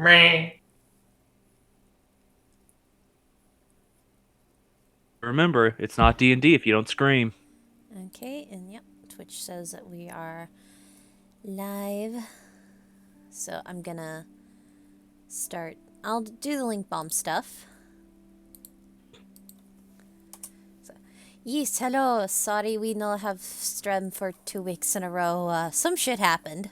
Meh. Remember, it's not D&D if you don't scream. Okay, and yep, Twitch says that we are live. So I'm gonna start. I'll do the link bomb stuff. So, yes, hello. Sorry we no have stream for 2 weeks in a row. Some shit happened.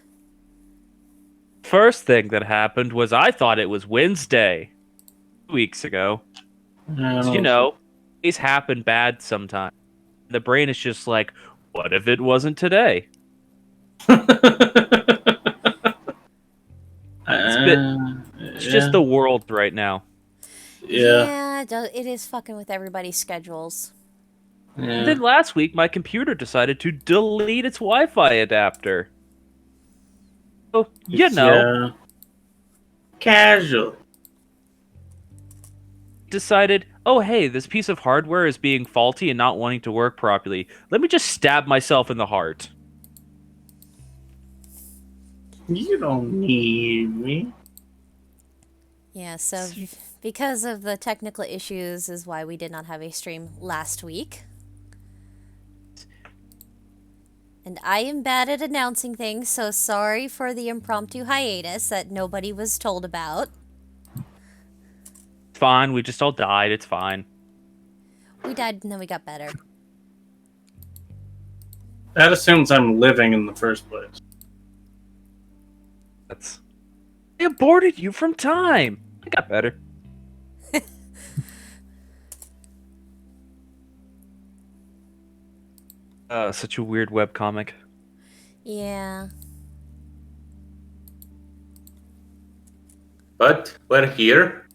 First thing that happened was I thought it was Wednesday 2 weeks ago. So, these happen bad sometimes. The brain is just like, what if it wasn't today? It's just the world right now. Yeah, it is fucking with everybody's schedules. And then last week, my computer decided to delete its Wi-Fi adapter. So, Casual. decided, oh, hey, this piece of hardware is being faulty and not wanting to work properly. Let me just stab myself in the heart. You don't need me. Yeah, so because of the technical issues is why we did not have a stream last week. And I am bad at announcing things, so sorry for the impromptu hiatus that nobody was told about. It's fine, we just all died, it's fine. We died and then we got better. That assumes I'm living in the first place. I aborted you from time. I got better. Such a weird webcomic. Yeah. But we're here.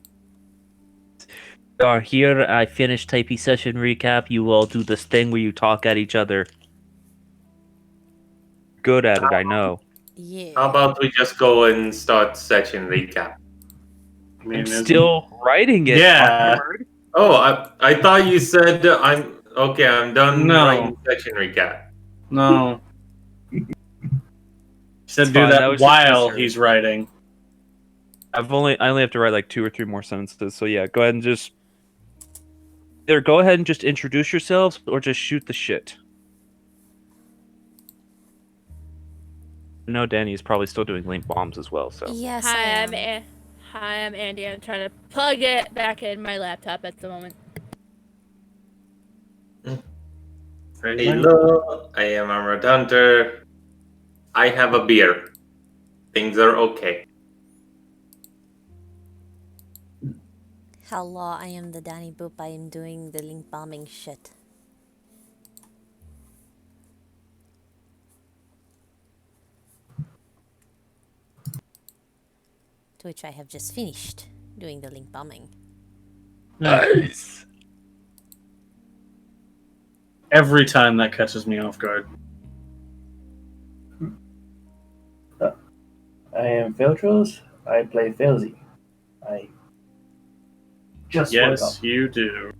Here, I finished Typey session recap. You all do this thing where you talk at each other. Good at it, I know. Yeah. How about we just go and start session recap? I'm still writing it. Yeah. Awkward. Oh, I thought you said I'm done No. writing session recap. No. He said It's do fine, that that was just while necessary. he's writing. I only have to write like 2 or 3 more sentences. So yeah, go ahead and just either go ahead and just introduce yourselves or just shoot the shit. No, Danny is probably still doing link bombs as well. So Yes, Hi, I I'm am. Hi, I'm Andy. I'm trying to plug it back in my laptop at the moment. Hello, I am Armored Hunter. I have a beer. Things are okay. Hello, I am the Danny Boop. I am doing the link bombing shit. To which I have just finished doing the link bombing. nice. Every time that catches me off guard. I am Feltros. I play Felzy. I just woke Yes, up. you do.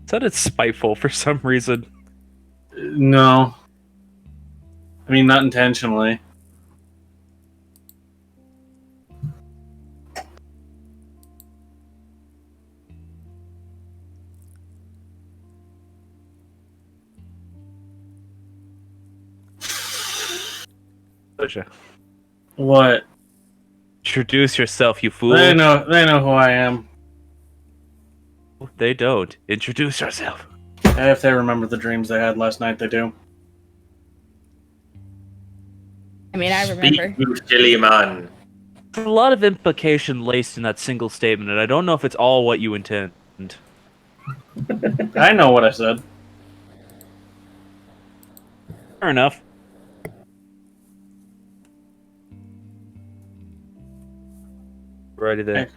Sounded spiteful for some reason. No. I mean, not intentionally. What? Introduce yourself, you fool. They know who I am. They don't. Introduce yourself. And if they remember the dreams they had last night, they do. I mean, I Speak, remember. you silly man. There's a lot of implication laced in that single statement, and I don't know if it's all what you intend. I know what I said. Fair enough. Righty then. Hey.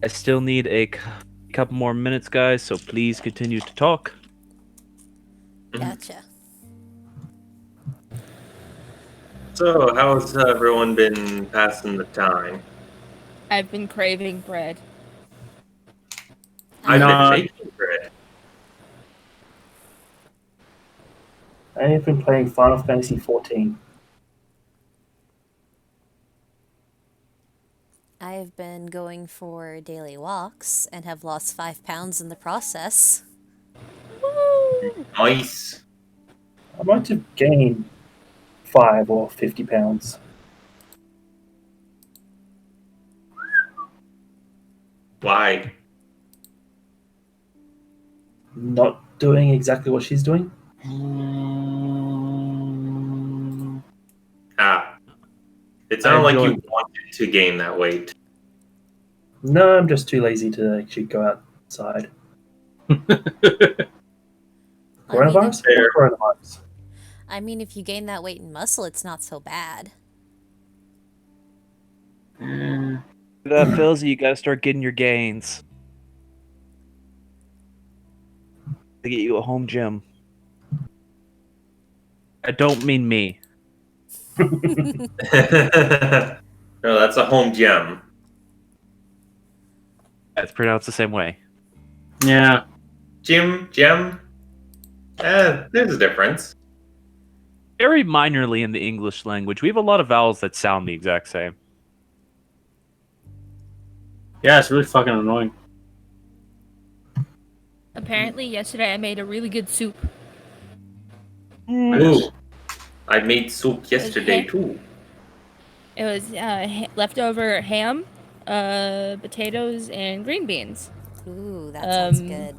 I still need a couple more minutes, guys, so please continue to talk. Gotcha. So, how's everyone been passing the time? I've been craving bread. I've been Not- making for it. I have been playing Final Fantasy 14. I have been going for daily walks and have lost 5 pounds in the process. Nice. I might have gained 5 or 50 pounds. Why? Not doing exactly what she's doing. Ah. It sounded I like you enjoy- wanted to gain that weight. No, I'm just too lazy to actually go outside. Coronavirus? Fair. What coronavirus? I mean, if you gain that weight in muscle, it's not so bad. That Philzy, you gotta start getting your gains. To get you a home gym. I don't mean me. No, that's a home gem. It's pronounced the same way. Yeah. Gem? There's a difference. Very minorly in the English language. We have a lot of vowels that sound the exact same. Yeah, it's really fucking annoying. Apparently, yesterday I made a really good soup. Ooh. I made soup yesterday too. It was leftover ham, potatoes, and green beans, Ooh, that sounds Um, good.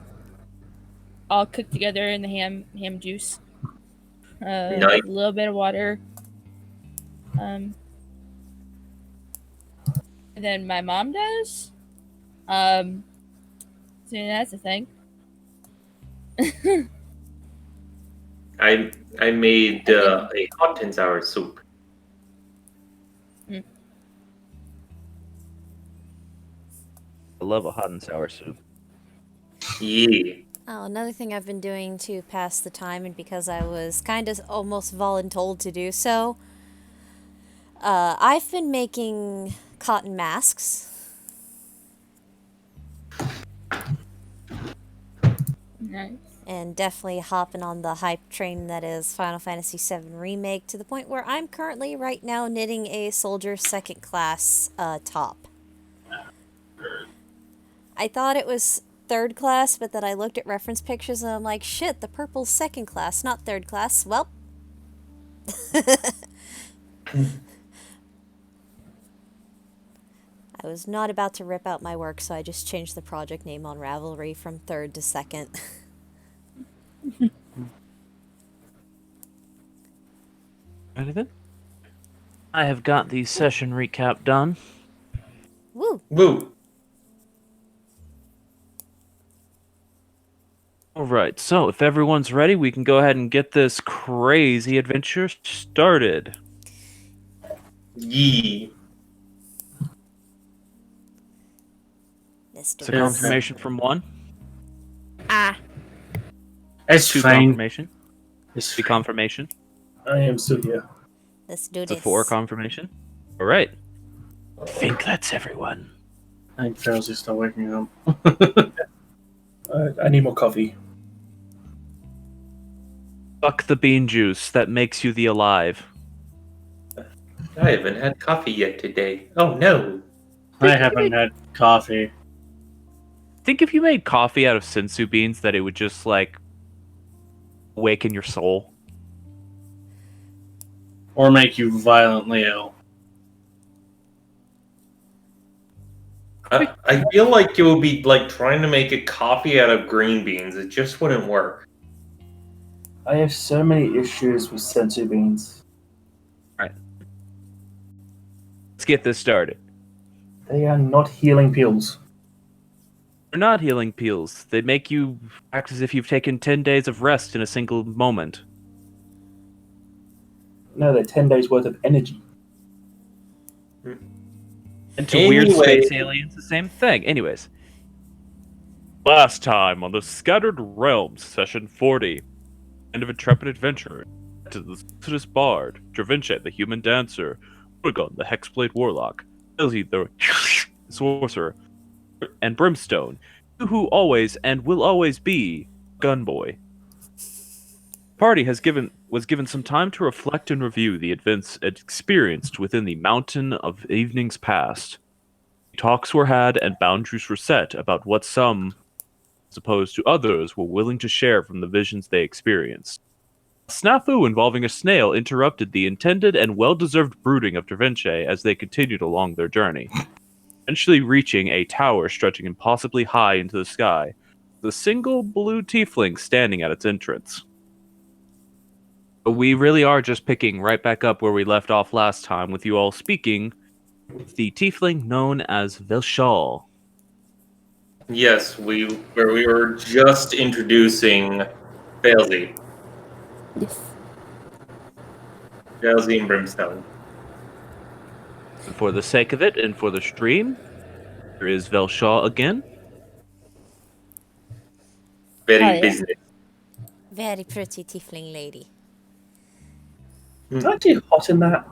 all cooked together in the ham juice. Nice. A little bit of water. And then my mom does. So that's the thing. I made a hot and sour soup. I love a hot and sour soup. Yeah. Oh, another thing I've been doing to pass the time, and because I was kind of almost voluntold to do so, I've been making cotton masks. Nice. And definitely hopping on the hype train that is Final Fantasy VII Remake, to the point where I'm currently right now knitting a soldier second class top. I thought it was third class, but then I looked at reference pictures and I'm like, shit, the purple's second class, not third class. Well. I was not about to rip out my work, so I just changed the project name on Ravelry from third to second. Anything? I have got the session recap done. Woo! Woo. Alright, so if everyone's ready, we can go ahead and get this crazy adventure started. Yee. Let's do It's a this. confirmation from 1, Ah, It's 2 fine. confirmation, It's 3 confirmation, I am still here. Let's do it's a this. 4 confirmation. Alright. I think that's everyone. I think Fauzi's still waking up. I need more coffee. Fuck the bean juice that makes you the alive. I haven't had coffee yet today. Oh no. I haven't had coffee. Think if you made coffee out of sensu beans that it would just like awaken your soul. Or make you violently ill. I feel like it would be like trying to make a coffee out of green beans. It just wouldn't work. I have so many issues with sensu beans. Let's get this started. They are not healing pills. They're not healing peels. They make you act as if you've taken 10 days of rest in a single moment. No, they're 10 days worth of energy. And to weird Anyway. space aliens, the same thing. Anyways. Last time on the Scattered Realms, Session 40. End of Intrepid Adventure. To the Exodus Bard, Dravinche the Human Dancer, Urgon the Hexblade Warlock, Elsie the Sorcerer, and Brimstone who always and will always be Gunboy. Party was given some time to reflect and review the events it experienced within the Mountain of Evenings past. Talks were had and boundaries were set about what some, as opposed to others, were willing to share from the visions they experienced. A snafu involving a snail interrupted the intended and well-deserved brooding of Dervinche as they continued along their journey, eventually reaching a tower stretching impossibly high into the sky, with a single blue tiefling standing at its entrance. But we really are just picking right back up where we left off last time, with you all speaking with the tiefling known as Velshal. Yes, we were just introducing Failsy. Yes. Failsy and Brimstone. And for the sake of it, and for the stream, here is Velshal again. Very Oh, yeah. business. Very pretty tiefling lady. It's actually hot in that.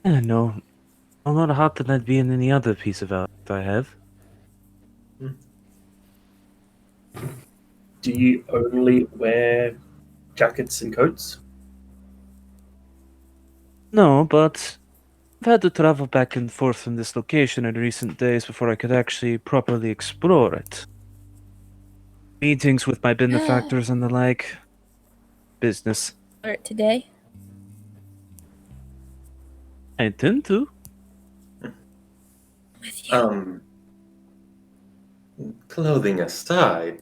No, I'm not hotter than I'd be in any other piece of art I have. Do you only wear jackets and coats? No, but I've had to travel back and forth from this location in recent days before I could actually properly explore it. Meetings with my benefactors and the like. Business. Start today. I intend to. With you. Clothing aside,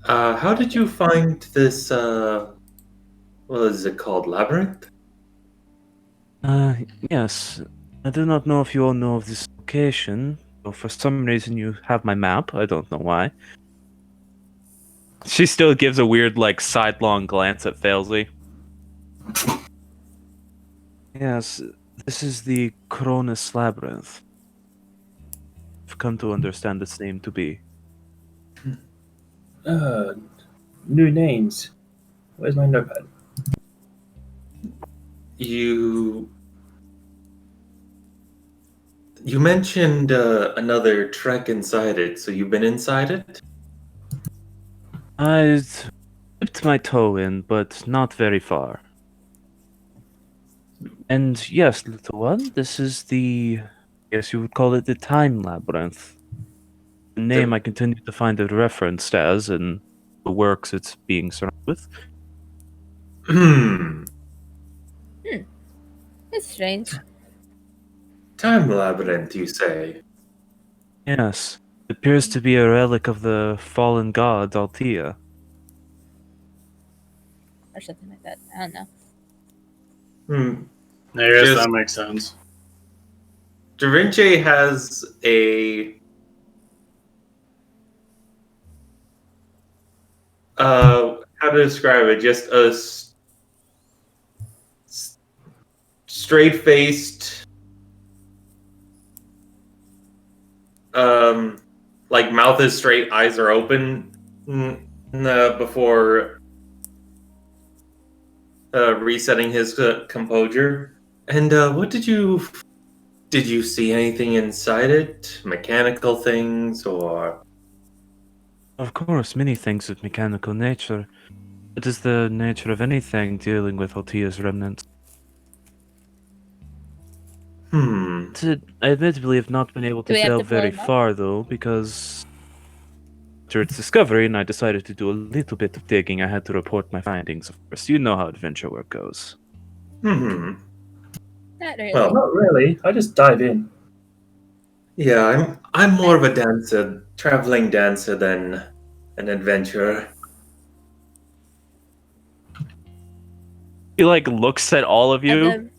how did you find this, what is it called, labyrinth? Yes. I do not know if you all know of this location, or for some reason you have my map. I don't know why. She still gives a weird, sidelong glance at Failsy. Yes, this is the Cronus Labyrinth. I've come to understand its name to be. New names. Where's my notepad? You mentioned another trek inside it, so you've been inside it? I dipped my toe in, but not very far. And yes, little one, this is the, I guess you would call it the Time Labyrinth. The name I continue to find it referenced as in the works it's being surrounded with. That's strange. Time labyrinth, you say? Yes, it appears to be a relic of the fallen god Althea. Or something like that. I don't know. I guess Just- that makes sense. Dervinche has a how to describe it? Just a straight-faced, mouth is straight, eyes are open, before resetting his composure. And what did you see anything inside it? Mechanical things or? Of course, many things of mechanical nature. It is the nature of anything dealing with Althea's remnants. I admittedly have not been able to Do we have to delve very pull 'em up? far, though, because after its discovery, and I decided to do a little bit of digging, I had to report my findings, of course. You know how adventure work goes. Not really. Well, Not really. I just dive in. Yeah, I'm more of a dancer, traveling dancer than an adventurer. He, looks at all of you. And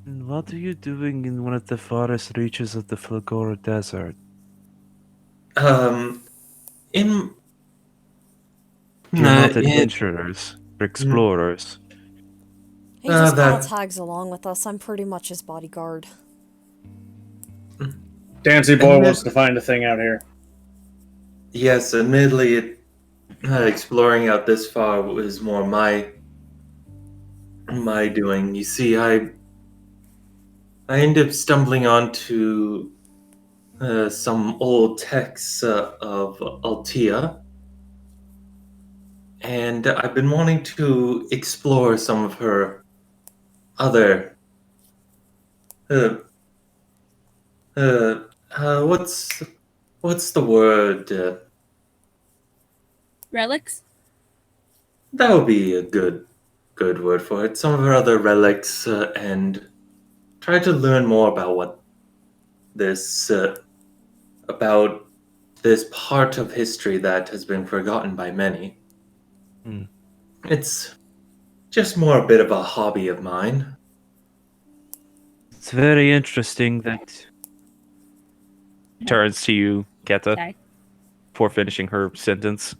And what are you doing in one of the farthest reaches of the Flagora Desert? In You're not in- adventurers, you're explorers. He just kind that- of tags along with us. I'm pretty much his bodyguard. Dancy boy And wants to find a thing out here. yes, admittedly, exploring out this far was more my doing. You see, I I ended up stumbling onto some old texts of Altea, and I've been wanting to explore some of her other uh, what's the word? Relics? That would be a good word for it. Some of her other relics, and try to learn more about what this about this part of history that has been forgotten by many. Hmm. It's just more a bit of a hobby of mine. It's very interesting that turns to you, Keta, Sorry. before finishing her sentence.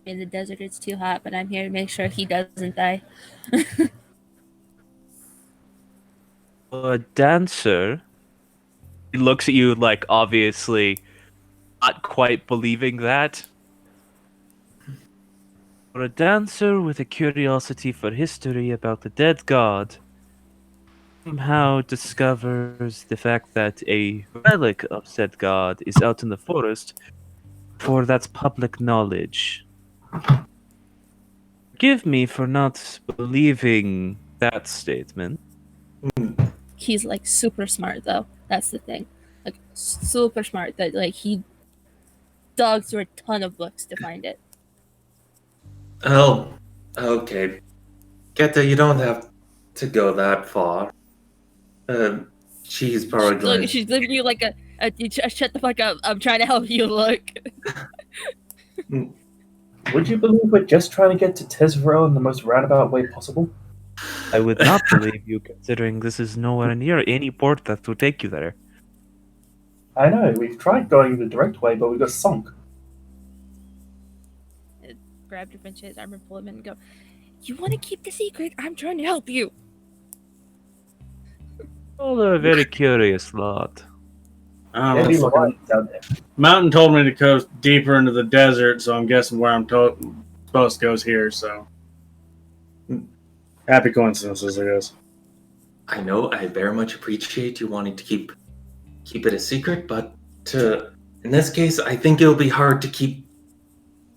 In the desert, it's too hot, but I'm here to make sure he doesn't die. A dancer. He looks at you like obviously not quite believing that. For a dancer with a curiosity for history about the dead god somehow discovers the fact that a relic of said god is out in the forest, for that's public knowledge. Forgive me for not believing that statement. He's like super smart though. That's the thing. Like super smart. That like he dug through a ton of books to find it. Oh, okay. Geta, you don't have to go that far. She's probably going. She's giving you like a shut the fuck up. I'm trying to help you. Look. Would you believe we're just trying to get to Tesvero in the most roundabout way possible? I would not believe you, considering this is nowhere near any port that will take you there. I know, we've tried going the direct way, but we got sunk. Grab Defense's armor, pull him in, and go. You want to keep the secret? I'm trying to help you. Oh, they're a very curious lot. I Maybe don't know. Fucking Leviathan's out there. Mountain told me to go deeper into the desert, so I'm guessing where I'm supposed to go is here. So happy coincidences, I guess. I know. I very much appreciate you wanting to keep it a secret, but in this case, I think it'll be hard to keep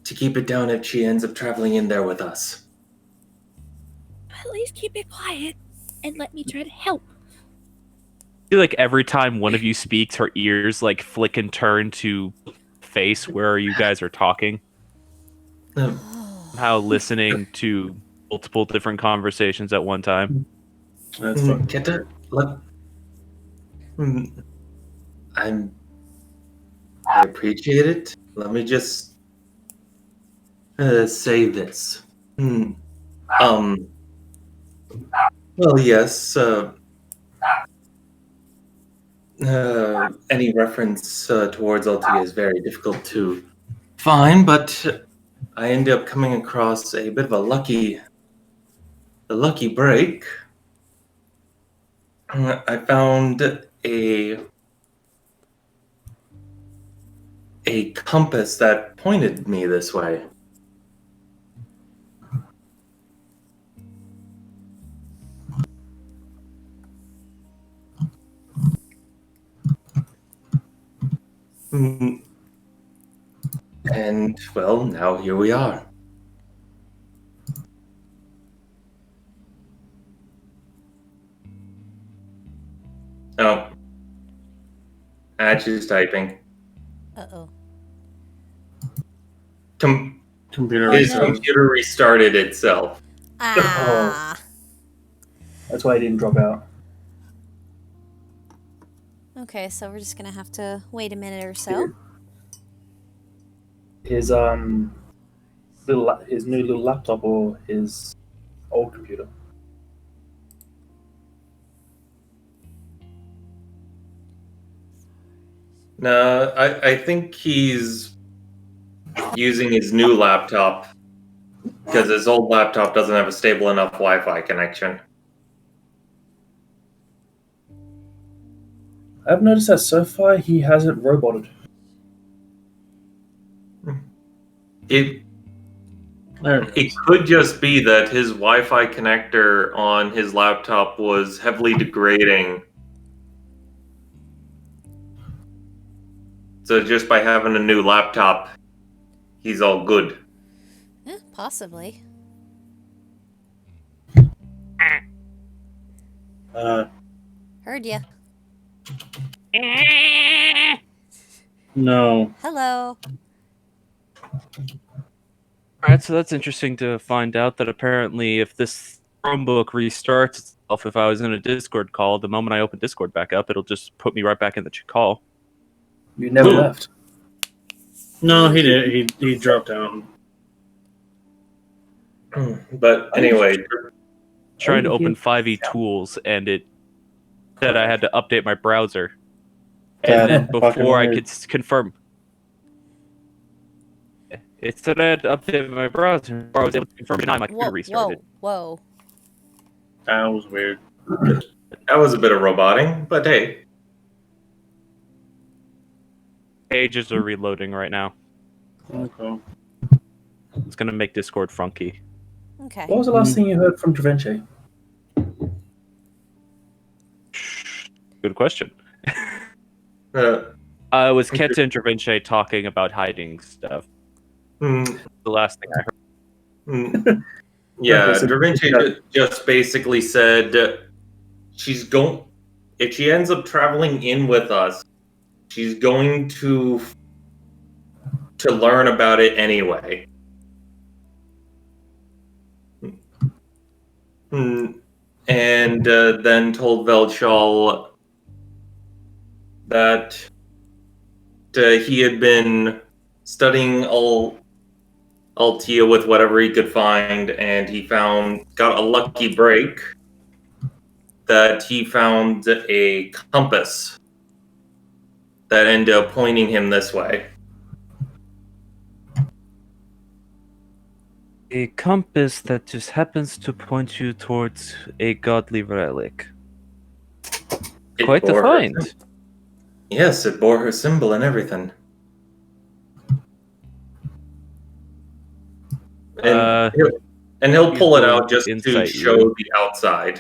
it down if she ends up traveling in there with us. At least keep it quiet and let me try to help. I feel like every time one of you speaks, her ears like flick and turn to face where you guys are talking. Um, How listening to multiple different conversations at one time. That's fucking Keta, I appreciate it. Let me just say this. Well, yes. Any reference towards Altea is very difficult to find, but I ended up coming across a bit of a lucky break. I found a compass that pointed me this way. And, well, now here we are. Oh. She's typing. Uh-oh. computer. His no. computer restarted itself. Ah. That's why I didn't drop out. Okay, so we're just gonna have to wait a minute or so. His his new little laptop or his old computer. No, I think he's using his new laptop because his old laptop doesn't have a stable enough Wi-Fi connection. I've noticed that so far he hasn't roboted. There it It is. could just be that his Wi-Fi connector on his laptop was heavily degrading. So just by having a new laptop, he's all good. Possibly. Heard ya. No. Hello. All right, so that's interesting to find out that apparently if this Chromebook restarts itself, if I was in a Discord call, the moment I open Discord back up, it'll just put me right back in the call. You never Ooh. left. No, he did. He dropped out. But anyway, Trying to Oh, open you- 5e tools, and it said I had to update my browser. That And then fucking before I weird. could confirm, it said I had to update my browser before I was able to confirm it. Now my computer Whoa, restarted. whoa. That was weird. that was a bit of roboting, but hey. Pages are reloading right now. Okay. It's gonna make Discord funky. Okay. What was the last thing you heard from Travinci? Good question. Uh, It was Kenta and Travinci talking about hiding stuff. mm, The last thing I heard. yeah, Okay, so- Da Vinci just basically said she's going. If she ends up traveling in with us, she's going to learn about it anyway. And then told Velchal that he had been studying Altia with whatever he could find, and he got a lucky break that he found a compass that ended up pointing him this way. A compass that just happens to point you towards a godly relic. It Quite the bore her find. symbol. Yes, it bore her symbol and everything. And he'll he's pull it going out to just to incite show you. the outside.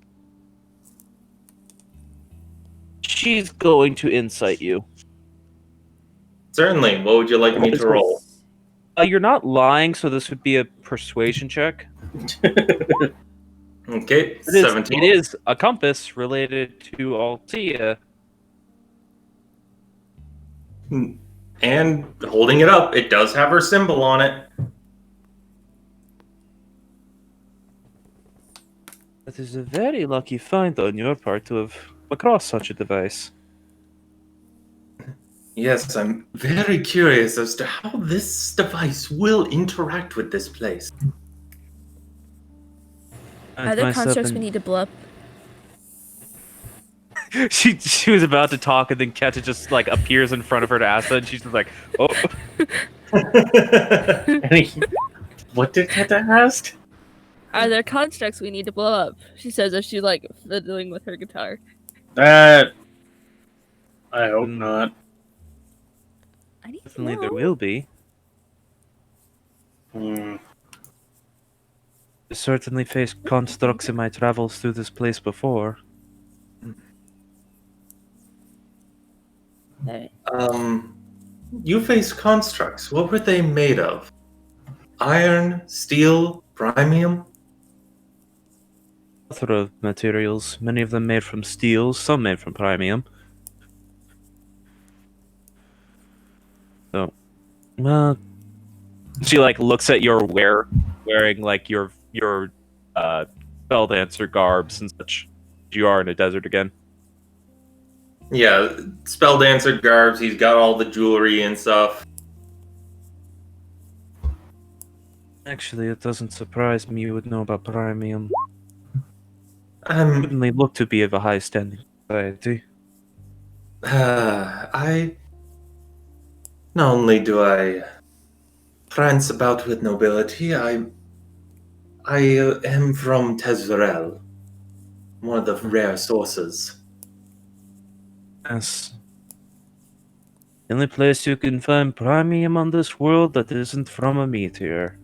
She's going to incite you. Certainly. What would you like me to roll? You're not lying, so this would be a persuasion check. Okay, It is, 17. it is a compass related to Altia. And holding it up, it does have her symbol on it. That is a very lucky find on your part to have come across such a device. Yes, I'm very curious as to how this device will interact with this place. Are there constructs we need to blow up? She was about to talk, and then Keta just like appears in front of her to ask that, and she's just like, "Oh, What did Keta ask? Are there constructs we need to blow up? She says as she like fiddling with her guitar. That. I hope not. I need to definitely know. there will be. Hmm. I certainly faced constructs in my travels through this place before. Alright. You faced constructs. What were they made of? Iron, steel, premium? Plethora of materials, many of them made from steel, some made from premium. So, she like looks at your wearing like your spell dancer garbs and such. You are in a desert again. Yeah, spell dancer garbs. He's got all the jewelry and stuff. Actually, it doesn't surprise me you would know about premium. I'm Certainly look to be of a high standing society. I not only do I prance about with nobility, I am from Tezverel, one of the rare sources. Yes. The only place you can find premium on this world that isn't from a meteor.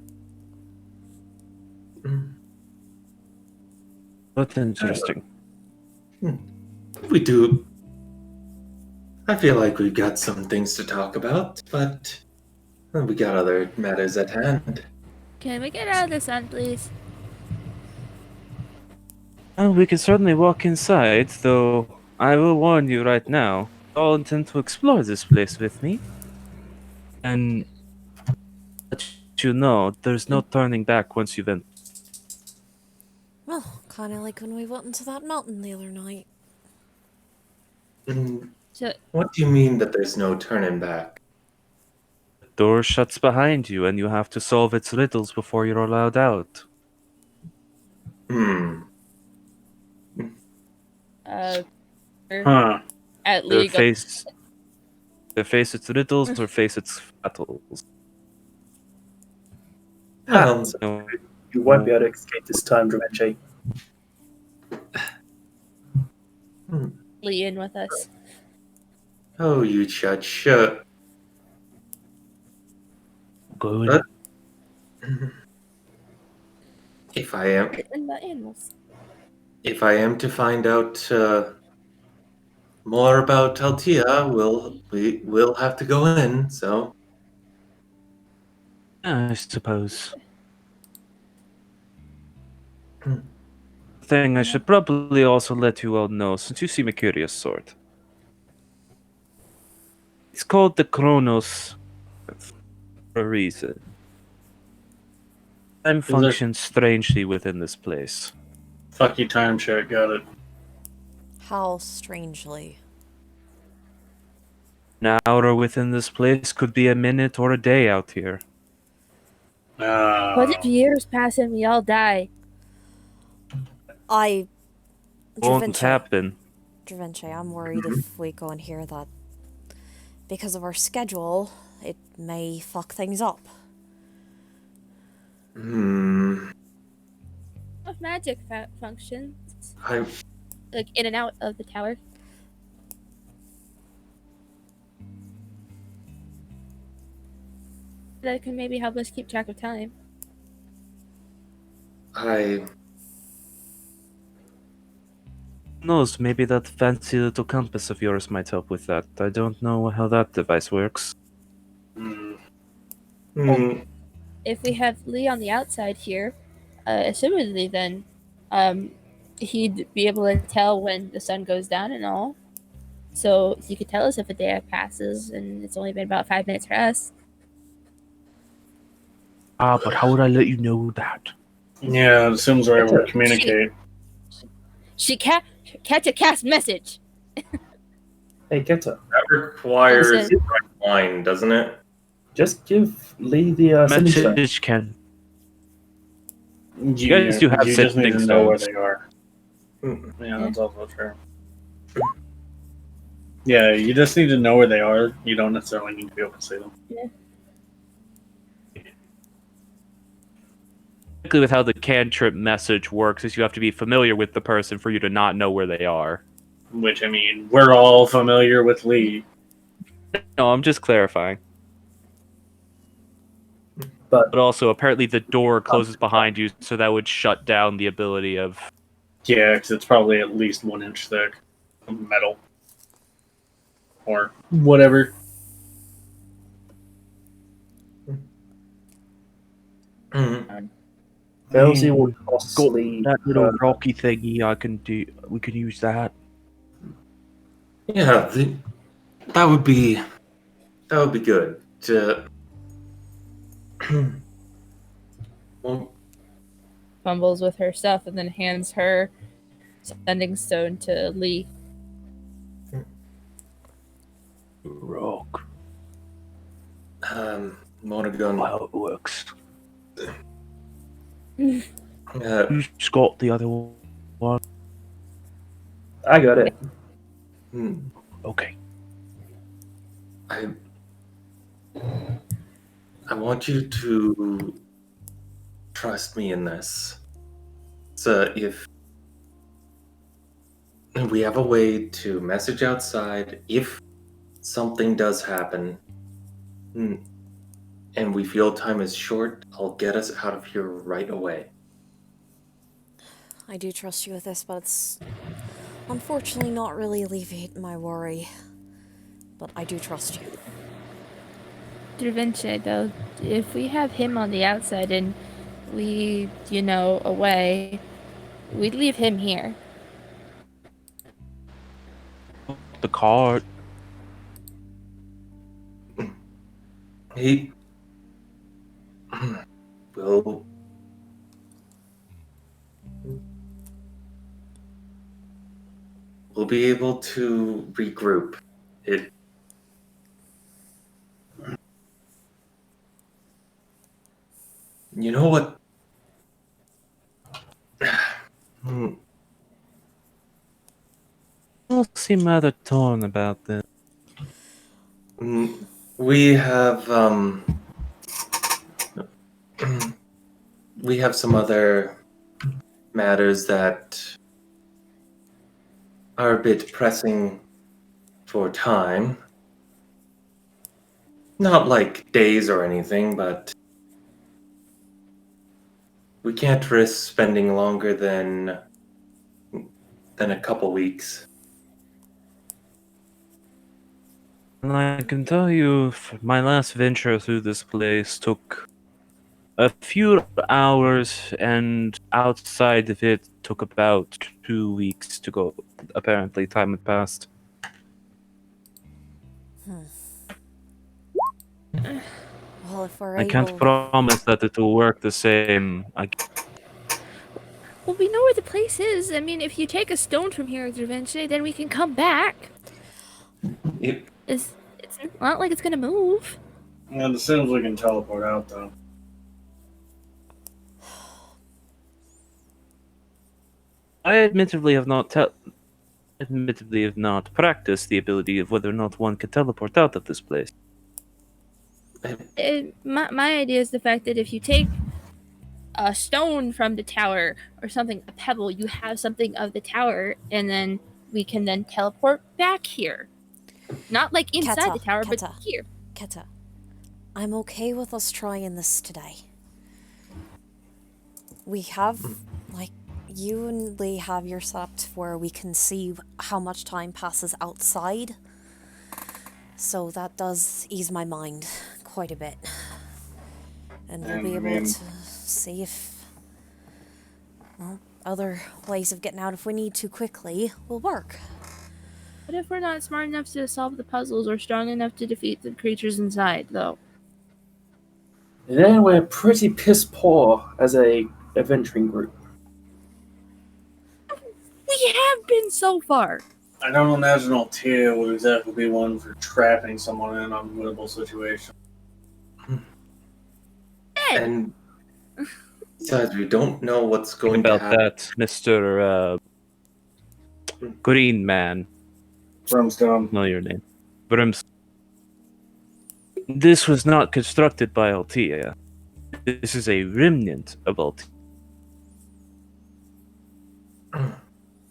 That's interesting. We do. I feel like we've got some things to talk about, but we got other matters at hand. Can we get out of the sun, please? Well, we can certainly walk inside, though I will warn you right now. All intend to explore this place with me. And let you know, there's no turning back once you've been. Well, kind of like when we went into that mountain the other night. So, What do you mean that there's no turning back? The door shuts behind you, and you have to solve its riddles before you're allowed out. Hmm. uh, Huh. at Either league. face its riddles or face its battles. No. You won't be able to escape this time, Dravenchi. Lee in with us. Oh, you shut. Good. If I am And the animals. to find out more about Altia, we'll have to go in. So I suppose. Hmm. Thing I should probably also let you all know, since you seem a curious sort. It's called the Chronos for a reason. Time there- functions strangely within this place. Fuck you, timeshare. Got it. How strangely. An hour within this place could be a minute or a day out here. What if years pass and we all die? I. Won't Dravenchi, happen. I'm worried if we go in here that because of our schedule, it may fuck things up. Of magic functions, I like in and out of the tower. That can maybe help us keep track of time. Who knows, maybe that fancy little compass of yours might help with that. I don't know how that device works. If we have Lee on the outside here, assumedly then, he'd be able to tell when the sun goes down and all. So he could tell us if a day passes, and it's only been about 5 minutes for us. But how would I let you know that? Yeah, it assumes we're able to communicate. She catch a cast message. Hey, Keta, that requires Listen. wine, doesn't it? just give Lee the sending stone. Message can. You guys do have you just need to sending know where stones. they are. Hmm. Yeah, that's also true. Yeah, you just need to know where they are. You don't necessarily need to be able to see them. Basically, with how the cantrip message works, is you have to be familiar with the person for you to not know where they are. Which, I mean, we're all familiar with Lee. No, I'm just clarifying. But But also, apparently, the door closes behind you, so that would shut down the ability of. Yeah, because it's probably at least 1 inch thick of metal. Or whatever. Felzy will cost Got Lee. that little rocky thingy I can do. We can use that. Yeah, that would be good. Well, Fumbles with her stuff and then hands her sending stone to Lee. Rock. Monaghan, How it works. uh, Who's got the other one? I got it. Okay. I want you to trust me in this. So if we have a way to message outside, if something does happen, and we feel time is short, I'll get us out of here right away. I do trust you with this, but it's unfortunately not really alleviating my worry. But I do trust you. Da Vinci, though, if we have him on the outside and we, away, we'd leave him here. The cart. He will. We'll be able to regroup. It. You know what? I'll seem rather torn about this. We have we have some other matters that are a bit pressing for time. Not like days or anything, but we can't risk spending longer than a couple weeks. And I can tell you, my last venture through this place took a few hours, and outside of it took about 2 weeks to go. Apparently, time had passed. Well, if we're I able... can't promise that it will work the same. Well, we know where the place is. I mean, if you take a stone from here, Da Vinci, then we can come back. It's not like it's gonna move. And as soon as we can teleport out, though. I admittedly have not practiced the ability of whether or not one can teleport out of this place. My idea is the fact that if you take a stone from the tower or something, a pebble, you have something of the tower, and then we can then teleport back here. Not like inside the tower, but here. Keta, I'm okay with us trying this today. We have, you and Lee have your setup where we can see how much time passes outside. So that does ease my mind quite a bit. And we'll be able to see if, other ways of getting out if we need to quickly will work. What if we're not smart enough to solve the puzzles or strong enough to defeat the creatures inside, though? Then we're pretty piss poor as a adventuring group. We have been so far. I don't imagine Altea would exactly be one for trapping someone in an unwinnable situation. And besides, we don't know what's going about to happen. that, Mr. Green Man. Brimstone. Know your name. Brimstone. This was not constructed by Altea. This is a remnant of Altea.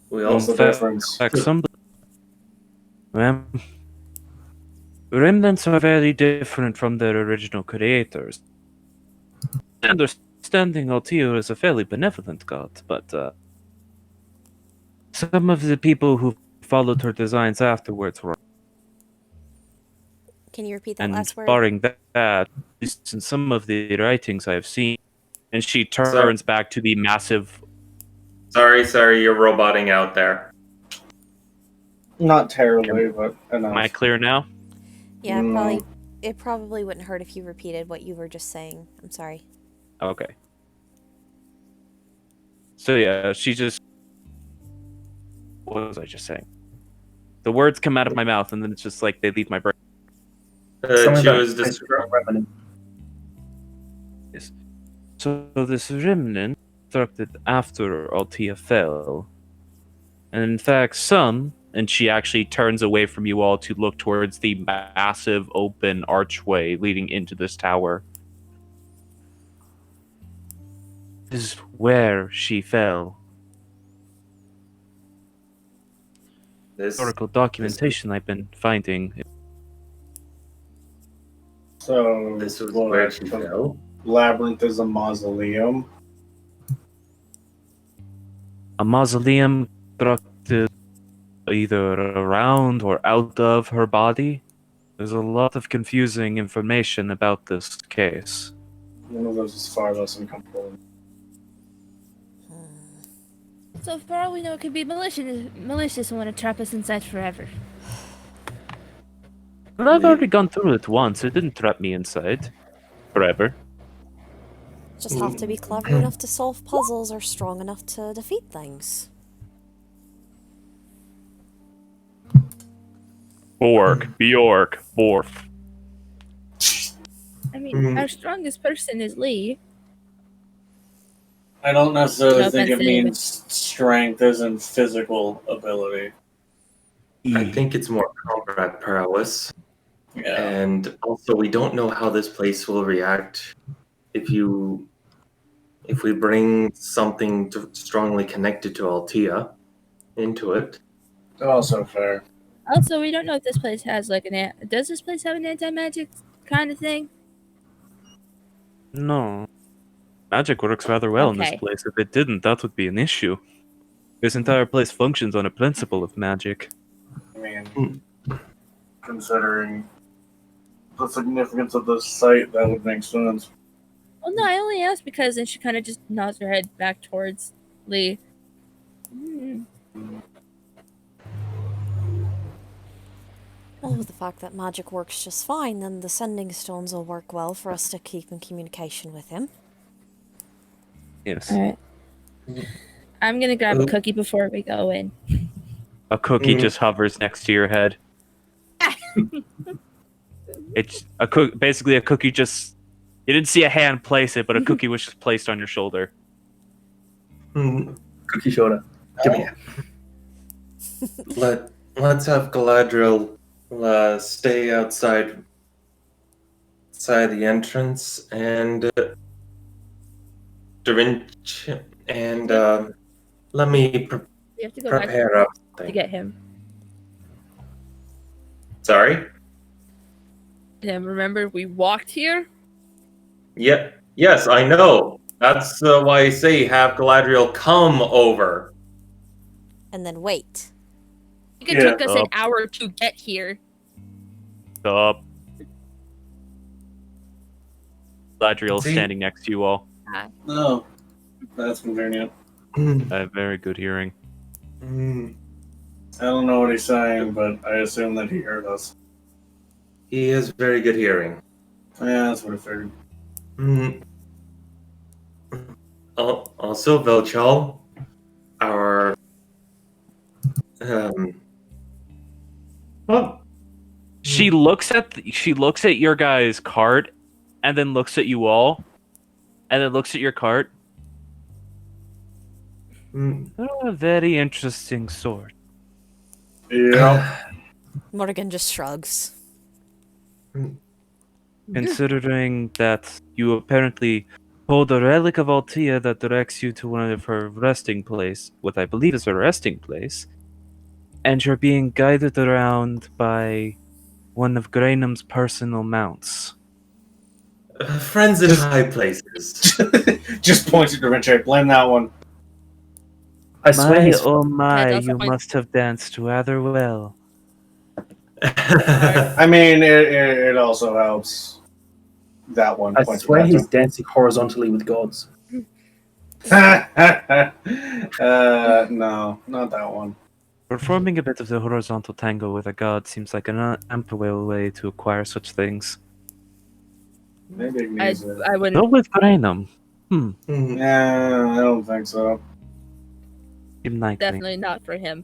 We What's also the difference? Remnants are very different from their original creators. Understanding Altea is a fairly benevolent god, but some of the people who followed her designs afterwards were. Can you repeat that last word? Barring that, at least in some of the writings I've seen, and she turns back to the massive. Sorry, you're roboting out there. Not terribly, but enough. Am I clear now? Yeah, it probably wouldn't hurt if you repeated what you were just saying. I'm sorry. Okay. So yeah, she just. What was I just saying? The words come out of my mouth, and then it's just like they leave my brain. She was just. Yes. So this remnant constructed after Altea fell, and in fact, and she actually turns away from you all to look towards the massive open archway leading into this tower. This is where she fell. Historical documentation I've been finding. So This was where she fell. Labyrinth is a mausoleum. a mausoleum constructed either around or out of her body. There's a lot of confusing information about this case. One of those is far less uncomfortable. So for all we know, it could be malicious and want to trap us inside forever. But I've already gone through it once. It didn't trap me inside forever. Just have to be clever enough to solve puzzles or strong enough to defeat things. Borg, Bjork, Borf. I mean, our strongest person is Lee. I don't necessarily No think it offense, means strength as in physical ability. I think it's more combat prowess. Yeah. And also, we don't know how this place will react if we bring something strongly connected to Altea into it. Also fair. Also, we don't know if this place has like does this place have an anti-magic kind of thing? No. Magic works rather well in this Okay. place. If it didn't, that would be an issue. This entire place functions on a principle of magic. I mean, considering the significance of this site, that would make sense. Well, no, I only asked because then she kind of just nods her head back towards Lee. Well, with the fact that magic works just fine, then the sending stones will work well for us to keep in communication with him. Yes. All right. I'm gonna grab a cookie before we go in. A cookie just hovers next to your head. It's basically a cookie just... You didn't see a hand place it, but a cookie was just placed on your shoulder. Cookie shoulder. Give me it. Let's have Galadriel stay outside the entrance, and Dorinch, and let me We have to go back prepare up to something. get him. Sorry? And remember, we walked here. Yes, I know. That's why I say have Galadriel come over. And then wait. It Yeah. took us an hour to get here. Stop. Galadriel's See? standing next to you all. No, that's convenient. I have very good hearing. I don't know what he's saying, but I assume that he heard us. He has very good hearing. Yeah, that's what I figured. Also, Velchal, our well, She looks at your guys' cart, and then looks at you all, and then looks at your cart. Oh, a very interesting sword. Yeah. Morgan just shrugs. Considering that you apparently hold a relic of Altea that directs you to one of her resting place, what I believe is her resting place, and you're being guided around by one of Graynham's personal mounts. friends in high places. Just pointed to Richard. Blame that one. I swear My, he's. oh my, that's you fine. must have danced rather well. I mean, it also helps. That one. I points swear back he's dancing horizontally with gods. to- no, not that one. Performing a bit of the horizontal tango with a god seems like an ample way to acquire such things. Maybe it I needs it. wouldn't. Go with Graynham. Yeah, I don't think so. Seem likely. Definitely not for him.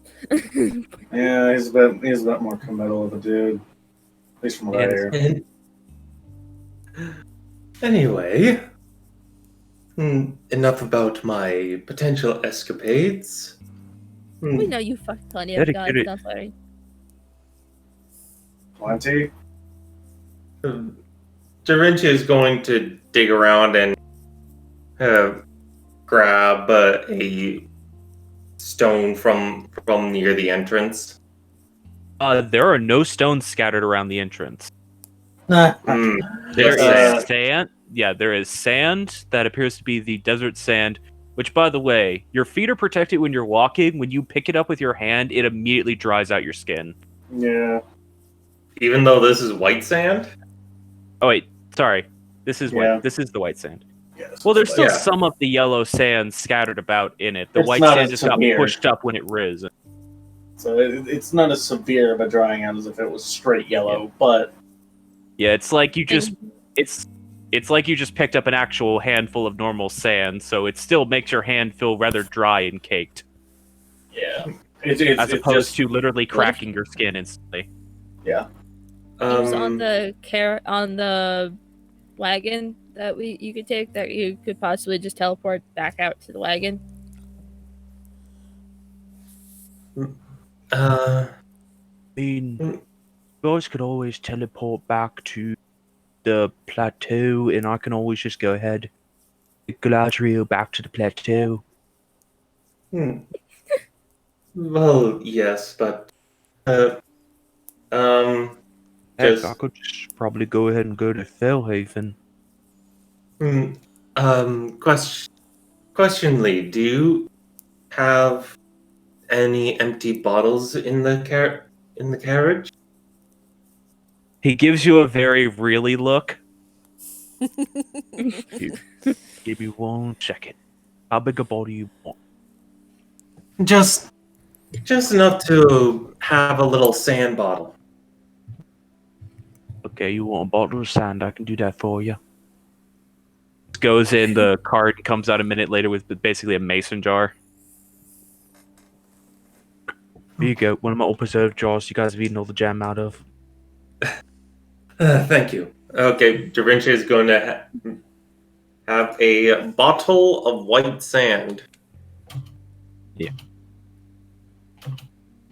Yeah, he's a bit more committal of a dude. At least from what I Yes. hear. Anyway, enough about my potential escapades. We know you fucked plenty Very of gods. good. Don't worry. Plenty? Dorinthia is going to dig around and grab a stone from near the entrance. There are no stones scattered around the entrance. Nah. There Just is Uh, sand. Yeah, there is sand that appears to be the desert sand Which, by the way, your feet are protected when you're walking. When you pick it up with your hand, it immediately dries out your skin. Yeah. Even though this is white sand? Oh wait, sorry. This is Yeah. white. This is the white sand. Yeah, Well, there's still Yeah. some of the yellow sand scattered about in it. The It's white not sand as just got severe. pushed up when it risen. So it's not as severe of a drying out as if it was straight yellow, but Yeah, it's like you just it's like you just picked up an actual handful of normal sand, so it still makes your hand feel rather dry and caked, yeah, it's as opposed just, to literally cracking your skin instantly. yeah. He was on the wagon that you could take, that you could possibly just teleport back out to the wagon. I mean, you guys could always teleport back to the plateau, and I can always just go ahead, Galadriel back to the plateau. Well, yes, but Heck, just I could just probably go ahead and go to Fellhaven. question, Lee, do you have any empty bottles in the carriage? He gives you a very really look. Give me 1 second. How big a bottle do you want? Just enough to have a little sand bottle. Okay, you want a bottle of sand? I can do that for you. Goes in the cart, comes out a minute later with basically a mason jar. Here you go. One of my old preserved jars you guys have eaten all the jam out of. Thank you. Okay, Da Vinci is going to have a bottle of white sand.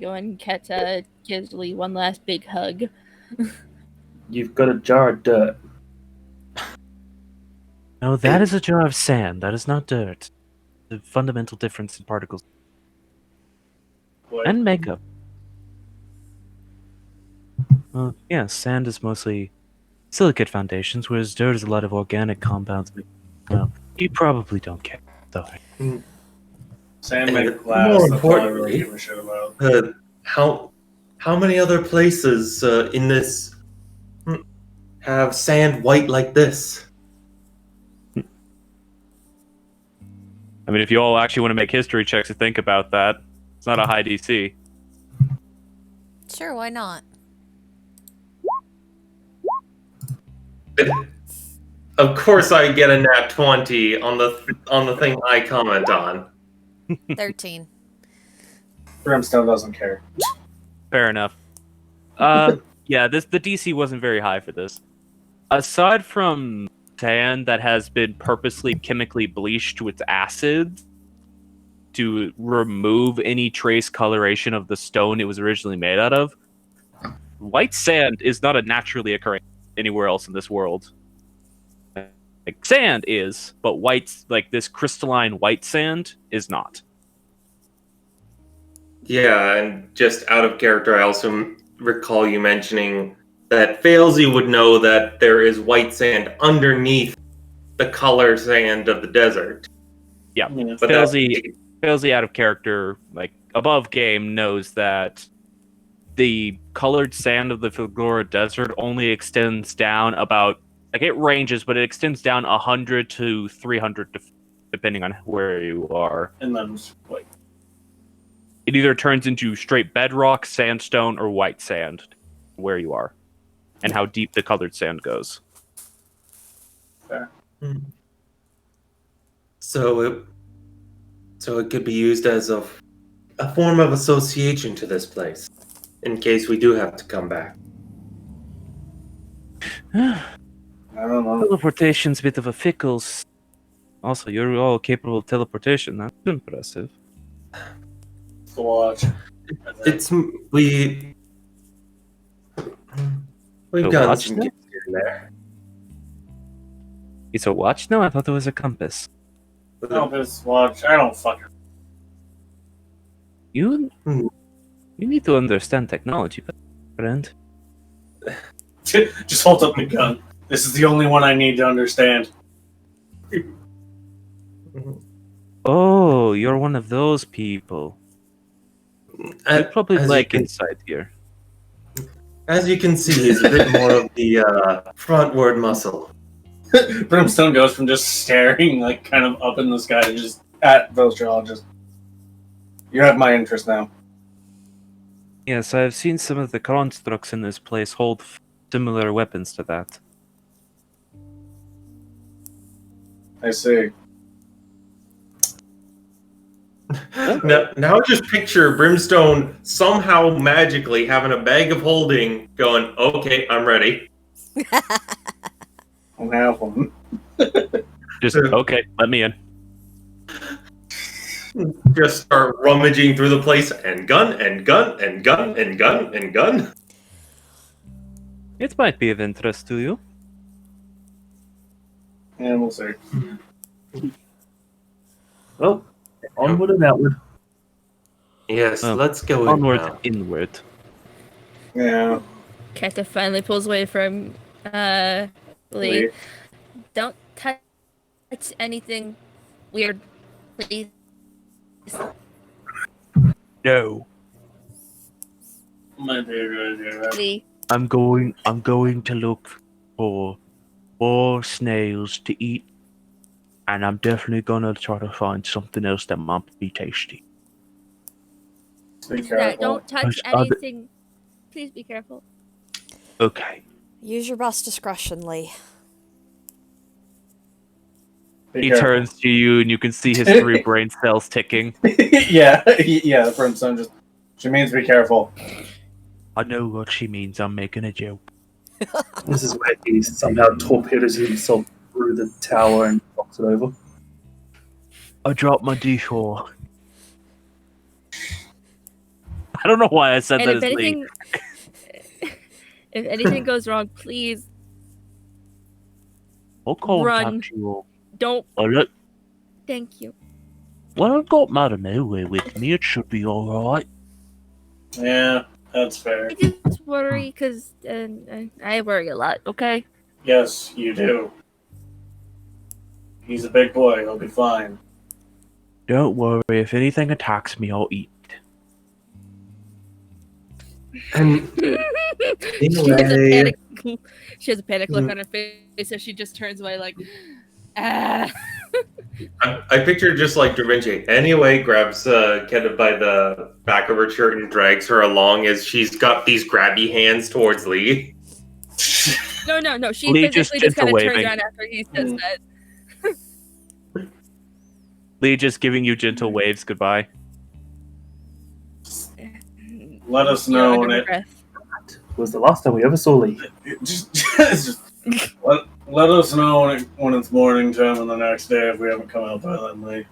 Go and Keta gives Lee one last big hug. You've got a jar of dirt. No, that is a jar of sand. That is not dirt. The fundamental difference in particles What? and makeup. Yeah, sand is mostly silicate foundations, whereas dirt is a lot of organic compounds. Well, you probably don't care, though. Sand And made glass. more That's all I really importantly, give a shit about. how many other places in this have sand white like this? I mean, if you all actually want to make history checks to think about that, it's not a high DC. Sure, why not? Of course, I get a nat 20 on the thing I comment on. 13. Brimstone doesn't care. Fair enough. Yeah, the DC wasn't very high for this. Aside from sand that has been purposely chemically bleached with acid to remove any trace coloration of the stone it was originally made out of, white sand is not a naturally occurring anywhere else in this world. Like, sand is, but like this crystalline white sand is not. Yeah, and just out of character, I also recall you mentioning that Failsy would know that there is white sand underneath the color sand of the desert. Yeah, Yeah. But Failsy out of character, like above game, knows that the colored sand of the Filgora Desert only extends down about, like, it ranges, but it extends down 100 to 300 depending on where you are. And then, like, It either turns into straight bedrock, sandstone, or white sand where you are, and how deep the colored sand goes. So it could be used as a form of association to this place, in case we do have to come back. I don't know. Teleportation's a bit of a fickles. Also, you're all capable of teleportation. That's impressive. To watch. We've The gotten watch some now? gifts here and there. It's a watch? No, I thought there was a compass. Compass, watch. I don't fucking. You Hmm. you need to understand technology, friend. Just hold up my gun. This is the only one I need to understand. Oh, you're one of those people. You probably As like you can, inside here. as you can see, he's a bit more of the frontward muscle. Brimstone goes from just staring, like, kind of up in the sky to just at Velstraw, just. You have my interest now. Yes, I've seen some of the constructs in this place hold similar weapons to that. I see. Now just picture Brimstone somehow magically having a bag of holding going, okay, I'm ready. I'll have one. Just, okay, let me in. Just start rummaging through the place and gun and gun and gun and gun and gun. It might be of interest to you. Yeah, we'll see. Well, onward and outward. Yes, Well, let's go Onward, in now. inward. Yeah. Kata finally pulls away from Lee. Lee. Don't touch anything weird, please. No. Might be a good idea. Lee. I'm going to look for more snails to eat. And I'm definitely gonna try to find something else that might be tasty. Be Yeah, careful. don't touch I'll be- anything. Please be careful. Okay. Use your best discretion, Lee. Be He careful. turns to you and you can see his 3 brain cells ticking. yeah, yeah, the Brimstone just. She means be careful. I know what she means, I'm making a joke. This is where he somehow torpedoes himself through the tower and knocks it over. I dropped my D4. I don't know why I said And that if as Lee. anything, if anything goes wrong, please I'll contact Run. you. don't. Well, Thank you. I've got Madam Elway with me, it should be alright. Yeah, that's fair. I just worry because I worry a lot. Okay. Yes, you do. He's a big boy. He'll be fine. Don't worry, if anything attacks me, I'll eat. And She has a Anyway. panic. She has a panic look Mm. on her face, so she just turns away like, ah. I picture just like Da Vinci. Anyway, grabs Keta by the back of her shirt and drags her along as she's got these grabby hands towards Lee. No. She Lee just physically just kind of turns gentle-waving. around after he says that. Lee just giving you gentle waves goodbye. Let us You're know under when her it. breath. Was the last time we ever saw Lee. Just let us know when it's morning time on the next day if we haven't come out by then, Lee.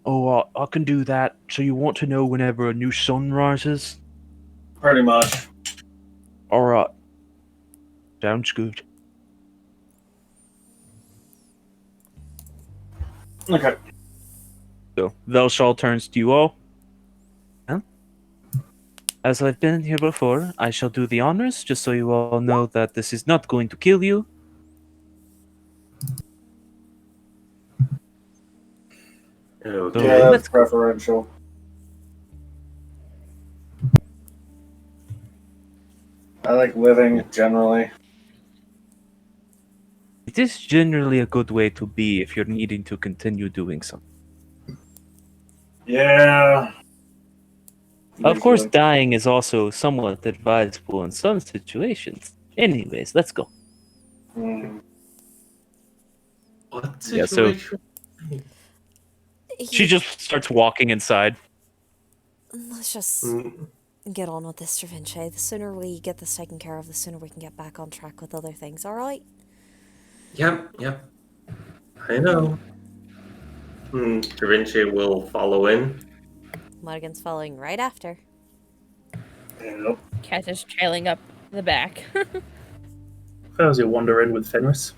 Oh, I can do that. So you want to know whenever a new sun rises? Pretty much. Alright. Sounds good. Okay. So, Velshal turns to you all. Well, as I've been here before, I shall do the honors, just so you all know that this is not going to kill you. Okay. Yeah, Let's that's preferential. I like living generally. It is generally a good way to be if you're needing to continue doing something. Yeah. Of course, Usually. dying is also somewhat advisable in some situations. Anyways, let's go. Hmm. What Yeah, so- situation? She just starts walking inside. Let's just Mm, get on with this, Da Vinci. The sooner we get this taken care of, the sooner we can get back on track with other things, alright? Yep. I know. Da Vinci will follow in. Mulligan's following right after. Yep. Cat is trailing up the back. How's your wander in with Fenris?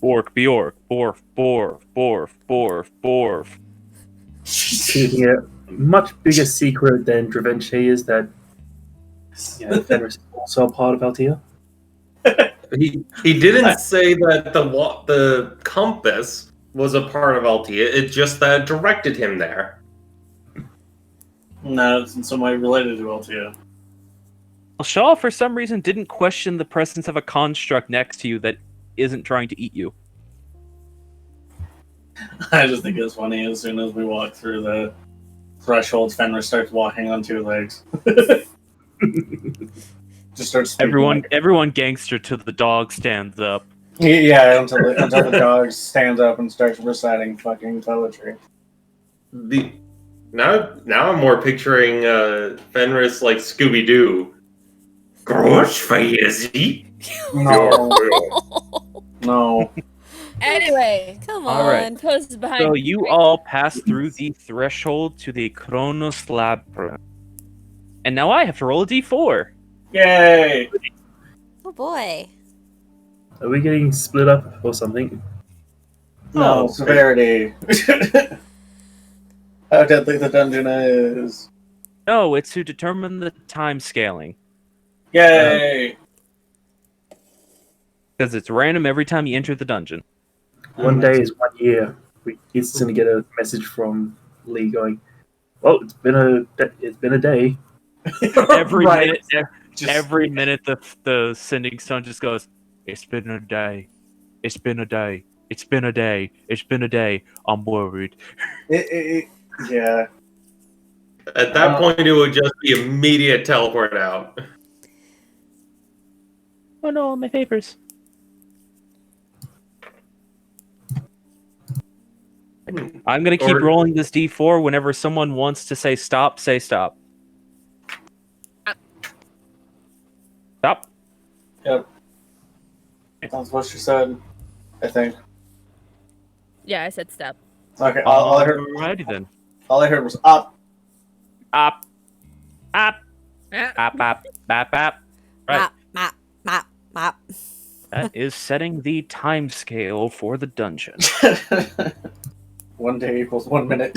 Bork, Bjork, Borf, Borf, Borf, Borf, Borf. Keeping a much bigger secret than Dravenchi is that Fenris is also a part of Altea. He didn't say that the compass was a part of Altia. It's just that it directed him there. No, it's in some way related to LTO. Well, Shaw, for some reason, didn't question the presence of a construct next to you that isn't trying to eat you. I just think it's funny as soon as we walk through the threshold, Fenris starts walking on two legs. Just starts speaking Everyone gangster till the dog stands up. Yeah, until the dog stands up and starts reciting fucking poetry. Now I'm more picturing Fenris like Scooby Doo. Großfeiersieg. No. Anyway, Come All right. on. post behind. So you all pass through the threshold to the Kronos Labyrinth. And now I have to roll a d4. Yay! Oh boy. Are we getting split up or something? No, severity. How deadly the dungeon is. No, it's to determine the time scaling. Yay! Because it's random every time you enter the dungeon. One day is 1 year. We instantly get a message from Lee going, "Well, it's been a day." Every Right. minute, Just- every minute, the sending stone just goes, "It's been a day. It's been a day. It's been a day. It's been a day. I'm worried." Yeah. At that point, it would just be immediate teleport out. Oh no, my papers. I'm gonna keep rolling this d4. Whenever someone wants to say stop, say stop. Stop. Yep. That's what she said, I think. Yeah, I said stop. Okay, all I heard, Alrighty then. all I heard was up. Up. Up. Ah. Up. Up. Up. Up. Right. Map. That is setting the time scale for the dungeon. 1 day equals 1 minute.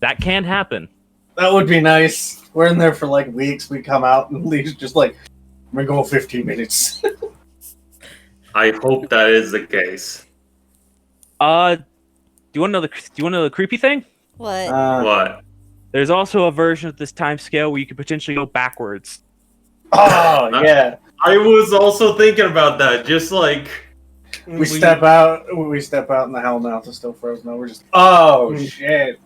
That can happen. That would be nice. We're in there for like weeks. We come out and Lee's just like, we're going 15 minutes. I hope that is the case. Do you want to know the creepy thing? What? What? There's also a version of this time scale where you could potentially go backwards. Oh yeah. I was also thinking about that. Just like We step out and the hellmouth is still frozen. We're just shit.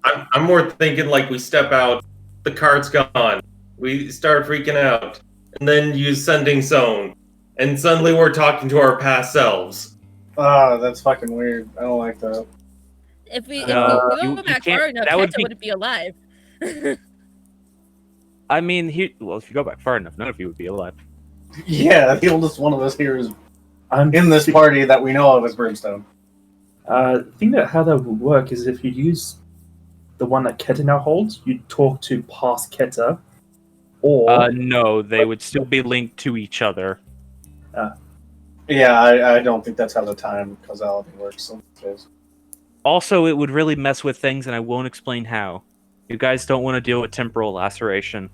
I'm more thinking like we step out, the cart's gone, we start freaking out, and then use sending zone, and suddenly we're talking to our past selves. Oh, that's fucking weird. I don't like that. If we you go back can't- far enough, that would Kenta be- wouldn't be alive. I mean, if you go back far enough, none of you would be alive. Yeah, the oldest one of us here is I'm in this party that we know of as Brimstone. I think that how that would work is if you use the one that Keta now holds, you talk to past Keta, or No, they would still be linked to each other. Yeah, I don't think that's how the time causality works. In this case. Also, it would really mess with things, and I won't explain how. You guys don't want to deal with temporal laceration.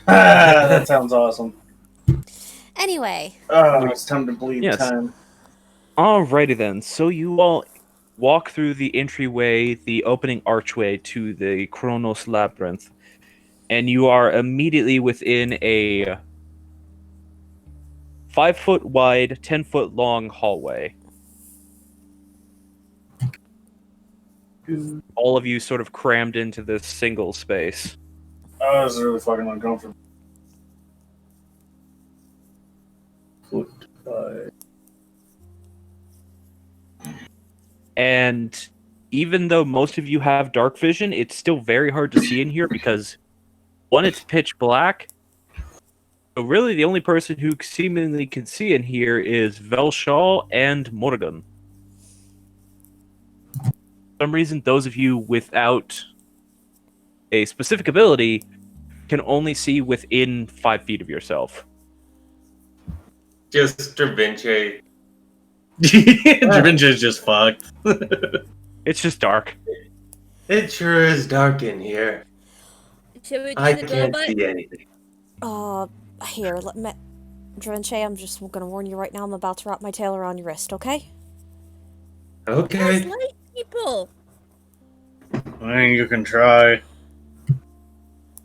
That sounds awesome. Anyway. Oh, it's time to bleed Yes. time. Alrighty then. So you all walk through the entryway, the opening archway to the Kronos Labyrinth, and you are immediately within a 5-foot wide, 10-foot long hallway. All of you sort of crammed into this single space. Oh, this is really fucking uncomfortable. And even though most of you have dark vision, it's still very hard to see in here because, one, it's pitch black. So really, the only person who seemingly can see in here is Velshal and Morgan. For some reason, those of you without a specific ability can only see within 5 feet of yourself. Just Da Vinci. Da Vinci's just fucked. It's just dark. It sure is dark in here. Should we do I the can't robot? see anything. Here, let me... Dravenche, I'm just gonna warn you right now, I'm about to wrap my tail around your wrist, okay? Okay. Light people. I mean, you can try.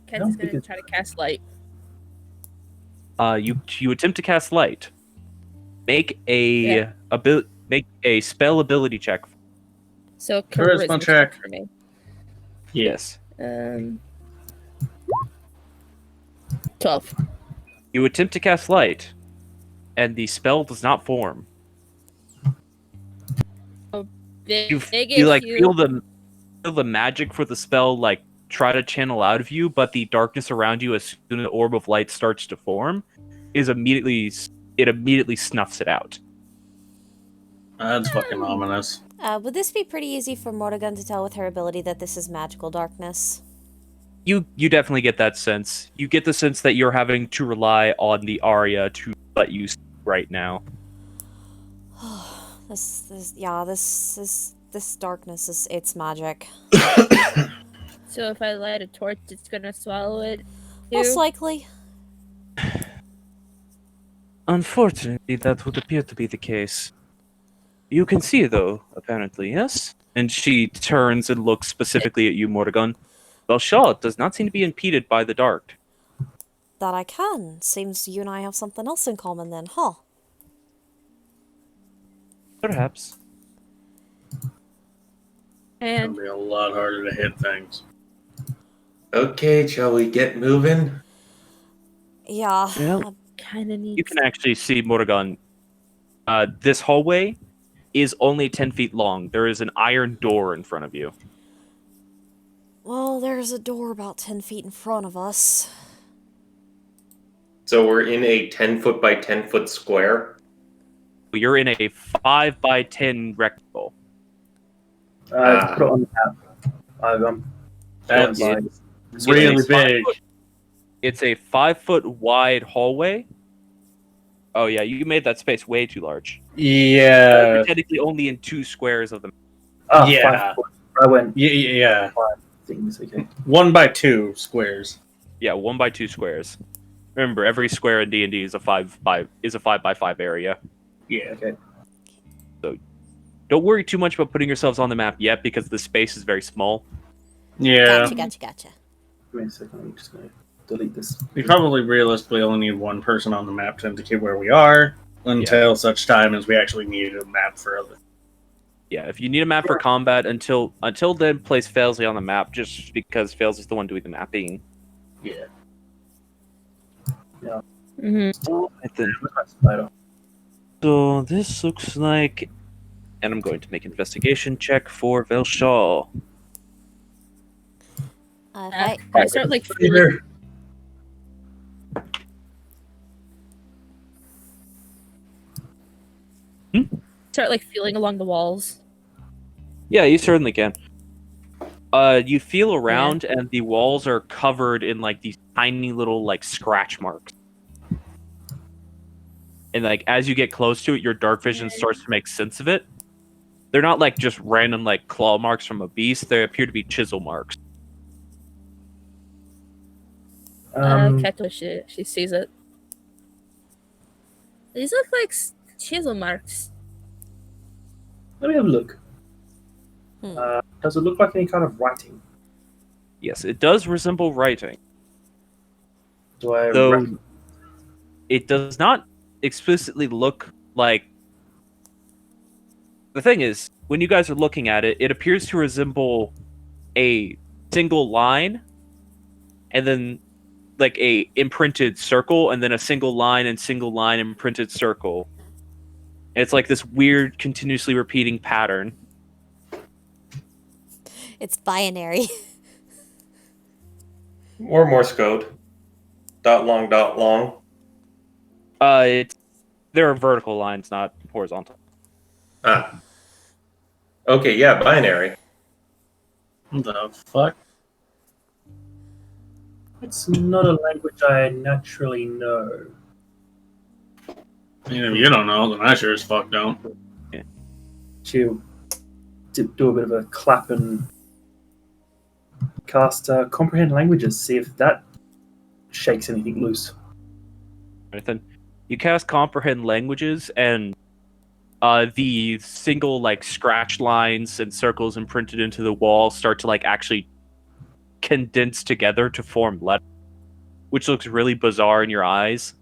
Kent No, is gonna because- try to cast light. You attempt to cast light. Make a Yeah. make a spell ability check. So Charisma charisma check. for me. Yes. 12. You attempt to cast light, and the spell does not form. Big, You big you like issue. feel the magic for the spell like try to channel out of you, but the darkness around you, as soon as the orb of light starts to form, immediately snuffs it out. That's fucking ominous. Would this be pretty easy for Morrigan to tell with her ability that this is magical darkness? You definitely get that sense. You get the sense that you're having to rely on the Arya to let you see right now. This darkness it's magic. So if I light a torch, it's gonna swallow it. Most too? likely. Unfortunately, that would appear to be the case. You can see, though, apparently, yes? And she turns and looks specifically at you, Morrigan. Belshad does not seem to be impeded by the dark. That I can. Seems you and I have something else in common then, huh? Perhaps. And It'll be a lot harder to hit things. Okay, shall we get moving? Yeah. Well, kind of needs. you can actually see, Morrigan, this hallway is only 10 feet long. There is an iron door in front of you. Well, there's a door about 10 feet in front of us. So we're in a 10-foot by 10-foot square. You're in a 5 by 10 rectangle. Put it on the map. That's going by- It's really a big. It's a 5-foot wide hallway. Oh yeah, you made that space way too large. Yeah. You're technically only in 2 squares of the. Yeah. 5 foot. I went Yeah. things, okay. 1 by 2 squares. Yeah, 1 by 2 squares. Remember, every square in D&D is a 5 by 5 area. Yeah. Okay. Don't worry too much about putting yourselves on the map yet because the space is very small. Yeah. Gotcha. Give me a second, I'm just gonna delete this. We probably realistically only need one person on the map to indicate where we are until such time as we actually need a map for other. Yeah, if you need a map for combat, until then, place Failsley on the map just because Failsley's the one doing the mapping. Yeah. Mm-hmm. And then, Where's my spider? so this looks like, and I'm going to make an investigation check for Velshal. I I start like feeling, feeling along the walls. Yeah, you certainly can. You feel around, and the walls are covered in like these tiny little like scratch marks. And like as you get close to it, your dark vision starts to make sense of it. They're not like just random like claw marks from a beast. They appear to be chisel marks. Keto, she sees it. These look like chisel marks. Let me have a look. Hmm. Does it look like any kind of writing? Yes, it does resemble writing, Do I though rec- it does not explicitly look like. The thing is, when you guys are looking at it, it appears to resemble a single line, and then like a imprinted circle, and then a single line imprinted circle. And it's like this weird, continuously repeating pattern. It's binary. Or Morse code. Dot long, dot long. There are vertical lines, not horizontal. Ah. Okay, yeah, binary. What the fuck? It's not a language I naturally know. I mean, if you don't know, then I sure as fuck don't. To do a bit of a clap and cast comprehend languages, see if that shakes anything loose. Anything. You cast comprehend languages, and the single like scratch lines and circles imprinted into the wall start to like actually condense together to form letters, which looks really bizarre in your eyes.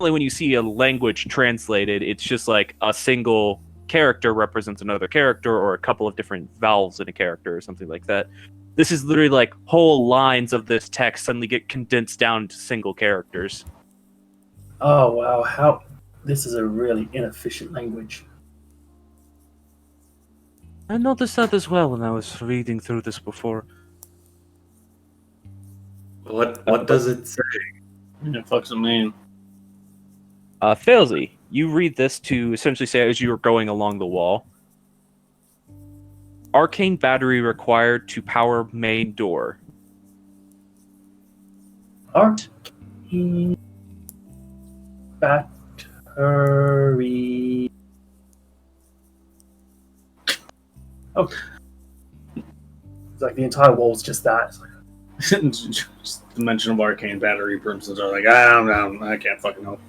Only when you see a language translated, it's just like a single character represents another character, or a couple of different vowels in a character, or something like that. This is literally like whole lines of this text suddenly get condensed down to single characters. Oh wow, how this is a really inefficient language. I noticed that as well when I was reading through this before. What does it say? Yeah, fuck's it mean? Failsy, you read this to essentially say as you were going along the wall. Arcane battery required to power main door. Arcane battery. Okay. It's like the entire wall's just that. It's like, Just the mention of arcane battery, for instance, are like, I can't fucking help.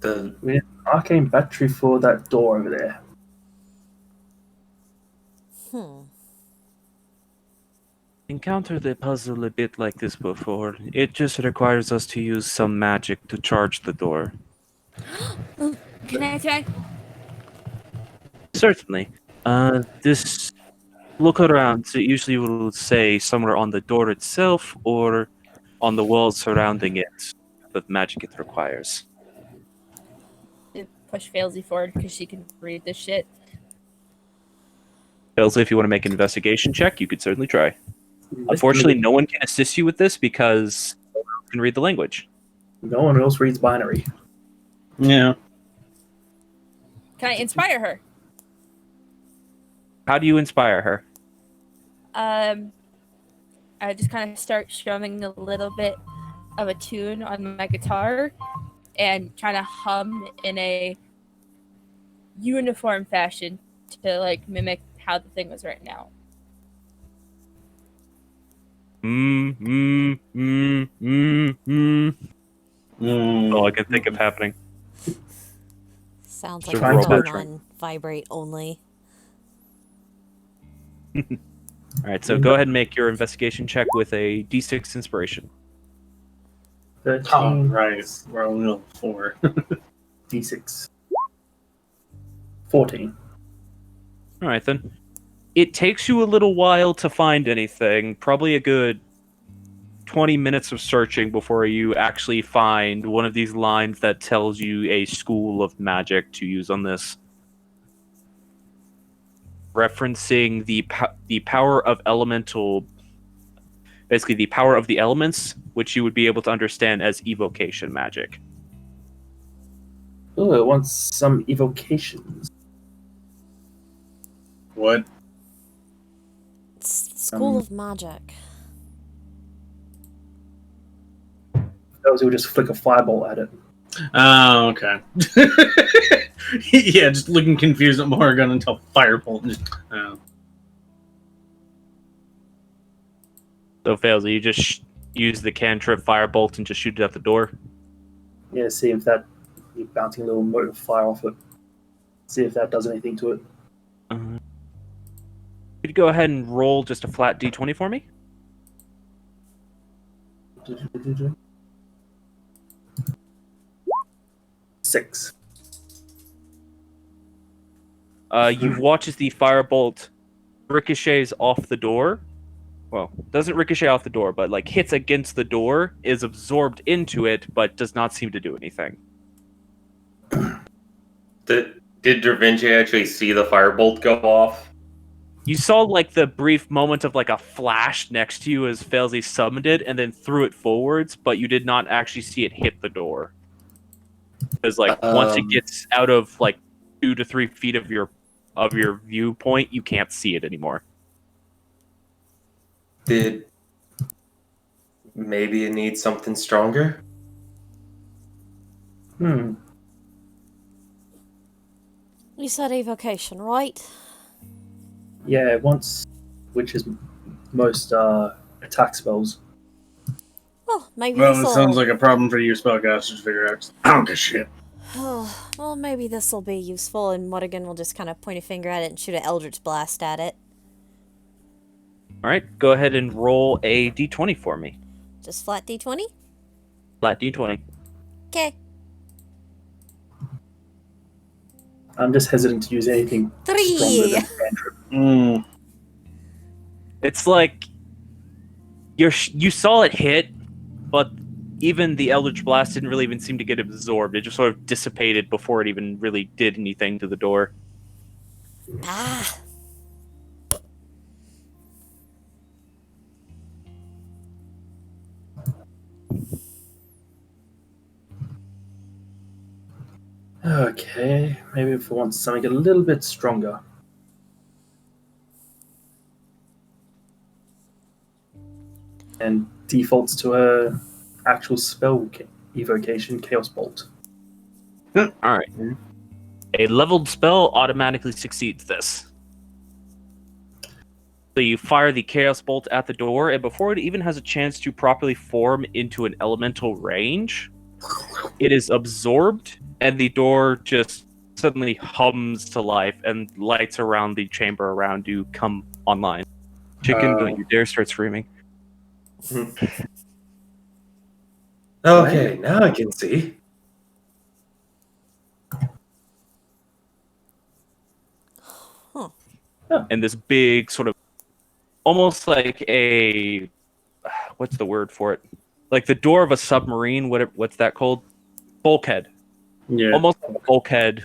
The arcane battery for that door over there. Encountered a puzzle a bit like this before. It just requires us to use some magic to charge the door. Can I try? Certainly. This look around. It usually will say somewhere on the door itself or on the walls surrounding it the magic it requires. Push Failsy forward because she can read this shit. Failsy, if you want to make an investigation check, you could certainly try. Unfortunately, no one can assist you with this because no one can read the language. No one else reads binary. Yeah. Can I inspire her? How do you inspire her? I just kind of start strumming a little bit of a tune on my guitar and trying to hum in a uniform fashion to like mimic how the thing was written out. All I can think of happening. Sounds It's like a a robot turn on vibrate only. Alright, so go ahead and make your investigation check with a D6 inspiration. 13 Oh, right. We're only level 4. D6. 14. Alright then. It takes you a little while to find anything, probably a good 20 minutes of searching before you actually find one of these lines that tells you a school of magic to use on this. Referencing the power of elemental, basically the power of the elements, which you would be able to understand as evocation magic. Oh, it wants some evocations. What? School of Magic. Those will just flick a fireball at it. Oh, okay. Yeah, just looking confused at Morrigan until Firebolt. So fails. You just use the cantrip firebolt and just shoot it at the door. Yeah, see if that you're bouncing a little mote of fire off it. See if that does anything to it. Could you go ahead and roll just a flat d20 for me? 6. You watch as the firebolt ricochets off the door. Well, doesn't ricochet off the door, but like hits against the door, is absorbed into it, but does not seem to do anything. Did Da Vinci actually see the firebolt go off? You saw like the brief moment of like a flash next to you as Failsy summoned it and then threw it forwards, but you did not actually see it hit the door. Because like once it gets out of like 2 to 3 feet of your viewpoint, you can't see it anymore. Did maybe it needs something stronger? Hmm. You said evocation, right? Yeah, it wants, which is most attack spells. Well, maybe Well, this it will. sounds like a problem for you spellcasters to figure out. I don't give a shit. Well, maybe this will be useful, and Muddigan will just kind of point a finger at it and shoot an Eldritch Blast at it. All right, go ahead and roll a d20 for me. Just flat d20? Flat d20. Okay. I'm just hesitant to use anything 3! stronger than cantrip. It's like you saw it hit, but even the Eldritch Blast didn't really even seem to get absorbed. It just sort of dissipated before it even really did anything to the door. Ah! Okay, maybe if we want something a little bit stronger. And defaults to a actual spell evocation, Chaos Bolt. All right. A leveled spell automatically succeeds this. So you fire the Chaos Bolt at the door, and before it even has a chance to properly form into an elemental range, it is absorbed, and the door just suddenly hums to life, and lights around the chamber around you come online. Chicken, don't you dare start screaming. Okay, now I can see. And this big sort of, almost like a, what's the word for it? Like the door of a submarine. What's that called? Bulkhead. Yeah. Almost like a bulkhead,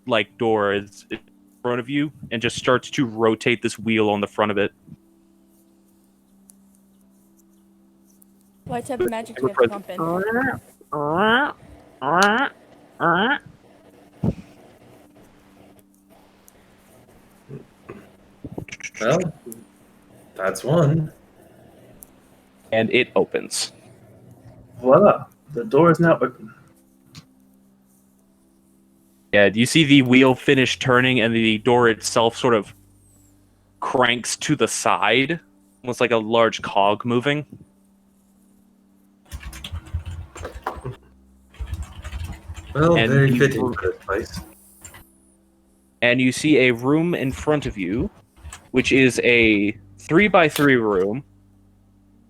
like door is in front of you, and just starts to rotate this wheel on the front of it. What type of magic do you have to pump in? Well, that's one. And it opens. Voila! The door is now open. Yeah, do you see the wheel finish turning, and the door itself sort of cranks to the side, almost like a large cog moving? Well, And very you- fitting for this place. And you see a room in front of you, which is a 3x3 room.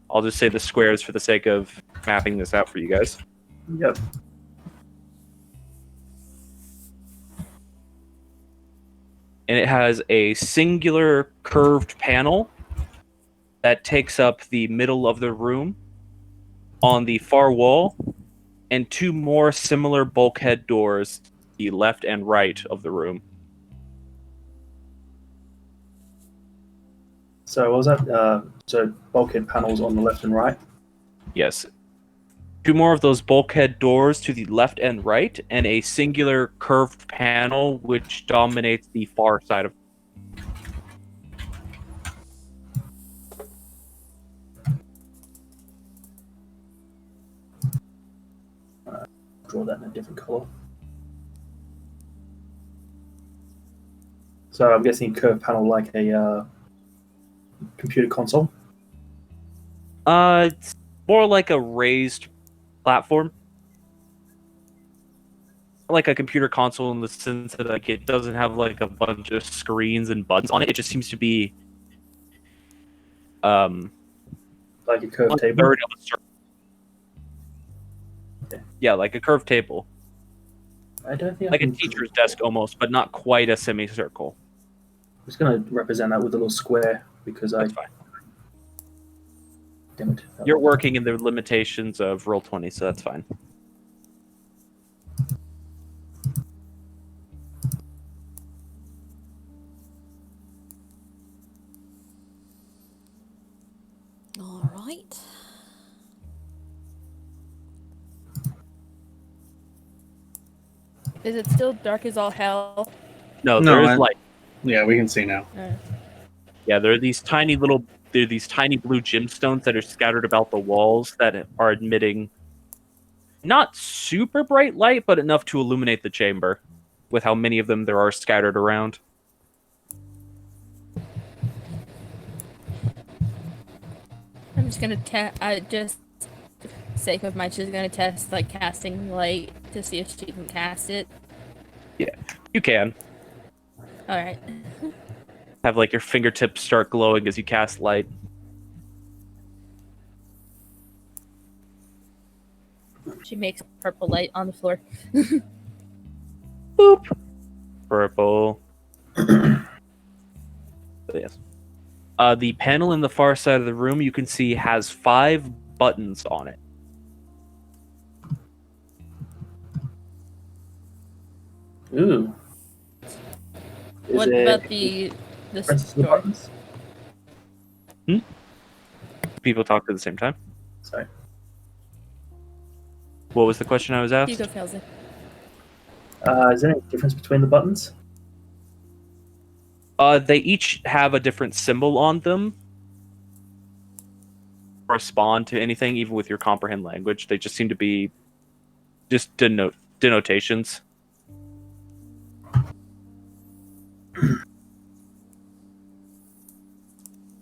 I'll just say the squares for the sake of mapping this out for you guys. Yep. And it has a singular curved panel that takes up the middle of the room on the far wall, and two more similar bulkhead doors to the left and right of the room. So what was that? So bulkhead panels on the left and right. Yes. Two more of those bulkhead doors to the left and right, and a singular curved panel which dominates the far side of. Draw that in a different color. So I'm guessing curved panel like a computer console. It's more like a raised platform. Like a computer console in the sense that like it doesn't have like a bunch of screens and buttons on it. It just seems to be Like a curved table. third of a circle. Yeah, like a curved table. I don't think Like I a can. teacher's desk almost, but not quite a semicircle. I'm just going to represent that with a little square because That's fine. Damn it. You're working in the limitations of Roll20, so that's fine. All right. Is it still dark as all hell? No, No, there is I- light. Yeah, we can see now. Yeah, there are these tiny blue gemstones that are scattered about the walls that are emitting not super bright light, but enough to illuminate the chamber with how many of them there are scattered around. I'm just gonna just sake of my, she's gonna test like casting light to see if she can cast it. You can All right. have like your fingertips start glowing as you cast light. She makes purple light on the floor. Boop. Purple. But yes. The panel in the far side of the room you can see has 5 buttons on it. Ooh. Is What it about the references to the door? buttons? People talk at the same time. Sorry. What was the question I was asked? Hugo fails it. Is there any difference between the buttons? They each have a different symbol on them. Correspond to anything, even with your comprehend language. They just seem to be just denotations.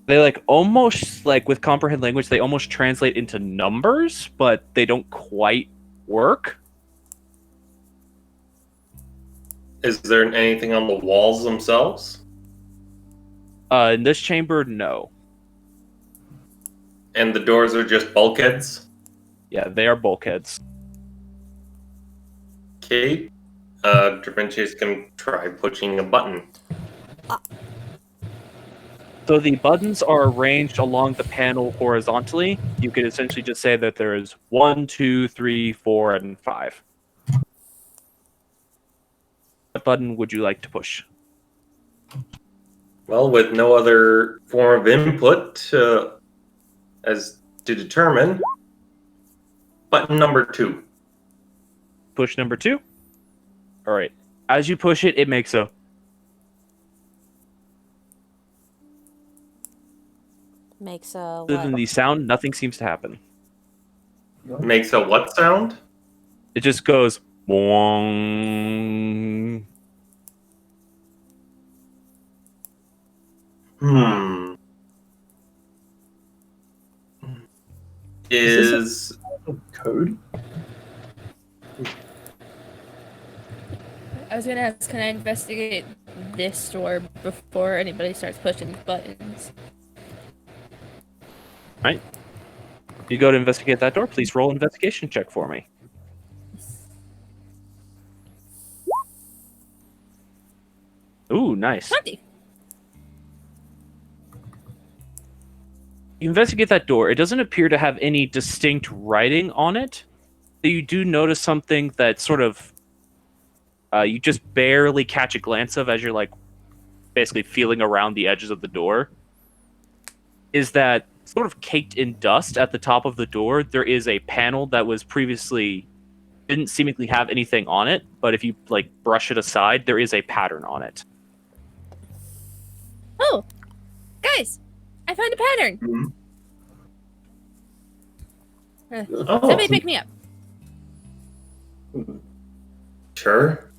They like almost like with comprehend language, they almost translate into numbers, but they don't quite work. Is there anything on the walls themselves? In this chamber, no. And the doors are just bulkheads? Yeah, they are bulkheads. Okay. Derventius can try pushing a button. So the buttons are arranged along the panel horizontally. You could essentially just say that there is 1, 2, 3, 4, and 5. What button would you like to push? Well, with no other form of input as to determine, button number 2. Push number 2. All right. As you push it, it makes a. Makes a Other than what? the sound, nothing seems to happen. Makes a what sound? It just goes. Wong. Is Code? I was gonna ask, can I investigate this door before anybody starts pushing these buttons? Right. You go to investigate that door. Please roll an investigation check for me. Ooh, nice. 20. You investigate that door. It doesn't appear to have any distinct writing on it. You do notice something that sort of you just barely catch a glance of as you're like basically feeling around the edges of the door. Is that sort of caked in dust at the top of the door? There is a panel that was previously didn't seemingly have anything on it, but if you like brush it aside, there is a pattern on it. Oh, guys, I found a pattern. oh, Somebody pick me up. sure.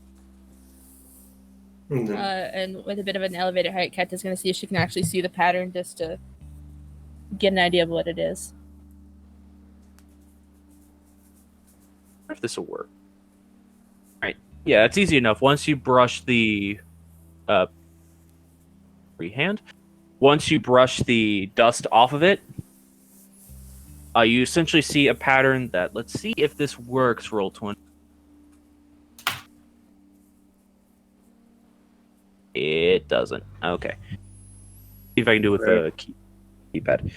And with a bit of an elevator height, Kat is gonna see if she can actually see the pattern just to get an idea of what it is. I wonder if this will work. Right. Yeah, it's easy enough. Once you brush the freehand, once you brush the dust off of it, you essentially see a pattern that, let's see if this works, Roll20. It doesn't. Okay. See if I can do it with the keypad.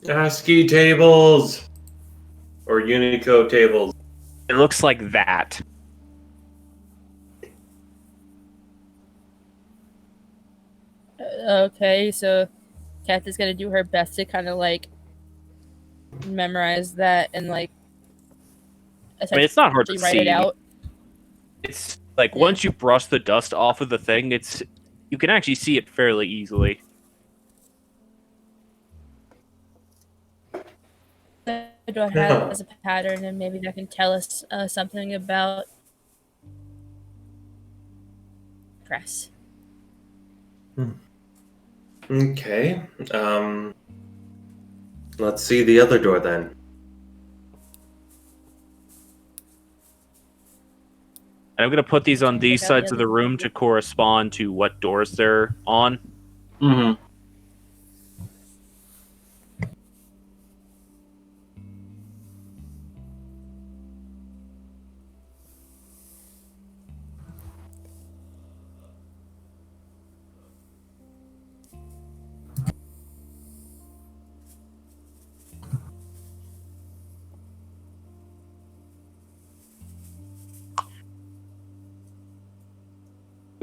ASCII tables or Unicode tables. It looks like that. Okay, so Kat is gonna do her best to kind of like memorize that and like. I mean, it's not hard to write see. it out. It's like once you brush the dust off of the thing, you can actually see it fairly easily. The door has a pattern, and maybe that can tell us something about press. Okay. Let's see the other door then. And I'm going to put these on these Check out the sides of the other room door. to correspond to what doors they're on. Mm-hmm.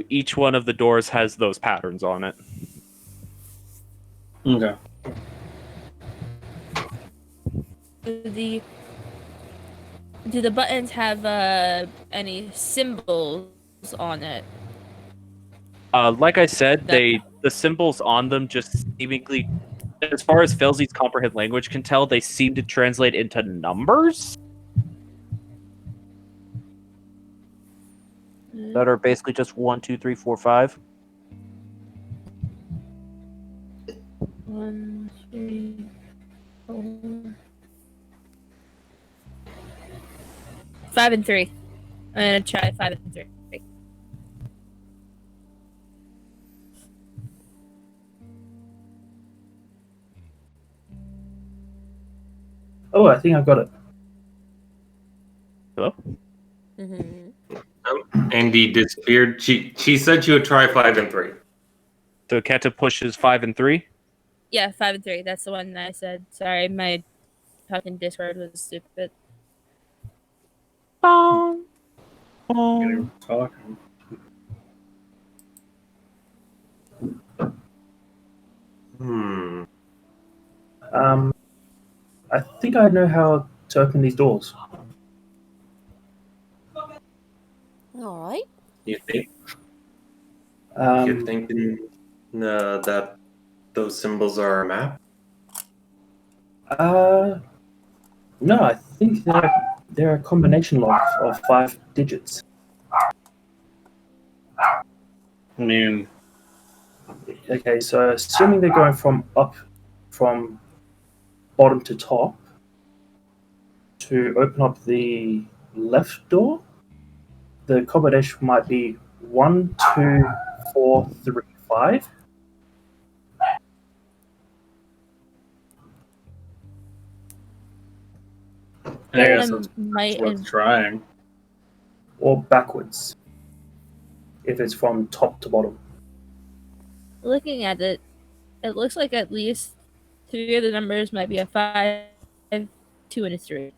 Each one of the doors has those patterns on it. Okay. Do the buttons have any symbols on it? Like I said, the symbols on them just seemingly, as far as Felzy's comprehend language can tell, they seem to translate into numbers that are basically just 1, 2, 3, 4, 5. 1, 3, 4, 5 and 3. I'm gonna try 5 and 3. Oh, I think I got it. Hello? Mm-hmm. Andy disappeared. She said she would try 5 and 3. So Keta pushes 5 and 3. Yeah, 5 and 3. That's the one that I said. Sorry, my fucking Discord was stupid. Bong. Getting talking. I think I know how to open these doors. All right. You think? Um, You're thinking that those symbols are a map? No, I think they're a combination of 5 digits. I mean, Okay, so assuming they're going from bottom to top, to open up the left door, the combination might be 1, 2, 4, 3, 5. I guess that's might worth trying. Or backwards, if it's from top to bottom. looking at it, it looks like at least 3 of the numbers might be a 5, 2, and a 3.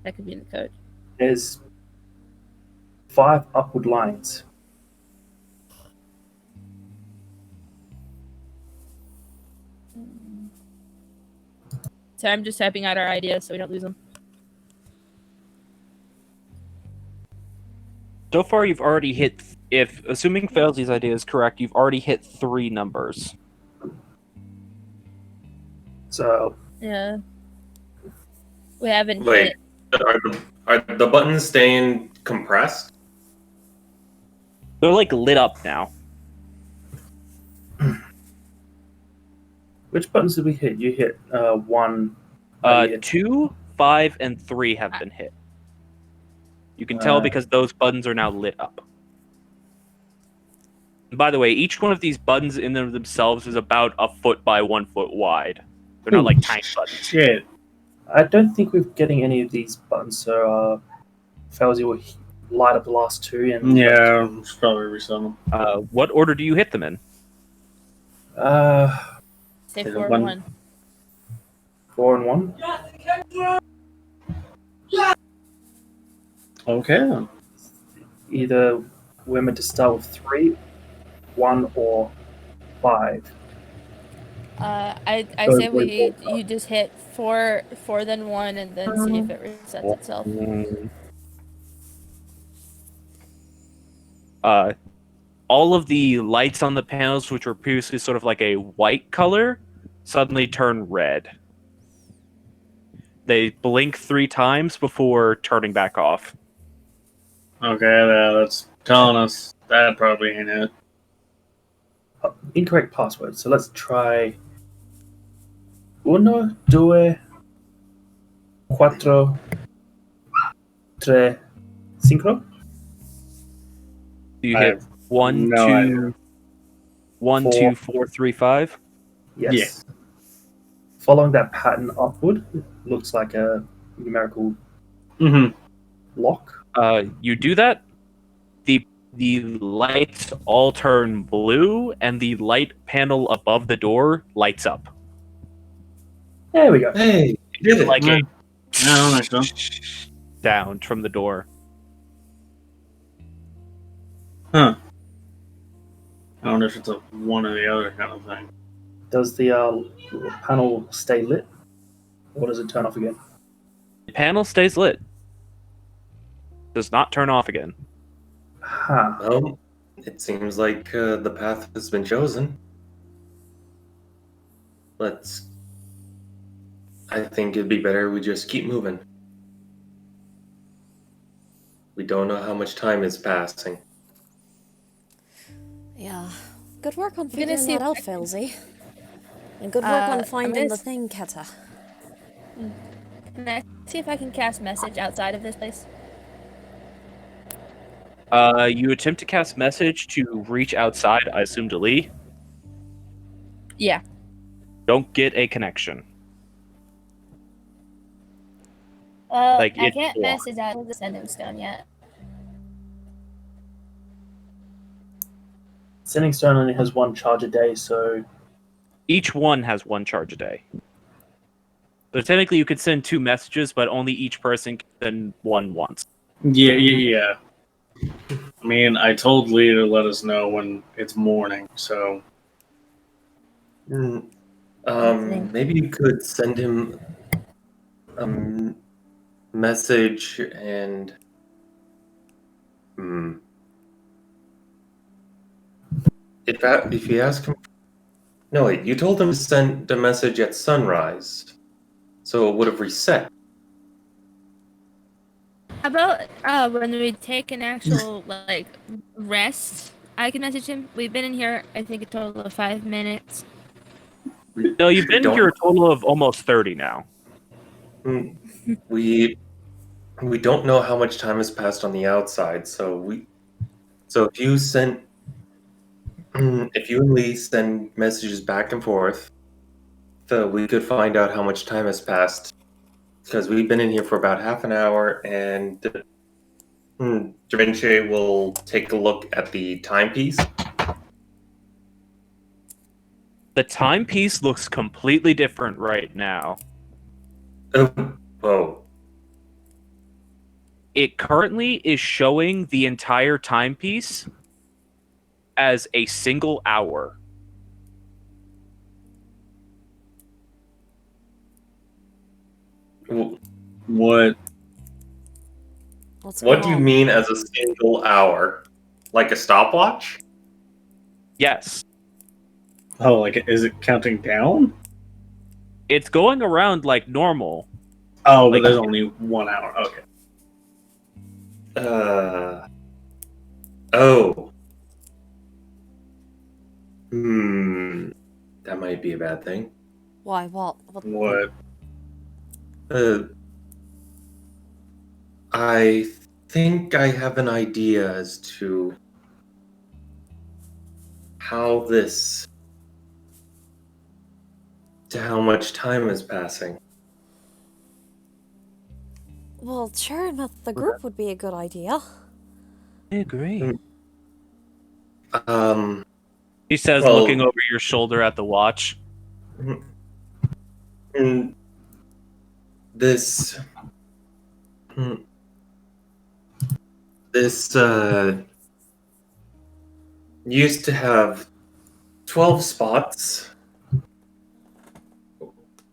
That could be in the code. There's 5 upward lines. So I'm just typing out our ideas so we don't lose them. So far, you've already hit. If assuming Felzy's idea is correct, you've already hit 3 numbers. So Yeah. We haven't Wait, hit. are the buttons staying compressed? They're like lit up now. which buttons did we hit? You hit 1. you hit 2, 5, and 3 have been hit. You can tell because those buttons are now lit up. And by the way, each one of these buttons in themselves is about a foot by 1 foot wide. They're not like tiny buttons. Shit. I don't think we're getting any of these buttons, so Felzy will light up the last 2. And Yeah, it's probably resettle. What order do you hit them in? Say Take 4 one. and 1. 4 and 1. Okay. Either we're meant to start with 3, 1, or 5. I So say wait, you just hit 4, then 1, and then see if it resets itself. All of the lights on the panels, which were previously sort of like a white color, suddenly turn red. They blink 3 times before turning back off. Okay, that's telling us That probably ain't it. Incorrect password. So let's try uno, due, cuatro, tre, cinco. Do you I hit have 1, no 2, idea. 1, Four. 2, 4, 3, 5? Yes. Following that pattern upward looks like a numerical Mm-hmm. lock. You do that. The lights all turn blue, and the light panel above the door lights up. There we go. Hey, you did it. Like Yeah. a I don't know. sound from the door. Huh. I wonder if it's a one or the other kind of thing. Does the panel stay lit, or does it turn off again? The panel stays lit. Does not turn off again. Ha. Well, it seems like the path has been chosen. I think it'd be better we just keep moving. We don't know how much time is passing. Yeah. Good work on I'm gonna figuring see that if out, I can- Filsey. And good work on I'm finding gonna the s- thing, Keta. Can I see if I can cast message outside of this place? You attempt to cast message to reach outside, I assume to Lee. Yeah. Don't get a connection. Well, Like, I it's can't blocked. message out of the sending stone yet. Sending stone only has one charge a day, so Each one has one charge a day. So technically you could send 2 messages, but only each person can send one once. Yeah. I mean, I told Lee to let us know when it's morning, so Maybe you could send him a message and. If you ask him. No, wait, you told him to send a message at sunrise, so it would have reset. How about when we take an actual rest? I can message him. We've been in here, I think, a total of 5 minutes. No, you've been Don't- here a total of almost 30 now. We don't know how much time has passed on the outside, so if you send if you and Lee send messages back and forth, we could find out how much time has passed. Because we've been in here for about half an hour, and Da Vinci will take a look at the timepiece. The timepiece looks completely different right now. Whoa. It currently is showing the entire timepiece as a single hour. what? What's What going do you on? mean as a single hour? Like a stopwatch? Yes. Oh, like, is it counting down? It's going around like normal. Oh, but Like- there's only 1 hour. Okay. Oh. That might be a bad thing. Why? What? What? I think I have an idea as to how how much time is passing. Well, sharing with the group would be a good idea. I agree. He says, Well- looking over your shoulder at the watch. This used to have 12 spots,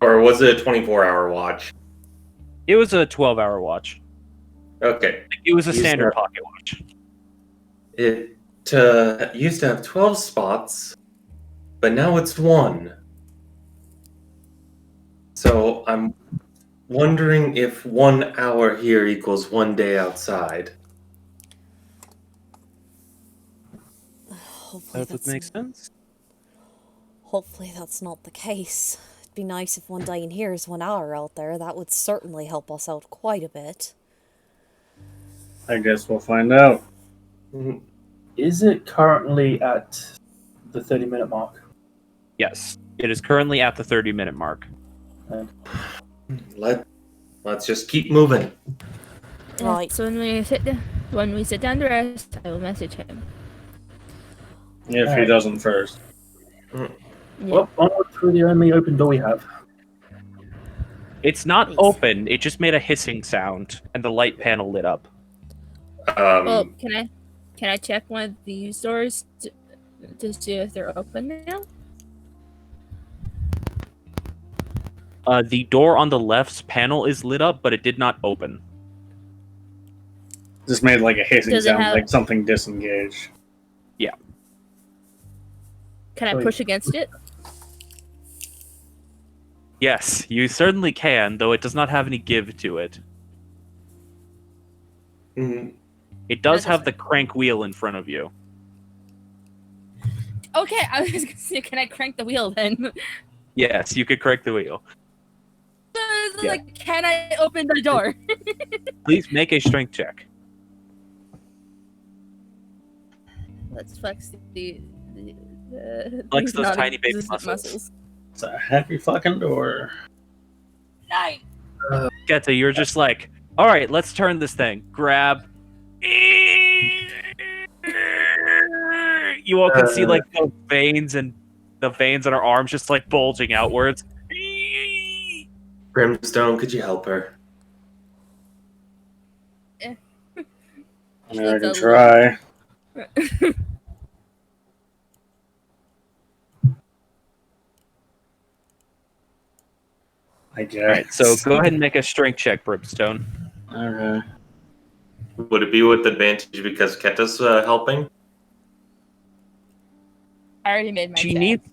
or was it a 24-hour watch? It was a 12-hour watch. Okay, It was a Used standard to- pocket watch. it used to have 12 spots, but now it's 1. So I'm wondering if 1 hour here equals 1 day outside. Hopefully That would make sense. Hopefully that's not the case. It'd be nice if one day in here is 1 hour out there. That would certainly help us out quite a bit. I guess we'll find out. Is it currently at the 30-minute mark? Yes, it is currently at the 30-minute mark. Let's just keep moving. Right. So when we sit down to rest, I will message him. If he Alright. doesn't first. Yeah. Well, onward through the only open door we have. It's not Please. open. It just made a hissing sound, and the light panel lit up. Well, can I check one of these doors to see if they're open now? The door on the left's panel is lit up, but it did not open. Just made like a hissing Does it sound, have- like something disengaged. Can I Wait. push against it? Yes, you certainly can, though it does not have any give to it. It does That's have the crank wheel in front of you. Okay, I was gonna say, can I crank the wheel then? Yes, you could crank the wheel. Yeah. Like, can I open the door? Please make a strength check. Let's flex the Flex these those tiny baby non-existent muscles. It's a heavy fucking door. 9. Geta, you're just like, all right, let's turn this thing. Grab. You all can see like the veins on her arms just like bulging outwards. Brimstone, could you help her? I mean, I can try. I guess. All right, so go ahead and make a strength check, Brimstone. Okay. Would it be with advantage because Keta's helping? I already made my She check. needs.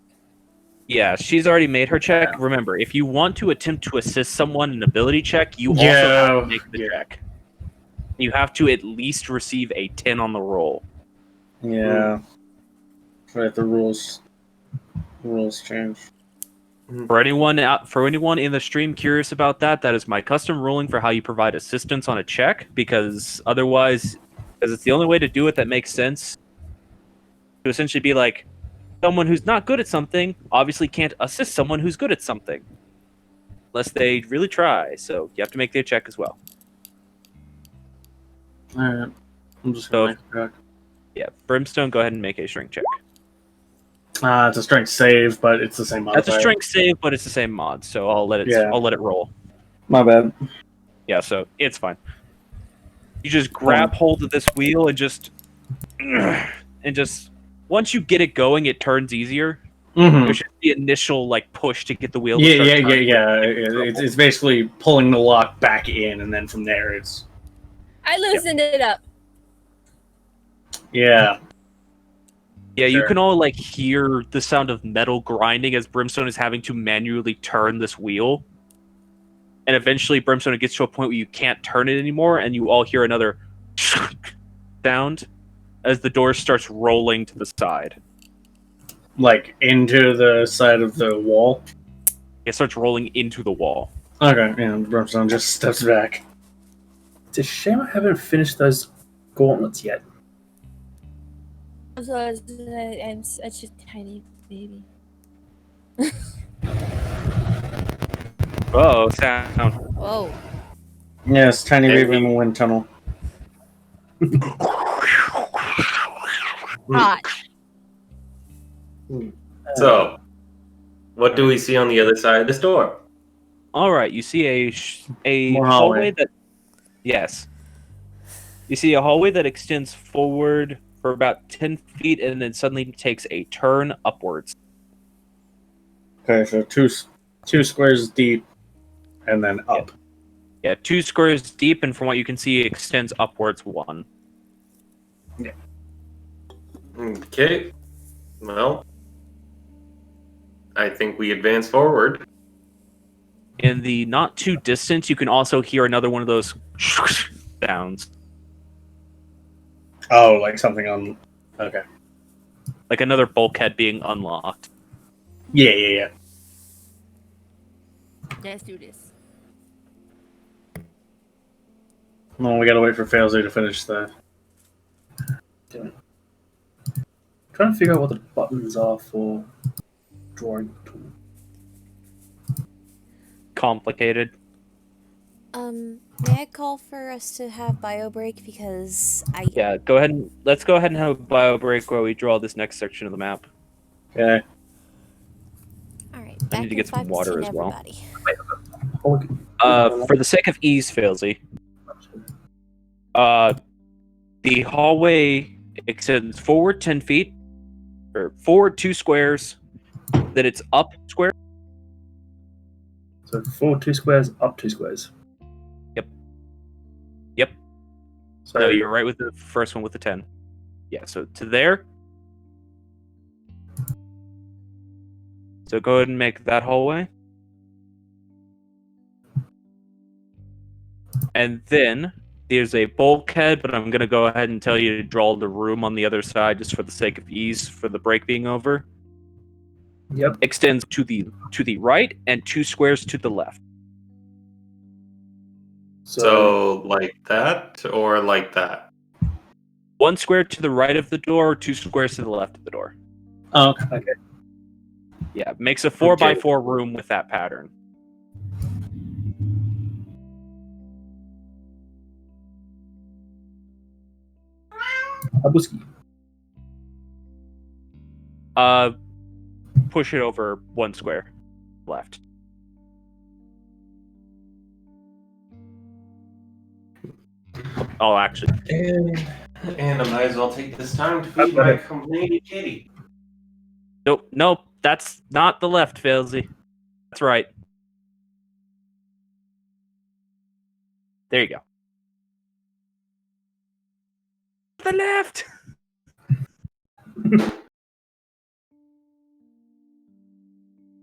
Yeah, she's already made her check. Remember, if you want to attempt to assist someone in an ability check, you also have to make the check. You have to at least receive a 10 on the roll. Yeah. Right, the rules change. For anyone in the stream curious about that, that is my custom ruling for how you provide assistance on a check, because it's the only way to do it that makes sense. To essentially be like, someone who's not good at something obviously can't assist someone who's good at something. Unless they really try, so you have to make their check as well. Alright. I'm just So- gonna make a check. Yeah, Brimstone, go ahead and make a strength check. It's a strength save, but it's the same That's modifier. a strength save, but it's the same mod, so I'll let it roll. My bad. Yeah, so it's fine. You just grab hold of this wheel and just once you get it going, it turns easier. Mm-hmm. There's just the initial like push to get the wheel. Yeah, to start yeah, turning. It's basically pulling the lock back in, and then from there it's I loosened it up. yeah. Yeah, you Sure. can all like hear the sound of metal grinding as Brimstone is having to manually turn this wheel. And eventually Brimstone gets to a point where you can't turn it anymore, and you all hear another sound as the door starts rolling to the side. Like into the side of the wall. It starts rolling into the wall. Okay, yeah, Brimstone just steps back. It's a shame I haven't finished those gauntlets yet. So I'm such a tiny baby. Oh, sound. Whoa. Yes, tiny Hey. baby in the wind tunnel. Hot. So, what do we see on the other side of this door? All right, you see a More hallway hallway. that, yes, you see a hallway that extends forward for about 10 feet and then suddenly takes a turn upwards. Okay, so two squares deep, and then up. Yeah, 2 squares deep, and from what you can see, it extends upwards 1. Okay. Well, I think we advance forward. In the not too distant, you can also hear another one of those sounds. Oh, like something on. Okay. like another bulkhead being unlocked. Yeah. Let's do this. No, we gotta wait for Failsy to finish the. Trying to figure out what the buttons are for drawing tool. Complicated. May I call for us to have bio break because I Yeah, go ahead and let's go ahead and have a bio break while we draw this next section of the map. Okay. all right. I Back need to in get some 5 water 15, as well. everybody. For the sake of ease, Failsy, the hallway extends forward 10 feet, or forward 2 squares, then it's up square. So forward 2 squares, up 2 squares. Yep. So No, you're right with the first one with the 10. Yeah, so to there. So go ahead and make that hallway. And then there's a bulkhead, but I'm going to go ahead and tell you to draw the room on the other side just for the sake of ease for the break being over. Yep. Extends to the right and 2 squares to the left. So like that or like that? 1 square to the right of the door, 2 squares to the left of the door. Oh, okay. Okay. Yeah, makes a 4x4 room with that pattern. Abuski. Push it over 1 square left. Oh, actually, And I might as well take this time to feed my complaining kitty. nope, that's not the left, Failsy. That's right. There you go. The left.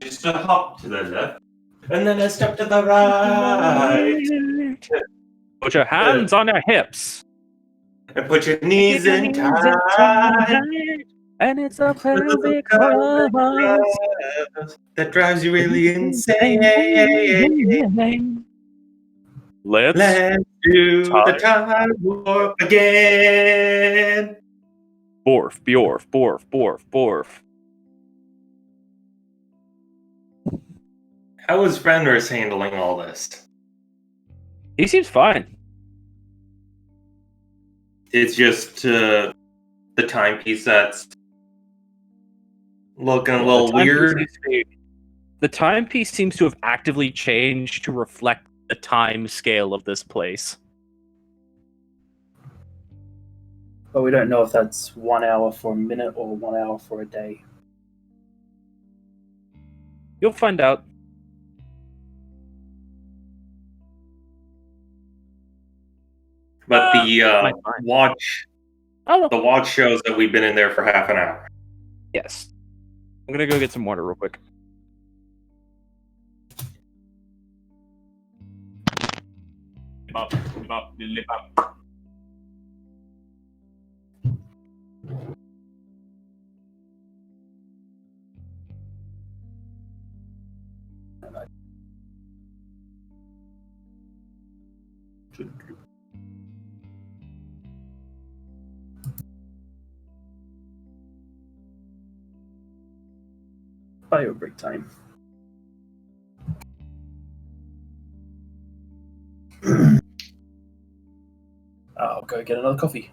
Just a hop to the left, and then a step to the right. Put your hands on your hips. And put your knees in tight. And it's a pelvic thrust that drives you really insane. Let's do the time warp again. Borf, Bjorf, Borf, Borf, Borf. How is Fenris handling all this? He seems fine. It's just the timepiece that's looking a little weird. The timepiece seems to have actively changed to reflect the time scale of this place. But we don't know if that's 1 hour for a minute or 1 hour for a day. You'll find out. But the might find. watch Oh, the watch shows that we've been in there for half an hour. yes. I'm gonna go get some water real quick. Lip up. Bio break time. I'll go get another coffee.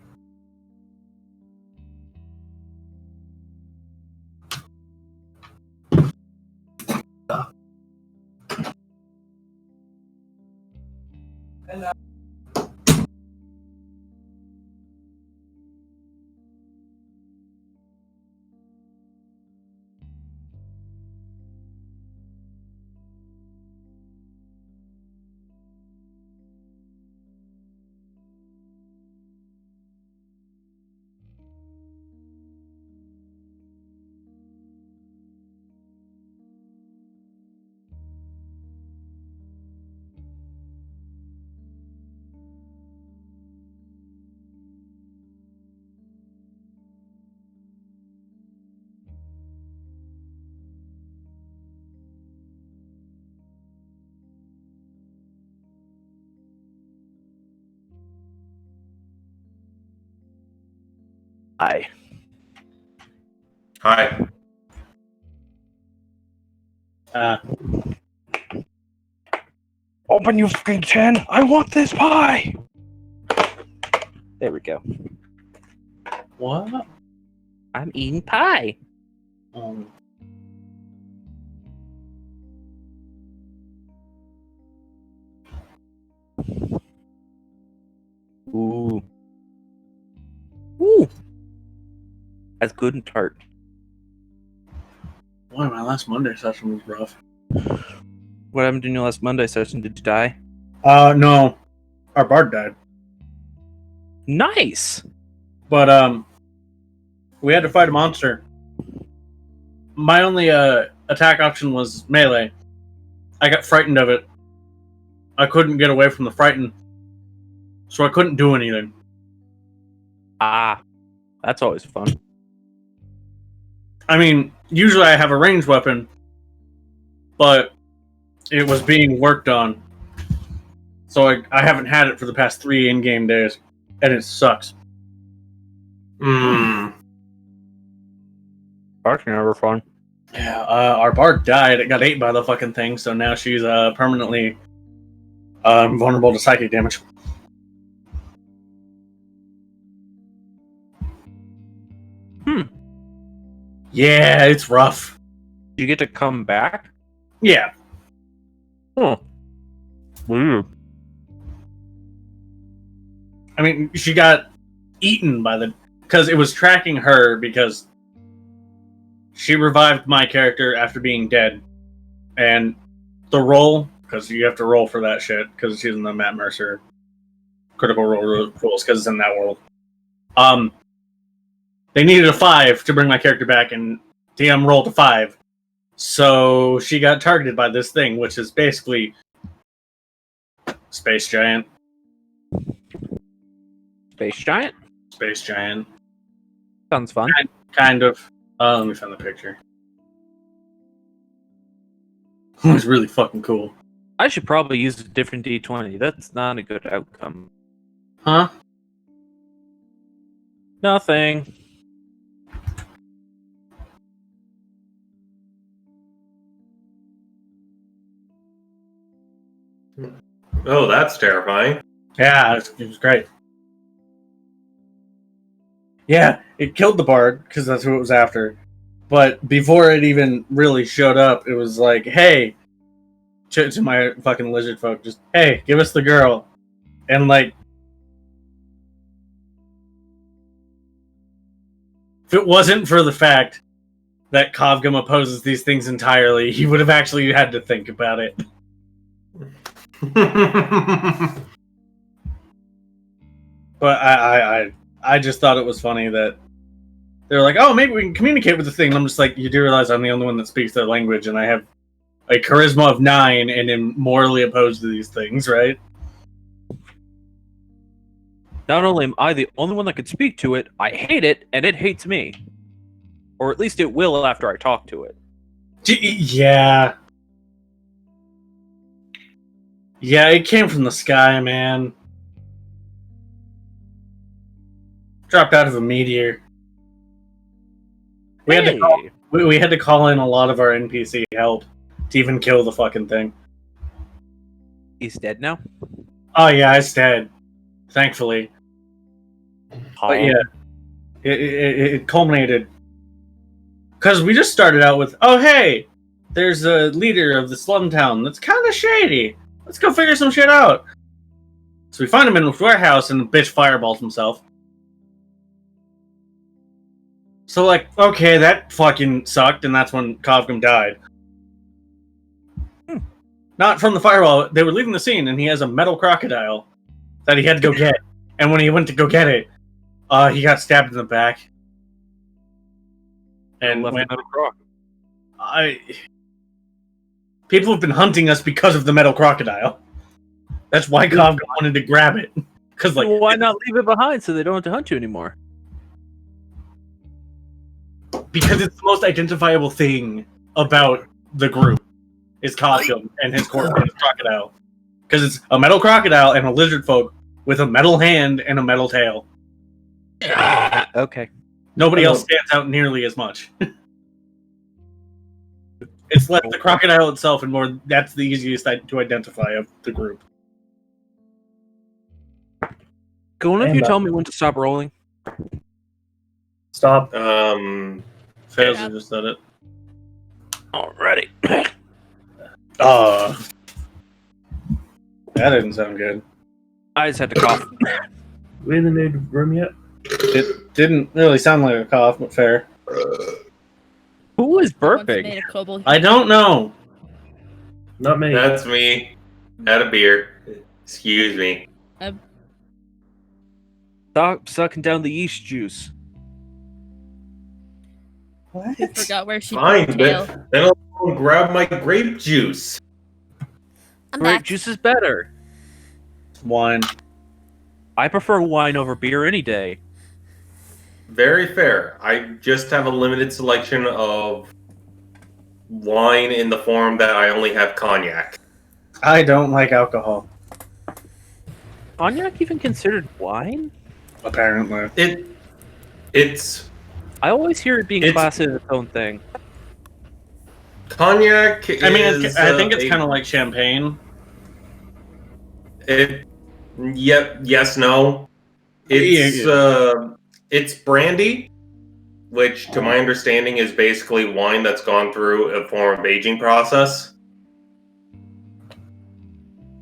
Hi. Hi. Open your fucking tin. I want this pie. There we go. What? I'm eating pie. Um, Ooh. Ooh. That's good and tart. boy, my last Monday session was rough. What happened in your last Monday session? Did you die? No. Our bard died. Nice. But, we had to fight a monster. My only, attack option was melee. I got frightened of it. I couldn't get away from the frighten. So I couldn't do anything. Ah. That's always fun. I mean, usually I have a ranged weapon, but it was being worked on. So I haven't had it for the past 3 in-game days, and it sucks. Hmm. That's never fun. Yeah, our bard died. It got ate by the fucking thing, so now she's permanently vulnerable to psychic damage. Yeah, it's rough. You get to come back? Yeah. Huh. Weird. I mean, she got eaten by the... Because it was tracking her, because she revived my character after being dead. And the roll, because you have to roll for that shit, because she's in the Matt Mercer critical role rules, because it's in that world. They needed a 5 to bring my character back, and DM rolled a 5. So she got targeted by this thing, which is basically Space Giant. Space giant? Space Giant. Sounds fun. Kind of. Let me find the picture. It was really fucking cool. I should probably use a different D20. That's not a good outcome. Huh? Nothing. Oh, that's terrifying. Yeah, it was great. Yeah, it killed the bard, because that's who it was after. But before it even really showed up, it was like, hey, to my fucking lizard folk, just, hey, give us the girl. And like, if it wasn't for the fact that Kovgum opposes these things entirely, he would have actually had to think about it. But I just thought it was funny that they're like, oh, maybe we can communicate with the thing. And I'm just like, you do realize I'm the only one that speaks their language, and I have a charisma of 9 and am morally opposed to these things, right? Not only am I the only one that could speak to it, I hate it, and it hates me. Or at least it will after I talk to it. Yeah. Yeah, it came from the sky, man. Dropped out of a meteor. We had to call in a lot of our NPC help to even kill the fucking thing. He's dead now? Oh yeah, it's dead. Thankfully. But yeah, it culminated. Because we just started out with, oh hey, there's a leader of the slum town that's kind of shady. Let's go figure some shit out. So we find him in a warehouse, and the bitch fireballs himself. So like, okay, that fucking sucked, and that's when Kovgum died. Not from the fireball. They were leaving the scene, and he has a metal crocodile that he had to go get. And when he went to go get it, he got stabbed in the back. And left the metal croc. People have been hunting us because of the metal crocodile. That's why Kovgum wanted to grab it. Because like, Well, why not leave it behind so they don't have to hunt you anymore? because it's the most identifiable thing about the group is Kovgum and his crocodile. Because it's a metal crocodile and a lizard folk with a metal hand and a metal tail. Okay. Nobody I else know. stands out nearly as much. It's less the crocodile itself, and more that's the easiest to identify of the group. Can one of you Amber. tell me when to stop rolling? Stop. Fails Yeah. just said it. Alrighty. That didn't sound good. I just had to cough. We in the new room yet? It didn't really sound like a cough, but fair. Who is Once burping? made a kobold. I don't know. Not me. That's me. Had a beer. Excuse me. Stop sucking down the yeast juice. What? I forgot where she Fine, put her tail. then I'll go and grab my grape juice. I'm Grape back. juice is better. Wine. I prefer wine over beer any day. Very fair. I just have a limited selection of wine in the form that I only have cognac. I don't like alcohol. Cognac even considered wine? Apparently. It's I always hear it being It's- classed as its own thing. cognac. I mean, is, I think it's a- kind of like champagne. Yep. Yes. No. It's brandy, which, to my understanding, is basically wine that's gone through a form of aging process.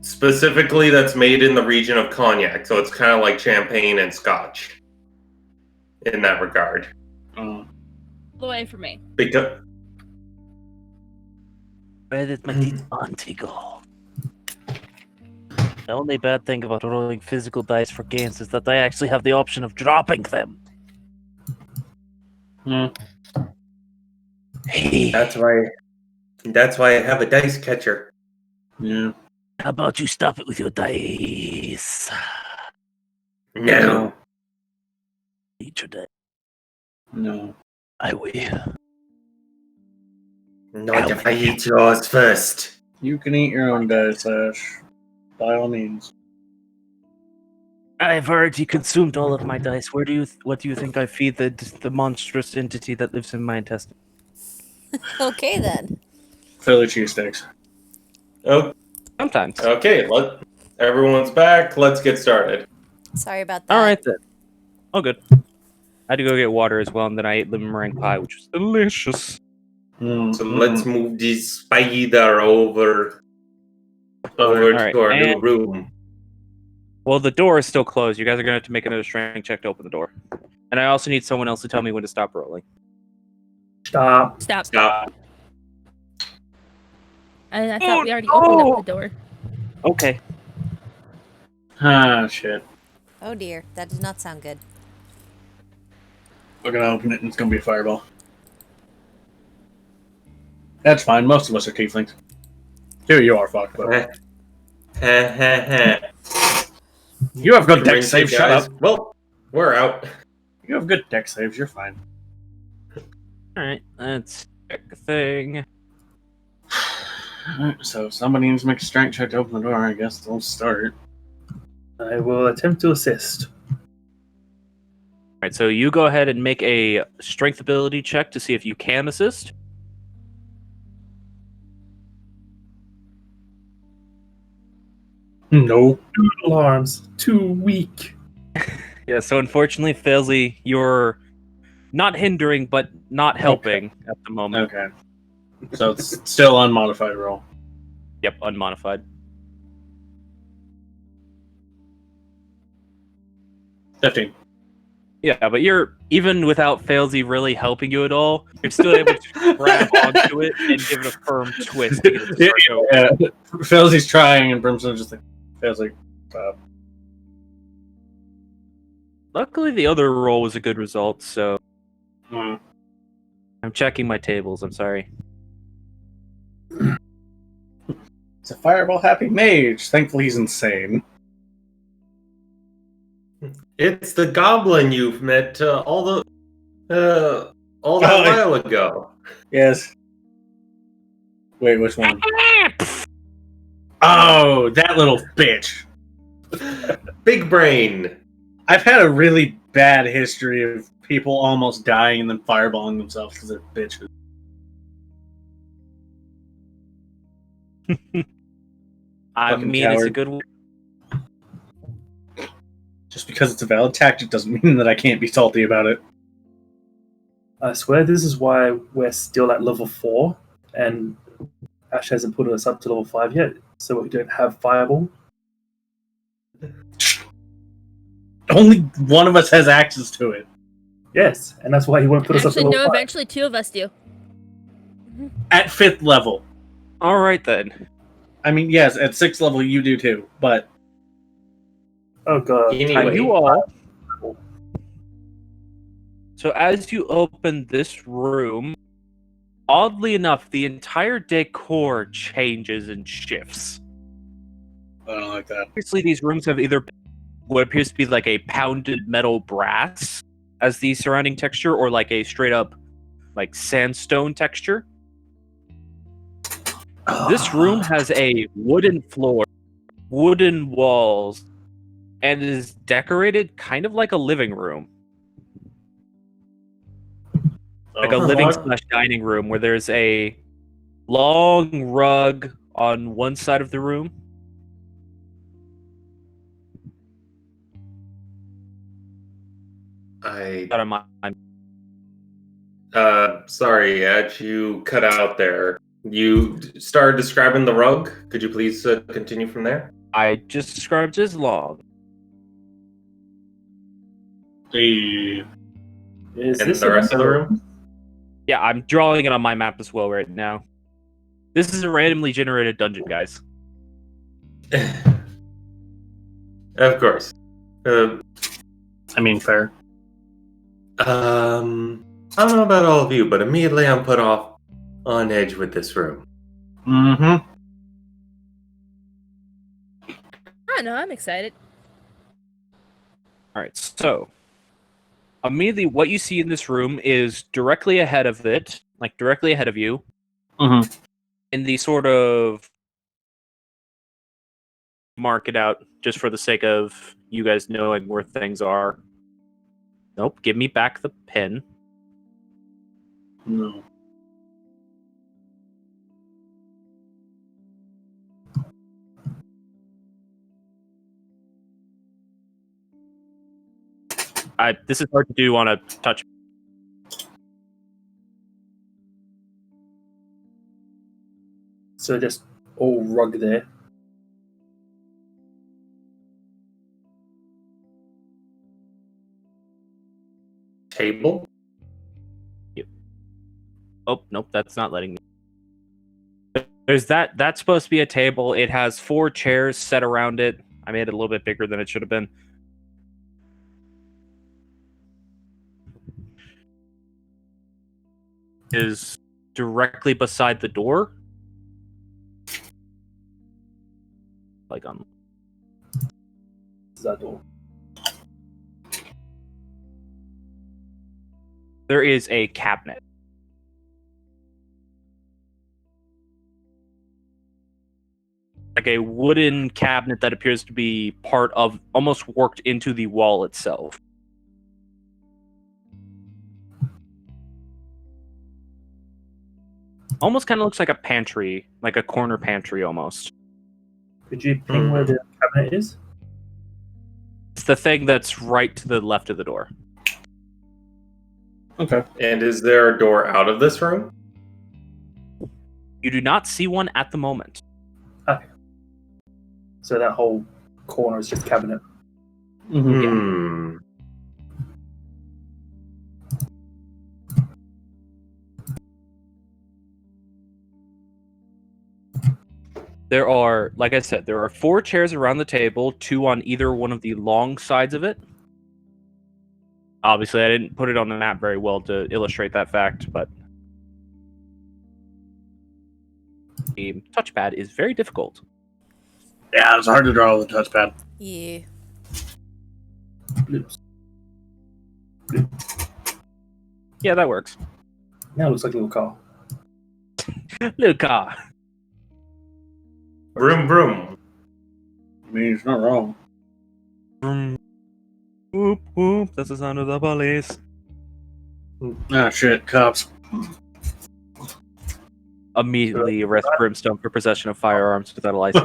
Specifically, that's made in the region of cognac, so it's kind of like champagne and scotch in that regard. Away from me. Because Where did my teeth auntie go? The only bad thing about rolling physical dice for games is that I actually have the option of dropping them. Hey, that's why I have a dice catcher. Yeah. how about you stop it with your dice? No. Eat your dice. No. I will. Not if I eat yours first. You can eat your own dice, Ash. By all means. I've already consumed all of my dice. What do you think I feed the monstrous entity that lives in my intestine? Okay then. Philly cheesesteaks. Oh, Sometimes. okay. Everyone's back. Let's get started. Sorry about that. All right then. Oh, good. I had to go get water as well, and then I ate lemon meringue pie, which was delicious. So let's move this spider over Alright, to our new and- room. Well, the door is still closed. You guys are going to have to make another strength check to open the door. And I also need someone else to tell me when to stop rolling. Stop. Stop. Stop. And I thought we already opened up the door. Okay. Ah, shit. Oh dear, that did not sound good. We're gonna open it and it's gonna be a fireball. That's fine. Most of us are tieflings. Here you are, fuck. But you have good deck saves. Shut up. Well, we're out. You have good deck saves. You're fine. Alright, let's check a thing. Alright, so if somebody needs to make a strength check to open the door, I guess they'll start. I will attempt to assist. Alright, so you go ahead and make a strength ability check to see if you can assist. No. Noodle arms. Too weak. Yeah, so unfortunately, Failsy, you're not hindering, but not helping at the moment. Okay. So it's still unmodified roll. Yep, unmodified. 15. Yeah, but you're, even without Failsy really helping you at all, you're still able to grab onto it and give it a firm twist to get it to start going. Yeah. Felsy's trying, and Brimstone's just like, Felsy's like, stop. Luckily, the other roll was a good result, so Hmm. I'm checking my tables. I'm sorry. It's a fireball happy mage. Thankfully, he's insane. It's the goblin you've met all that Oh, while ago. Yes. Wait, which one? Oh, that little bitch. Big brain. I've had a really bad history of people almost dying and then fireballing themselves because they're bitches. I Fucking mean, it's a coward. good one. Just because it's a valid tactic doesn't mean that I can't be salty about it. I swear this is why we're still at level 4 and Ash hasn't put us up to level 5 yet, so we don't have Fireball. Only one of us has access to it. Yes, and that's why he won't put us up to Actually, level no. 5. Eventually, 2 of us do. At 5th level. All right then. I mean, yes, at 6th level you do too, but... Oh god. Anyway. You all. So as you open this room, oddly enough, the entire decor changes and shifts. I don't like that. Obviously, these rooms have either what appears to be like a pounded metal brass as the surrounding texture, or like a straight up like sandstone texture. This room has a wooden floor, wooden walls, and is decorated kind of like a living room. Like a living / dining room where there's a long rug on one side of the room. Out of my Sorry, Edge, you cut out there. You started describing the rug. Could you please continue from there? I just described as long. The... Is And this the rest of the room? Yeah, I'm drawing it on my map as well right now. This is a randomly generated dungeon, guys. Of course. I mean, fair. I don't know about all of you, but immediately I'm put off on edge with this room. Mm-hmm. I don't know. I'm excited. All right, so immediately what you see in this room is directly ahead of it, like directly ahead of you, Mm-hmm. in the sort of mark it out just for the sake of you guys knowing where things are. Nope, give me back the pen. No. This is hard to do on a touch. So just all rug there. Table? Oh, nope, that's not letting me. There's that. That's supposed to be a table. It has 4 chairs set around it. I made it a little bit bigger than it should have been. Is directly beside the door. Like on. This is that door. There is a cabinet. Like a wooden cabinet that appears to be part of, almost worked into the wall itself. Almost kind of looks like a pantry, like a corner pantry almost. Could you ping where the cabinet is? It's the thing that's right to the left of the door. Okay. And is there a door out of this room? You do not see one at the moment. Okay. So that whole corner is just cabinet. Mm-hmm. There are, like I said, there are 4 chairs around the table, 2 on either one of the long sides of it. Obviously, I didn't put it on the map very well to illustrate that fact, but the touchpad is very difficult. Yeah, it's hard to draw with the touchpad. Yeah. Bloops. Yeah, that works. Now it looks like a little car. Luca. Vroom vroom. I mean, it's not wrong. Vroom, Whoop whoop. That's the sound of the police. Ah, shit, cops. Immediately arrest Brimstone for possession of firearms without a license.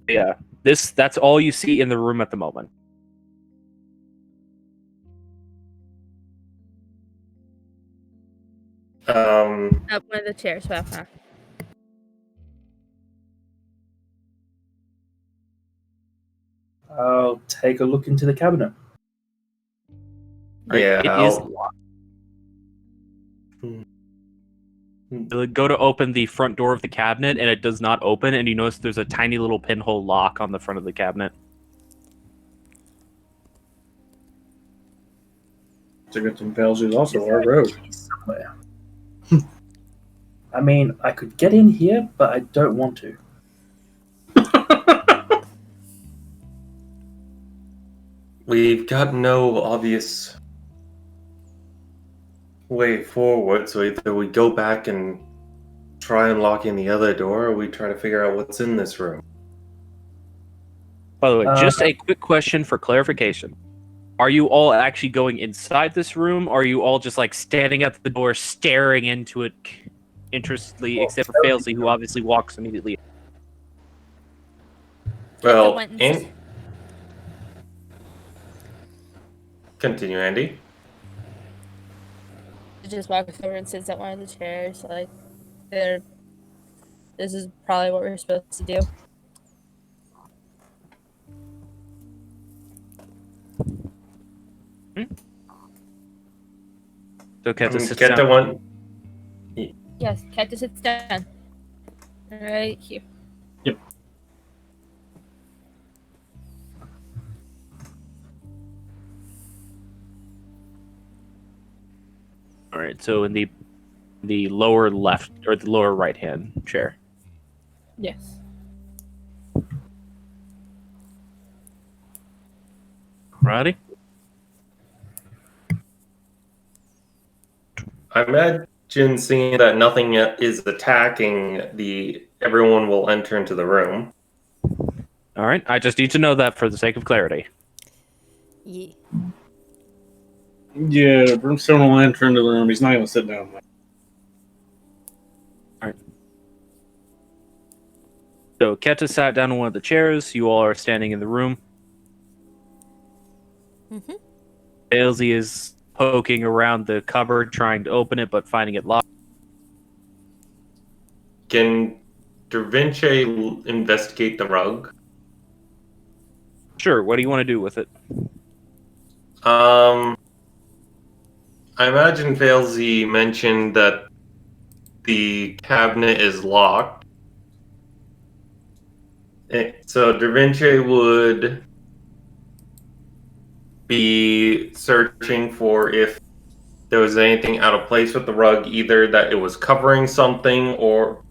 Yeah, that's all you see in the room at the moment. Up one of the chairs, Wafna. I'll take a look into the cabinet. Yeah, It is locked. You go to open the front door of the cabinet, and it does not open, and you notice there's a tiny little pinhole lock on the front of the cabinet. It's a good thing Pales is also our road. Somewhere. I mean, I could get in here, but I don't want to. We've got no obvious way forward, so either we go back and try unlocking the other door, or we try to figure out what's in this room. By the way, just a quick question for clarification. Are you all actually going inside this room, or are you all just like standing at the door staring into it interestedly, except for Failsy, who obviously walks immediately? Well, went and continue, Andy. He just walks over and sits at one of the chairs. Like, this is probably what we're supposed to do. So Kenta sits Get the down. one. Yes, Kenta sits down. Right here. All right, so in the lower left or the lower right hand chair. Yes. Righty. I imagine seeing that nothing is attacking everyone will enter into the room. All right, I just need to know that for the sake of clarity. Yeah. Yeah, Brimstone will enter into the room. He's not going to sit down. So Keta sat down on one of the chairs. You all are standing in the room. Mm-hmm. Ailsey is poking around the cupboard, trying to open it, but finding it locked. Can Da Vinci investigate the rug? Sure, what do you want to do with it? I imagine Failsy mentioned that the cabinet is locked. So Da Vinci would be searching for if there was anything out of place with the rug, either that it was covering something or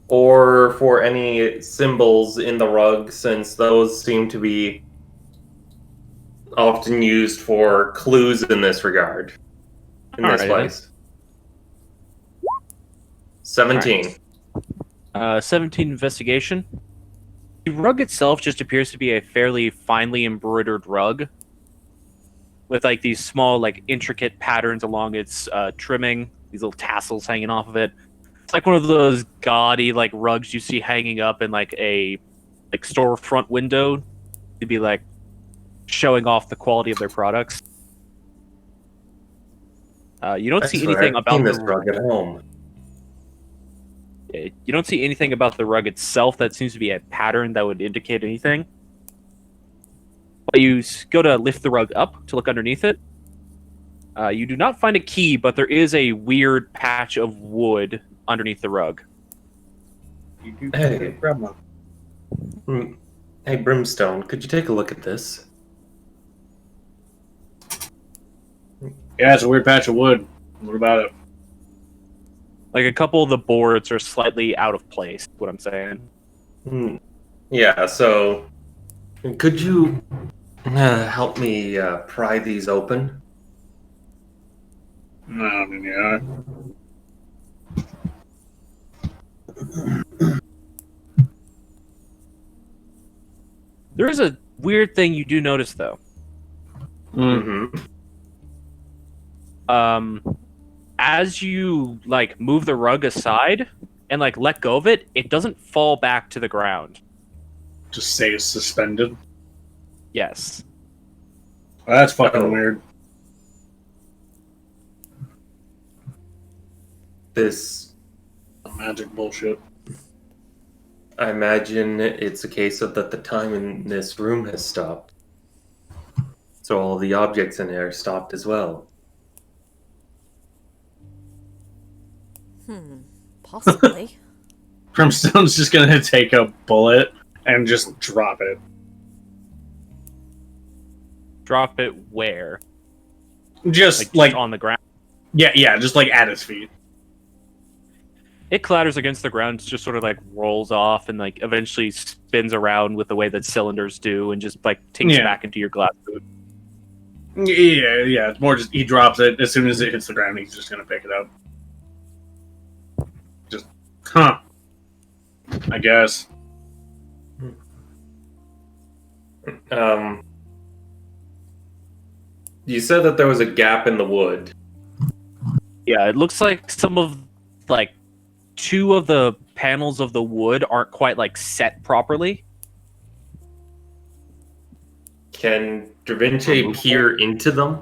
or for any symbols in the rug, since those seem to be often used for clues in this regard. In this Alrighty place. 17. 17 investigation. The rug itself just appears to be a fairly finely embroidered rug with like these small, like intricate patterns along its trimming, these little tassels hanging off of it. It's like one of those gaudy like rugs you see hanging up in like a storefront window to be like showing off the quality of their products. You don't see anything about this rug at home. You don't see anything about the rug itself that seems to be a pattern that would indicate anything. But you go to lift the rug up to look underneath it. You do not find a key, but there is a weird patch of wood underneath the rug. You do Hey. grab one. Hey, Brimstone, could you take a look at this? Yeah, it's a weird patch of wood. What about it? Like a couple of the boards are slightly out of place, is what I'm saying. Yeah, so could you help me pry these open? No, I mean, yeah. There is a weird thing you do notice, though. Mm. Mm-hmm. As you like move the rug aside and like let go of it, it doesn't fall back to the ground. Just stays suspended. Yes. Well, that's fucking Oh. weird. This, Magic bullshit. I imagine it's a case of that the time in this room has stopped. So all the objects in there stopped as well. Possibly. Brimstone's just gonna take a bullet and just drop it. Drop it where? Just Like on the ground. yeah, just like at his feet. It clatters against the ground, just sort of like rolls off and like eventually spins around with the way that cylinders do and just like tinks Yeah. back into your glass boot. Yeah. It's more just he drops it as soon as it hits the ground. He's just gonna pick it up. Just, I guess. You said that there was a gap in the wood. Yeah, it looks like some of like two of the panels of the wood aren't quite like set properly. Can Da Vinci peer into them?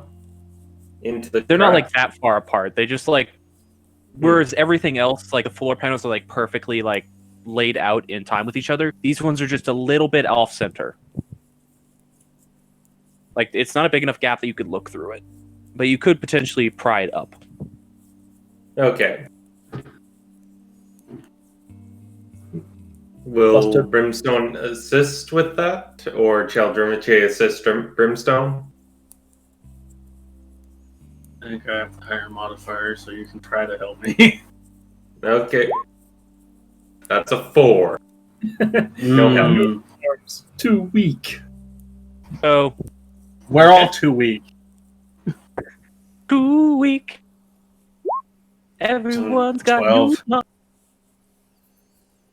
Into the They're not like crack? that far apart. They just like whereas everything else, like the floor panels are like perfectly like laid out in time with each other. These ones are just a little bit off center. Like it's not a big enough gap that you could look through it, but you could potentially pry it up. Okay. Will Buster. Brimstone assist with that? Or shall Da Vinci assist Brimstone? I think I have a higher modifier, so you can try to help me. Okay. That's a 4. No help. Mm. Arms too weak. Oh, We're all too weak. too weak. Everyone's got 12. new.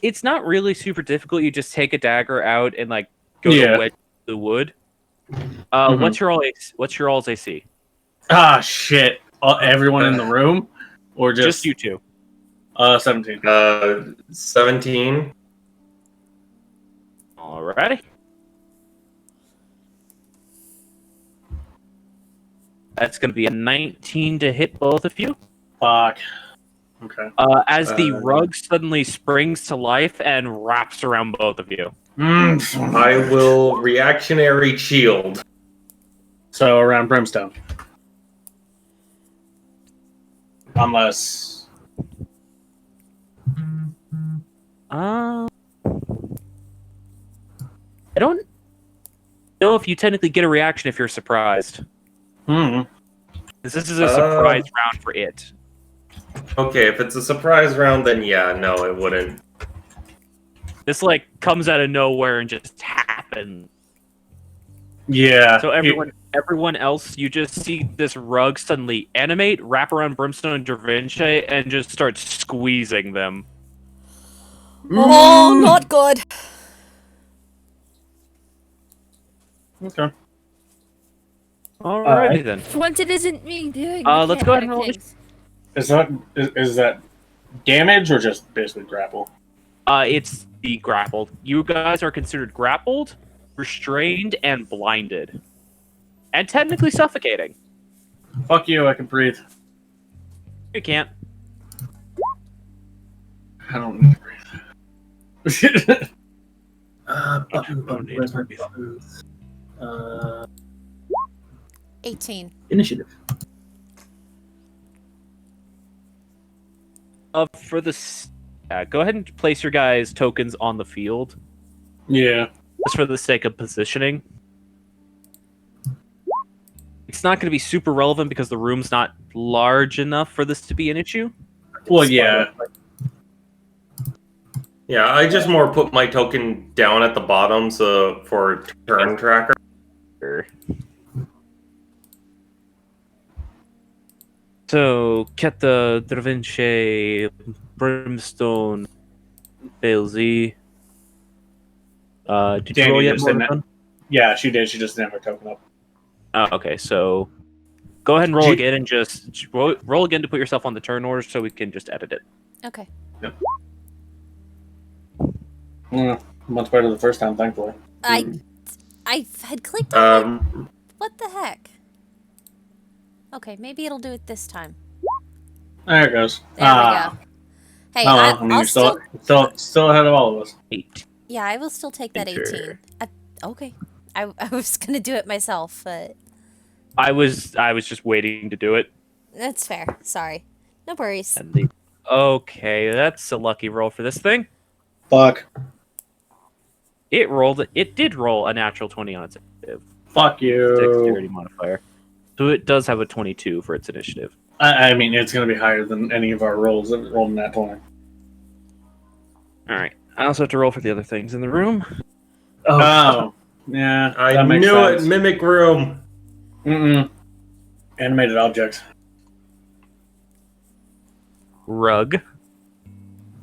It's not really super difficult. You just take a dagger out and like go Yeah. to wedge the wood. Mhm. What's your all's AC? Ah, shit. Everyone in the room? Or Just you two. 17. 17. Alrighty. That's going to be a 19 to hit both of you. Fuck. Okay. As the Uh, rug suddenly springs to life and wraps around both of you. I will reactionary shield. So around Brimstone. Unless. I don't know if you technically get a reaction if you're surprised. This is a surprise round for it. Okay, if it's a surprise round, then yeah, no, it wouldn't. This like comes out of nowhere and just happens. Yeah. So everyone else, you just see this rug suddenly animate, wrap around Brimstone and Da Vinci, and just start squeezing them. Oh, not good. Okay. Alrighty then. For once, it isn't me doing. Let's go ahead and roll things. Is that damage or just basically grapple? It's the grappled. You guys are considered grappled, restrained, and blinded. And technically suffocating. Fuck you, I can breathe. You can't. I don't need to breathe. Where's my buttons? 18. Initiative. For the go ahead and place your guys' tokens on the field, Yeah. just for the sake of positioning. It's not going to be super relevant because the room's not large enough for this to be an issue. Well, yeah. Yeah, I just more put my token down at the bottom so for turn tracker. So, Ketta, Da Vinci, Brimstone, Fail Z. Did you Danny roll yet, just didn't- Morgan? Yeah, she did. She just didn't have her token up. Oh, okay. So go ahead and roll Gee- again, and just roll again to put yourself on the turn order, so we can just edit it. Okay. Much better the first time, thankfully. I had clicked on it. Um, What the heck? Okay, maybe it'll do it this time. There it goes. There we go. Hey, Oh, well, I I'll mean, you're still ahead of all of us. 8. yeah, I will still take that Enter. 18. Okay. I was gonna do it myself, but I was just waiting to do it. that's fair. Sorry. No worries. And okay, that's a lucky roll for this thing. Fuck. It did roll a natural 20 on its initiative. Fuck you. Dexterity modifier. So it does have a 22 for its initiative. I mean, it's going to be higher than any of our rolls that rolled in that 20. Alright. I also have to roll for the other things in the room. Oh. Yeah. I that makes knew sense. it. Mimic room. Mm-mm. Animated objects. Rug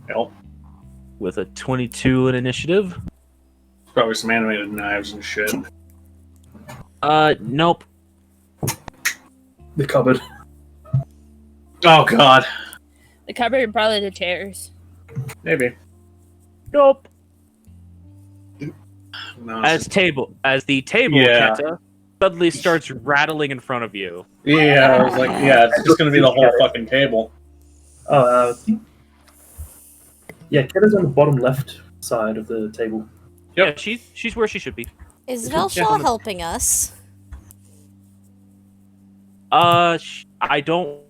Yep. with a 22 in initiative. Probably some animated knives and shit. Nope. The cupboard. Oh, God. The cupboard and probably the chairs. Maybe. Nope. No. As the table, Yeah. Kenta, suddenly starts rattling in front of you. Yeah, I was like, yeah, it's just going to be the whole fucking table. Oh, yeah, Ketta's on the bottom left side of the table. Yep. Yeah, she's where she should be. Is Yeah, Velshaw but- helping us? I don't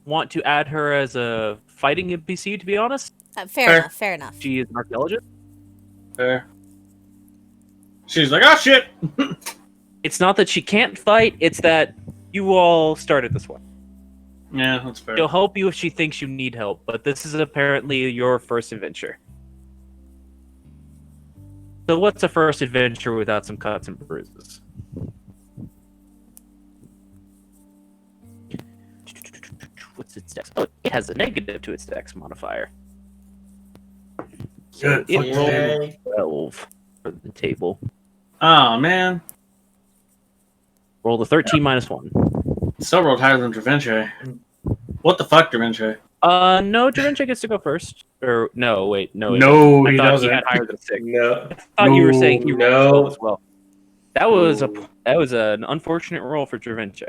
want to add her as a fighting NPC, to be honest. Fair Fair. enough, fair enough. She is an archaeologist. Fair. She's like, oh, shit! It's not that she can't fight, it's that you all started this way. Yeah, that's fair. She'll help you if she thinks you need help, but this is apparently your first adventure. So what's a first adventure without some cuts and bruises? What's its dex? Oh, it has a negative to its dex modifier. Good. It fucking rolled table. 12 for the table. Oh, man. Roll the 13 minus 1. Still rolled higher than Da Vinci. What the fuck, Da Vinci? No, Da Vinci gets to go first. Or, no, wait, no. No, I he thought doesn't. he had higher than 6. No. I thought you were saying he No. rolled 12 as well. That No. was an unfortunate roll for Da Vinci.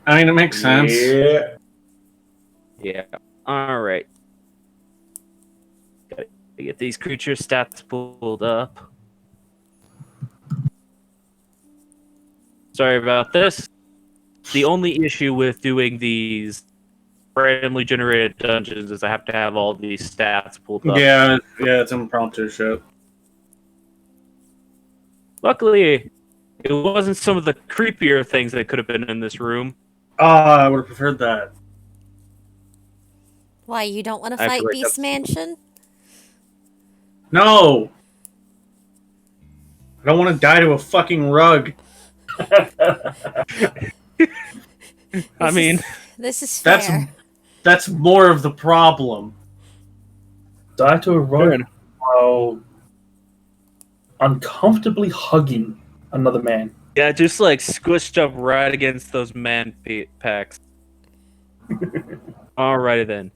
I mean, it makes sense. Yeah. Yeah. Alright. Gotta get these creature stats pulled up. Sorry about this. The only issue with doing these randomly generated dungeons is I have to have all these stats pulled up. Yeah, it's impromptu shit. Luckily, it wasn't some of the creepier things that could have been in this room. Oh, I would have preferred that. Why, you don't want to I fight feel like Beast Mansion? No! I don't want to die to a fucking rug. I mean, This is That's fair. that's more of the problem. Die to a Fair rug enough. while uncomfortably hugging another man. yeah, just like squished up right against those man packs. Alrighty then.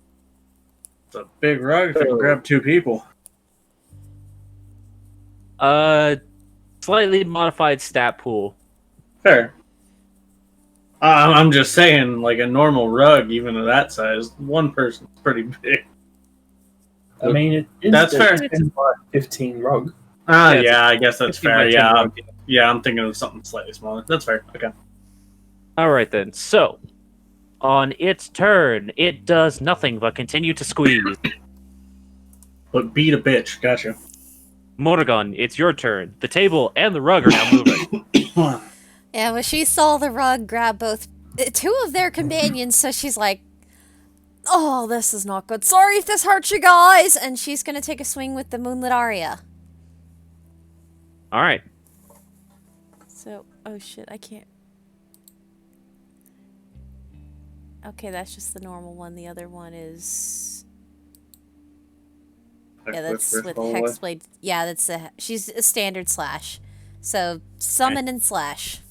It's a big rug if you can grab two people. Slightly modified stat pool. Fair. I'm just saying, like a normal rug, even of that size, one person's pretty big. I mean, it is That's a fair. 10 by 15 rug. Ah, Yeah, yeah, I guess that's 15 by fair. 10 Yeah, rug. yeah, I'm thinking of something slightly smaller. That's fair. Okay. Alright then. So, on its turn, it does nothing but continue to squeeze. But beat a bitch. Gotcha. Morgan, it's your turn. The table and the rug are now moving. Yeah, when she saw the rug grab two of their companions, so she's like, oh, this is not good. Sorry if this hurts you guys. And she's going to take a swing with the Moonlit Aria. Alright. So, oh shit, I can't. Okay, that's just the normal one. The other one is... Yeah, that's Whisper's with go away. Hexblade. Yeah, she's a standard slash. So summon and slash.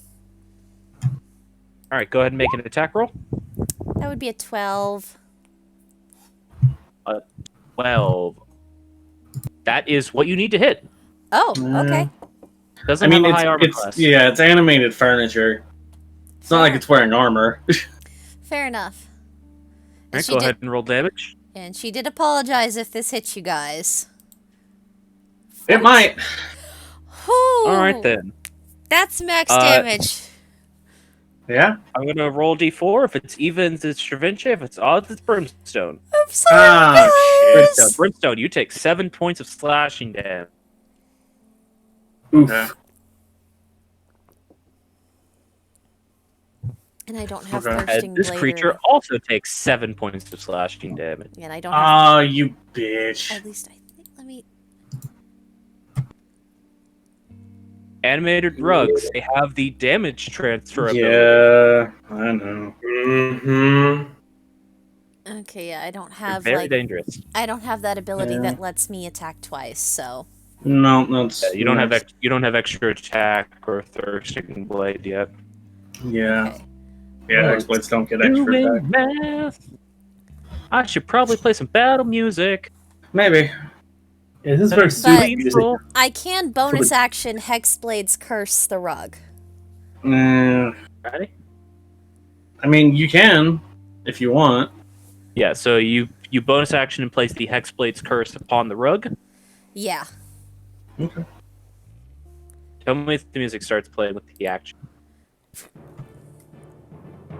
All right, go ahead and make an attack roll. That would be a 12. 12. That is what you need to hit. Oh, okay. Doesn't have a high armor class. yeah, it's animated furniture. It's not like it's wearing armor. Fair enough. All right, go ahead and roll damage. And she did apologize if this hits you guys. It might. Whew. All right then. That's max damage. Yeah. I'm gonna roll d4. If it's evens, it's Stravincia. If it's odds, it's Brimstone. I'm sorry, Ah, guys. Brimstone, you take 7 points of slashing damage. Oof. Yeah. And I don't have Okay. Thirsting And this Blade creature or- also takes 7 points of slashing damage. And I don't have. Oh, you bitch. At least I think. Let me. Animated rugs, they have the damage transfer ability. Yeah, I know. Mm-hmm. Okay, yeah, I don't They're have very like. dangerous. I don't have that ability Yeah. that lets me attack twice. So. No, that's You don't have extra attack or thirsting blade yet. Yeah, Okay. yeah. Hexblades don't get extra Doing attack. math. I should probably play some battle music. Maybe. Yeah, this is very But- soothing music. I can bonus action Hexblade's Curse the Rug. Nah. Ready? I mean, you can if you want. Yeah, so you bonus action and place the Hexblade's Curse upon the rug. Yeah. Okay. Tell me if the music starts playing with the action.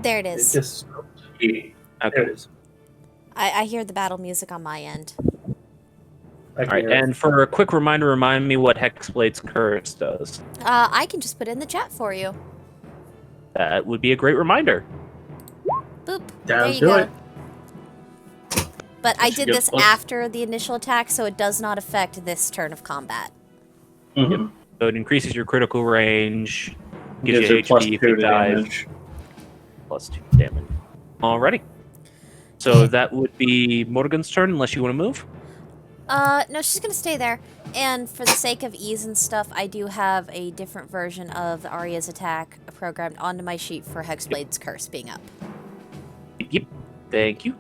There it It is. just stopped. Okay. There it is. I hear the battle music on my end. I can All right, hear it. and for a quick reminder, remind me what Hexblade's Curse does. I can just put it in the chat for you. That would be a great reminder. Boop. Down there you to go. it. But I Should did get this close. after the initial attack, so it does not affect this turn of combat. Mm-hmm. So it increases your critical range, Gives gives you you plus HP if 2 you to dive, damage. plus 2 damage. Alrighty. So that would be Morgan's turn, unless you want to move. No, she's gonna stay there. And for the sake of ease and stuff, I do have a different version of Arya's attack programmed onto my sheet for Hexblade's Curse being up. Yep. Thank you.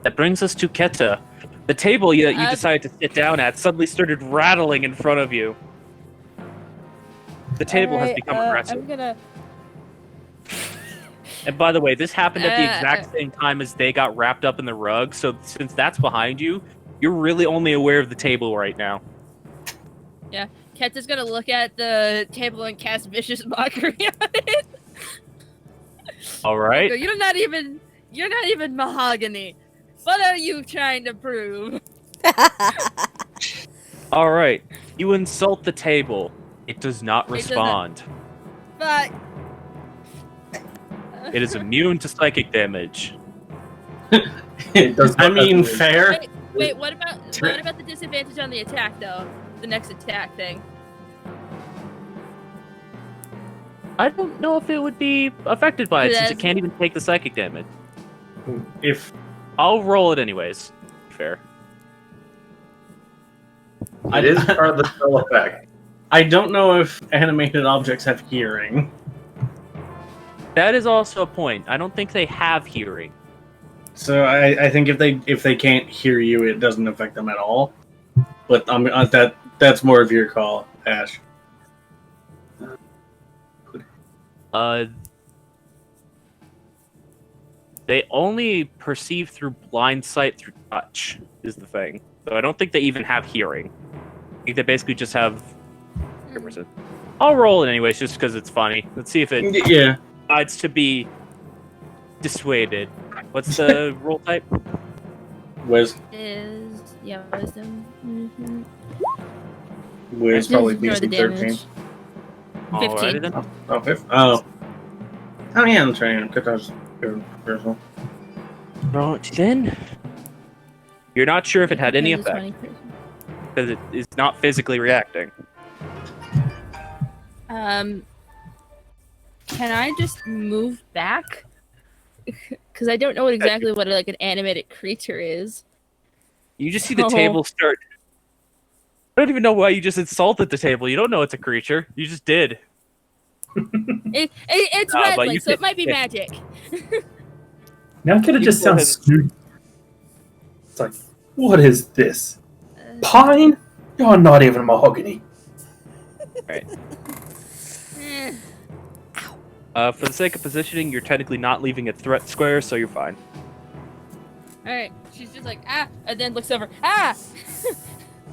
That brings us to Keta. The table that you decided to sit down at suddenly started rattling in front of you. The table has become aggressive. I'm gonna. And by the way, this happened at the exact same time as they got wrapped up in the rug, so since that's behind you, you're really only aware of the table right now. Keta's gonna look at the table and cast vicious mockery on it. Alright. You're not even mahogany. What are you trying to prove? Alright. You insult the table. It does not It doesn't. respond. But It is immune to psychic damage. It does I not mean, have to- fair. wait, what about the disadvantage on the attack though? The next attack thing. I don't know if it would be affected by it since it Yes. can't even take the psychic damage. If I'll roll it anyways. Fair. It is part of the spell effect. I don't know if animated objects have hearing. That is also a point. I don't think they have hearing. So I think if they can't hear you, it doesn't affect them at all. But that's more of your call, Ash. They only perceive through blind sight through touch, is the thing. So I don't think they even have hearing. I think they basically just have. I'll roll it anyways, just because it's funny. Let's see if it Yeah. decides to be dissuaded. What's the roll type? Wiz Wisdom. Mm-hmm. Wiz probably Ignore the DC 13. damage. 15. Then. Oh, oh. Oh yeah, I'm trying. Because I was good. Right then. You're not sure if it had any Because it's effect 20%. because it is not physically reacting. Can I just move back? Because I don't know exactly what like an animated creature is. You just see the Oh. table start. I don't even know why you just insulted the table. You don't know it's a creature. You just did. It's but redling, you so it can- might be yeah. magic. Now could it You just go sound ahead. snooty? It's like, what is this? Pine? You're not even mahogany. Eh. For the sake of positioning, you're technically not leaving a threat square, so you're fine. Alright, she's just like, ah, and then looks over, ah!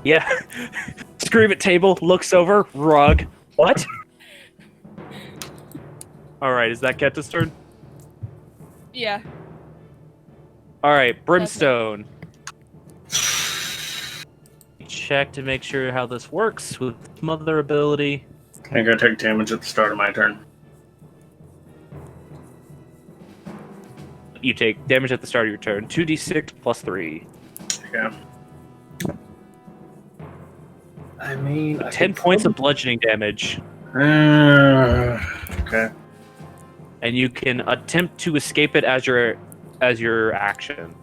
Yeah. Scream at table, looks over, rug. What? Alright, is that Keta's turn? Yeah. Alright, Brimstone. Check to make sure how this works with Smother ability. I'm gonna take damage at the start of my turn. You take damage at the start of your turn. 2d6 plus 3. Yeah. I mean, I 10 could points of bludgeoning damage. Okay. And you can attempt to escape it as your action.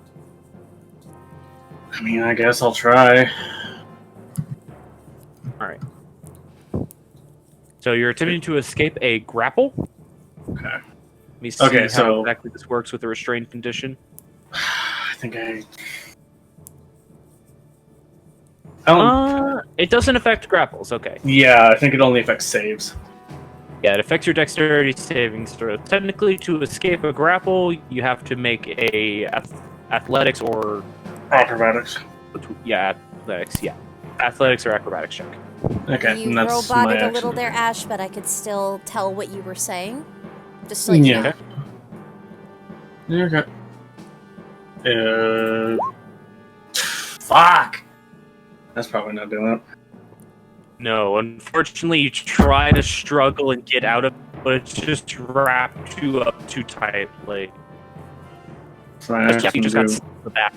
I mean, I guess I'll try. Alright. So you're attempting to escape a grapple. Okay. Let me see Okay, how so- exactly this works with a restrained condition. I think I don't. It doesn't affect grapples, okay. Yeah, I think it only affects saves. Yeah, it affects your dexterity saving throw. Technically, to escape a grapple, you have to make a athletics or Acrobatics. athletics, yeah. Athletics or acrobatics check. Okay, You and that's my roboted a action. little there, Ash, but I could still tell what you were saying. Just so you Yeah. know. Yeah, okay. Fuck! That's probably not doing it. No, unfortunately, you try to struggle and get out of it, but it's just wrapped you up too tightly. So I You just got do- the back.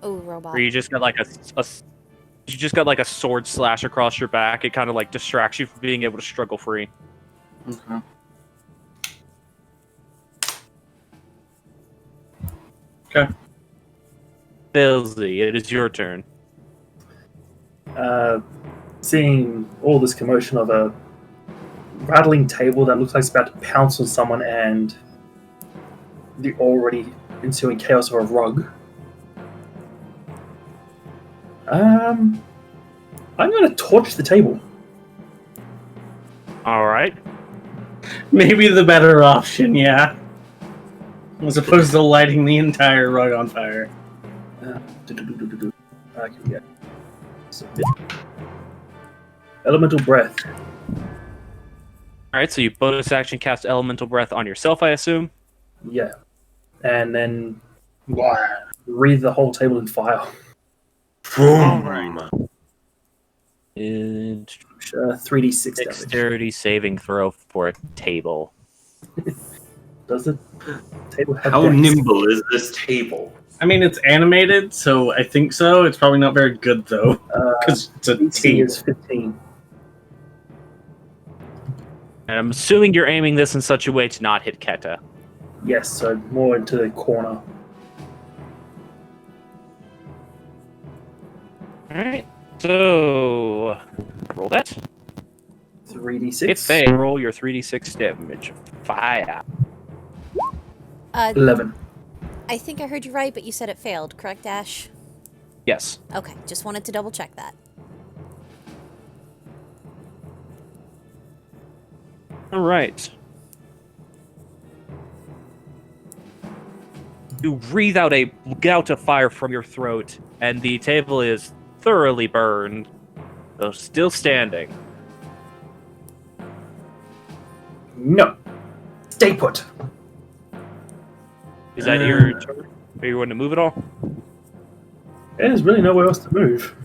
Oh, robot. Or you just got like you just got like a sword slash across your back. It kind of like distracts you from being able to struggle free. Okay. Okay. Bilzy, it is your turn. Seeing all this commotion of a rattling table that looks like it's about to pounce on someone and the already ensuing chaos of a rug. I'm going to torch the table. All right. Maybe the better option, yeah. As opposed to lighting the entire rug on fire. I can get elemental breath. All right. So you bonus action cast elemental breath on yourself, I assume. Yeah, and then wreathe the whole table in fire. Boom. And 3d6 damage. dexterity saving throw for a table. Does the table have How dex? nimble is this table? I mean, it's animated, so I think so. It's probably not very good, though, because it's a DC table. is 15. And I'm assuming you're aiming this in such a way to not hit Keta. Yes, so more into the corner. All right. So roll that. 3d6. Hit fail. Roll your 3d6 damage. Fire. 11. I think I heard you right, but you said it failed, correct, Ash? Yes. Okay, just wanted to double check that. All right. You breathe out a gout of fire from your throat, and the table is thoroughly burned, though still standing. No. Stay put. Is that your turn? Are you going to move at all? There's really nowhere else to move.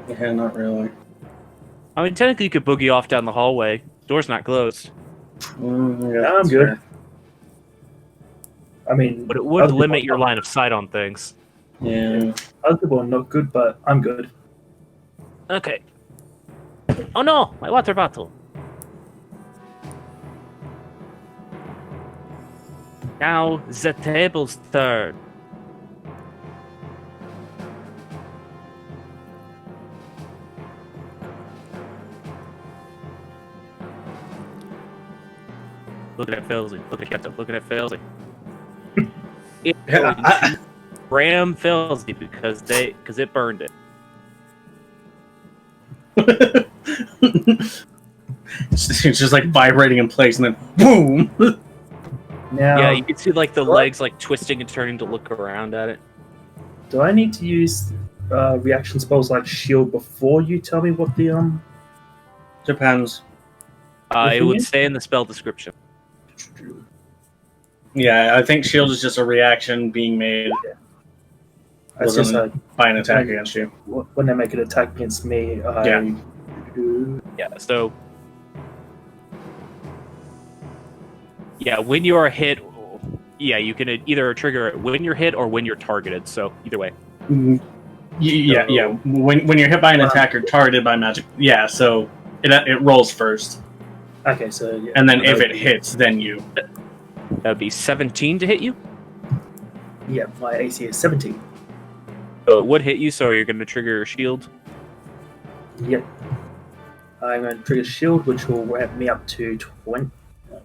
Yeah, not really. I mean, technically, you could boogie off down the hallway. Door's not closed, Yeah, I'm good. I mean, but it would other limit people- your line of sight on things. Yeah. Other people are not good, but I'm good. Okay. Oh no, my water bottle. Now the table's turn. Looking at Filsey. Looking at Filsey. It's Yeah, going to ram Filsey because it burned it. It's just like vibrating in place, and then boom. Now, Yeah, you can see like the what? legs like twisting and turning to look around at it. do I need to use reaction spells like shield before you tell me what the Depends. It thing would is? say in the spell description. Yeah, I think shield is just a reaction being made It's just like by an attack against you. when they make an attack against me, Yeah. Yeah, so yeah, when you are hit, yeah, you can either trigger it when you're hit or when you're targeted. So either way. Yeah. When you're hit by an attack or targeted by magic, yeah. So it rolls first, Okay, so yeah. and then if it hits, then you. That would be 17 to hit you. Yeah, my AC is 17. So it would hit you, so you're going to trigger your shield. Yep. I'm going to trigger shield, which will ramp me up to 20.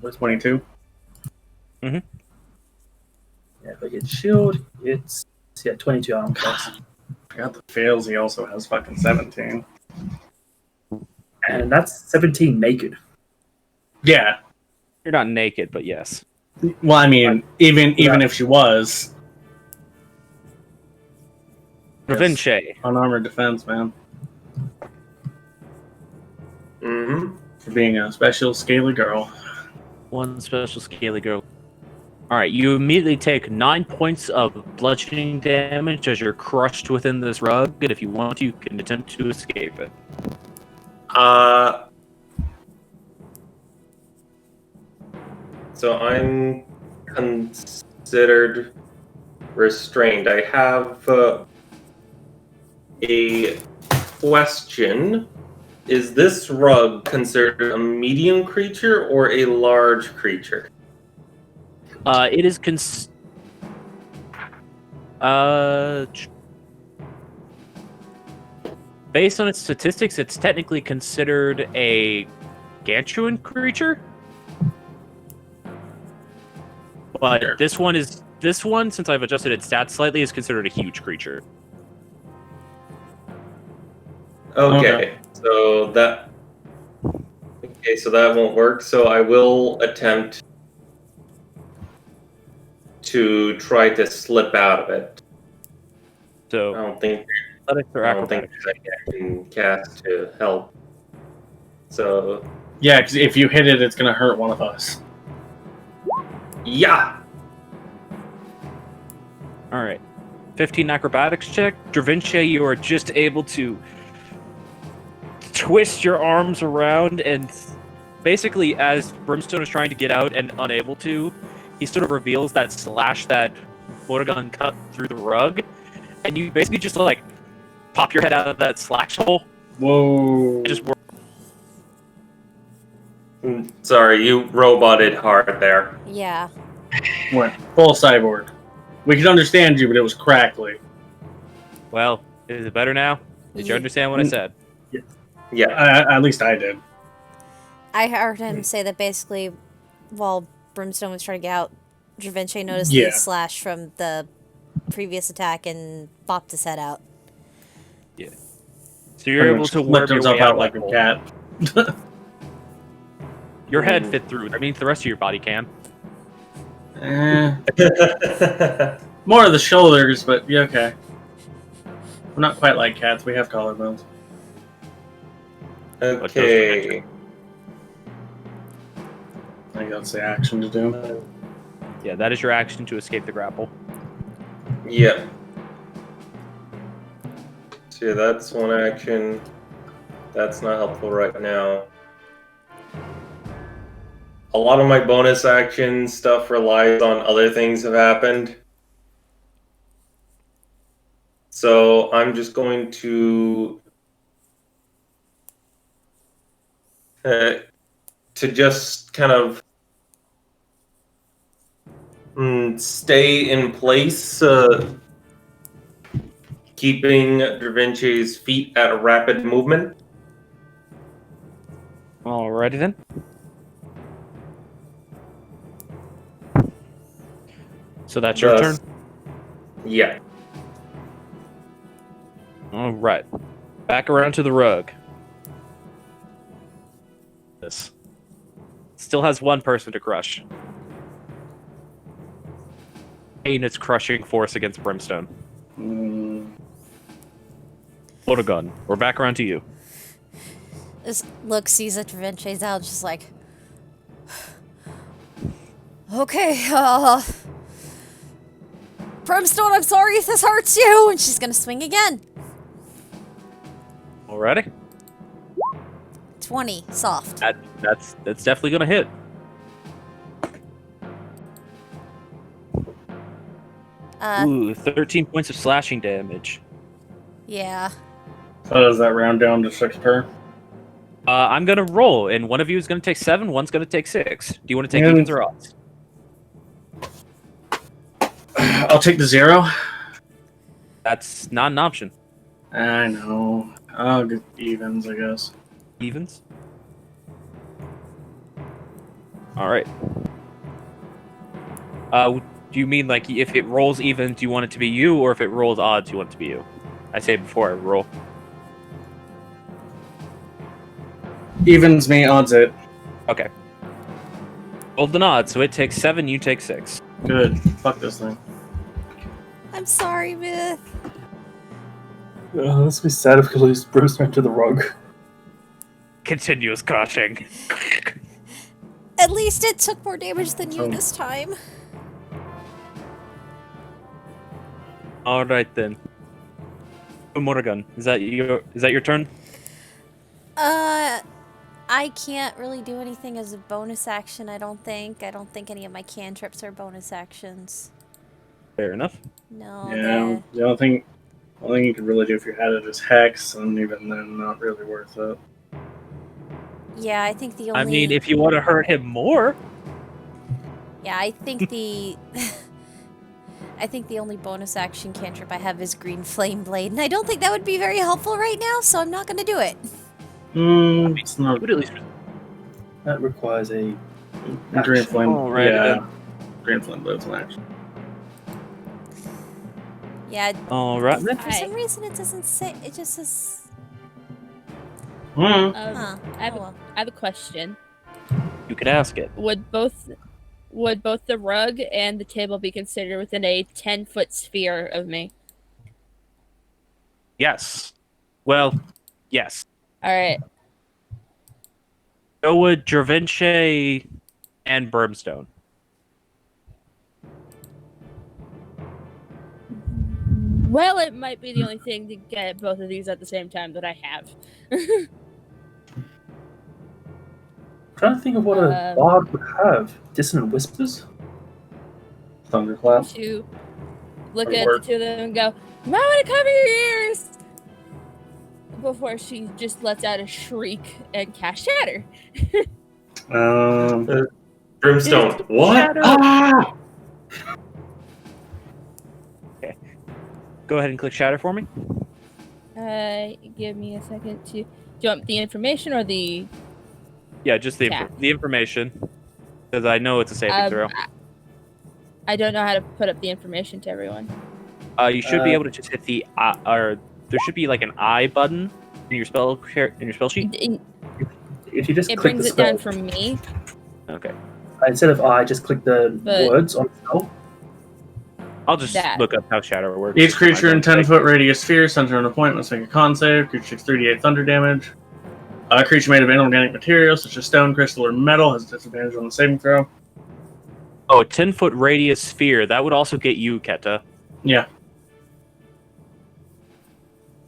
Where's 22. Yeah, if I get shield, it's 22 armor class. I forgot the fails. He also has fucking 17. And that's 17 naked. Yeah. You're not naked, but yes. Well, I mean, even if she was Province. unarmored defense, man, Mm-hmm. for being a special scaly girl. One special scaly girl. Alright, you immediately take 9 points of bludgeoning damage as you're crushed within this rug, and if you want to, you can attempt to escape it. So I'm considered restrained. I have a question. Is this rug considered a medium creature or a large creature? It is based on its statistics, it's technically considered a gargantuan creature. But this one, since I've adjusted its stats slightly, is considered a huge creature. Okay. So that won't work. So I will attempt to try to slip out of it. So I don't think athletics or I don't think acrobatics. I can cast to help. So Yeah, because if you hit it, it's gonna hurt one of us. yeah. All right, 15 acrobatics check. Dravince, you are just able to twist your arms around, and basically, as Brimstone is trying to get out and unable to, he sort of reveals that slash that Morrigan cut through the rug, and you basically just like pop your head out of that slash hole. Whoa! Just Sorry, you roboted hard there. Yeah. Went full cyborg. We could understand you, but it was crackly. well, is it better now? Did you Ye- understand what I said? Yeah. At least I did. I heard him say that basically, while Brimstone was trying to get out, Dravince noticed Yeah. the slash from the previous attack and bopped his head out. So you're able to work lift himself your way out like of a that hole. cat. Your head fit through. That means the rest of your body can. More of the shoulders, but yeah, okay. We're not quite like cats. We have collarbones. Okay. I think that's the action to do. Yeah, that is your action to escape the grapple. Yep. So that's one action. That's not helpful right now. A lot of my bonus action stuff relies on other things have happened. So I'm just going to just kind of stay in place, keeping Dravince's feet at a rapid movement. Alrighty then. So that's your turn? Yeah. All right. Back around to the rug. This still has one person to crush. Gain its crushing force against Brimstone. Load a gun. We're back around to you. This look sees that Dravenche's out, just like, okay, Brimstone, I'm sorry if this hurts you, and she's gonna swing again. Alrighty. 20, soft. That's definitely gonna hit. Ooh, 13 points of slashing damage. Yeah. So does that round down to 6 per? I'm gonna roll, and one of you is gonna take 7, one's gonna take 6. Do you want to take Yeah. evens or odds? I'll take the 0. That's not an option. I know. I'll get evens, I guess. Evens? Alright. Do you mean, like, if it rolls even, do you want it to be you, or if it rolls odds, you want it to be you? I say before I roll. Evens me, odds it. Okay. Rolled an odd, so it takes 7, you take 6. Good. Fuck this thing. I'm sorry, Myth. This would be sad if we lose Brimstone to the rug. Continuous crushing. At least it took more damage than you this time. Alright then. Morrigan, is that your turn? I can't really do anything as a bonus action, I don't think. I don't think any of my cantrips are bonus actions. Fair enough. No, Yeah, the only thing you could really do if you had it is Hex, and even then, not really worth it. yeah, I think the only... I mean, if you want to hurt him more... Yeah, I think the... I think the only bonus action cantrip I have is Green Flame Blade, and I don't think that would be very helpful right now, so I'm not gonna do it. It's not... Would at least... That requires a Green Flame... Alright, yeah. then. Green Flame Blade's an action. Yeah, Alright then. for some reason it doesn't say... It just says... Hmm. Huh. I have, Oh, well. I have a question. You could ask it. Would both the rug and the table be considered within a 10-foot sphere of me? Yes. Well, yes. All right. So would Dravenche and Brimstone. Well, it might be the only thing to get both of these at the same time that I have. trying to think of what a bard would have. Dissonant Whispers? Thunderclap. To look Or at work. the two of them and go, "You might want to cover your ears!" Before she just lets out a shriek and cast Shatter. Brimstone. What? Shadow. Ah! Go ahead and click Shatter for me. Give me a second to... Do you want the information or the... Yeah, just the Yeah. the information. Because I know it's a saving throw. I don't know how to put up the information to everyone. You should be able to just hit the or there should be like an I button in your spell sheet. If you just It click brings the it spell, down for me. Okay. instead of I, just click the But- words on the spell. I'll just That. look up how Shadow works. Each creature in I don't 10-foot radius sphere, center on a point, must make a con save. Creature takes 38 thunder damage. A creature made of inorganic materials, such as stone, crystal, or metal, has disadvantage on the saving throw. Oh, a 10-foot radius sphere. That would also get you, Keta. Yeah.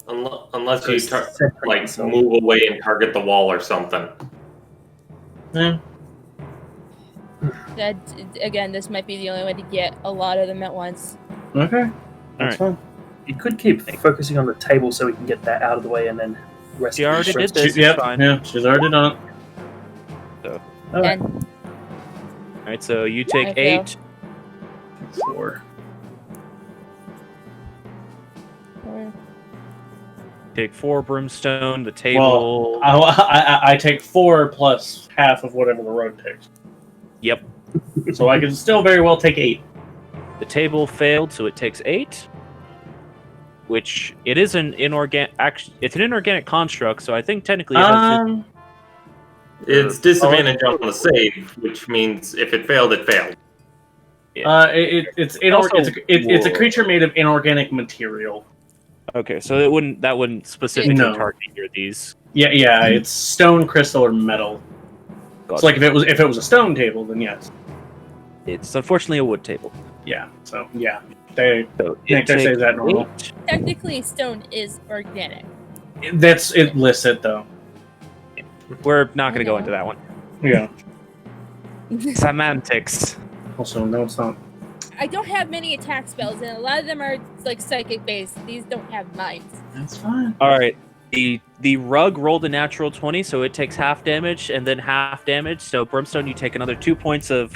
Unless you Separate like yourself. move away and target the wall or something. Yeah. That, again, this might be the only way to get a lot of them at once. Okay. That's fine. You could keep focusing on the table so we can get that out of the way and then rest. She already did this. Yep. It's fine. Yeah, she's already done it. Alright. And All right, so you take I fail. 8. 4. Take 4 brimstone. The table. I take 4 plus half of whatever the road takes. Yep. So I can still very well take 8. The table failed, so it takes 8. Which it is an inorganic. It's an inorganic construct, so I think technically it has. It's disadvantage on the save, which means if it failed, it failed. It's a creature made of inorganic material. Okay, so that wouldn't specifically No. target either of these. Yeah, it's stone, crystal, or metal. Gotcha. It's like if it was a stone table, then yes. It's unfortunately a wood table. Yeah. So yeah, they So Nick, they say that normal. 8. Technically, stone is organic. It lists it though. We're not going to go into that one. Yeah. Semantics. Also, no, it's not. I don't have many attack spells, and a lot of them are like psychic based. These don't have minds. That's fine. All right. The rug rolled a natural 20, so it takes half damage and then half damage. So Brimstone, you take another 2 points of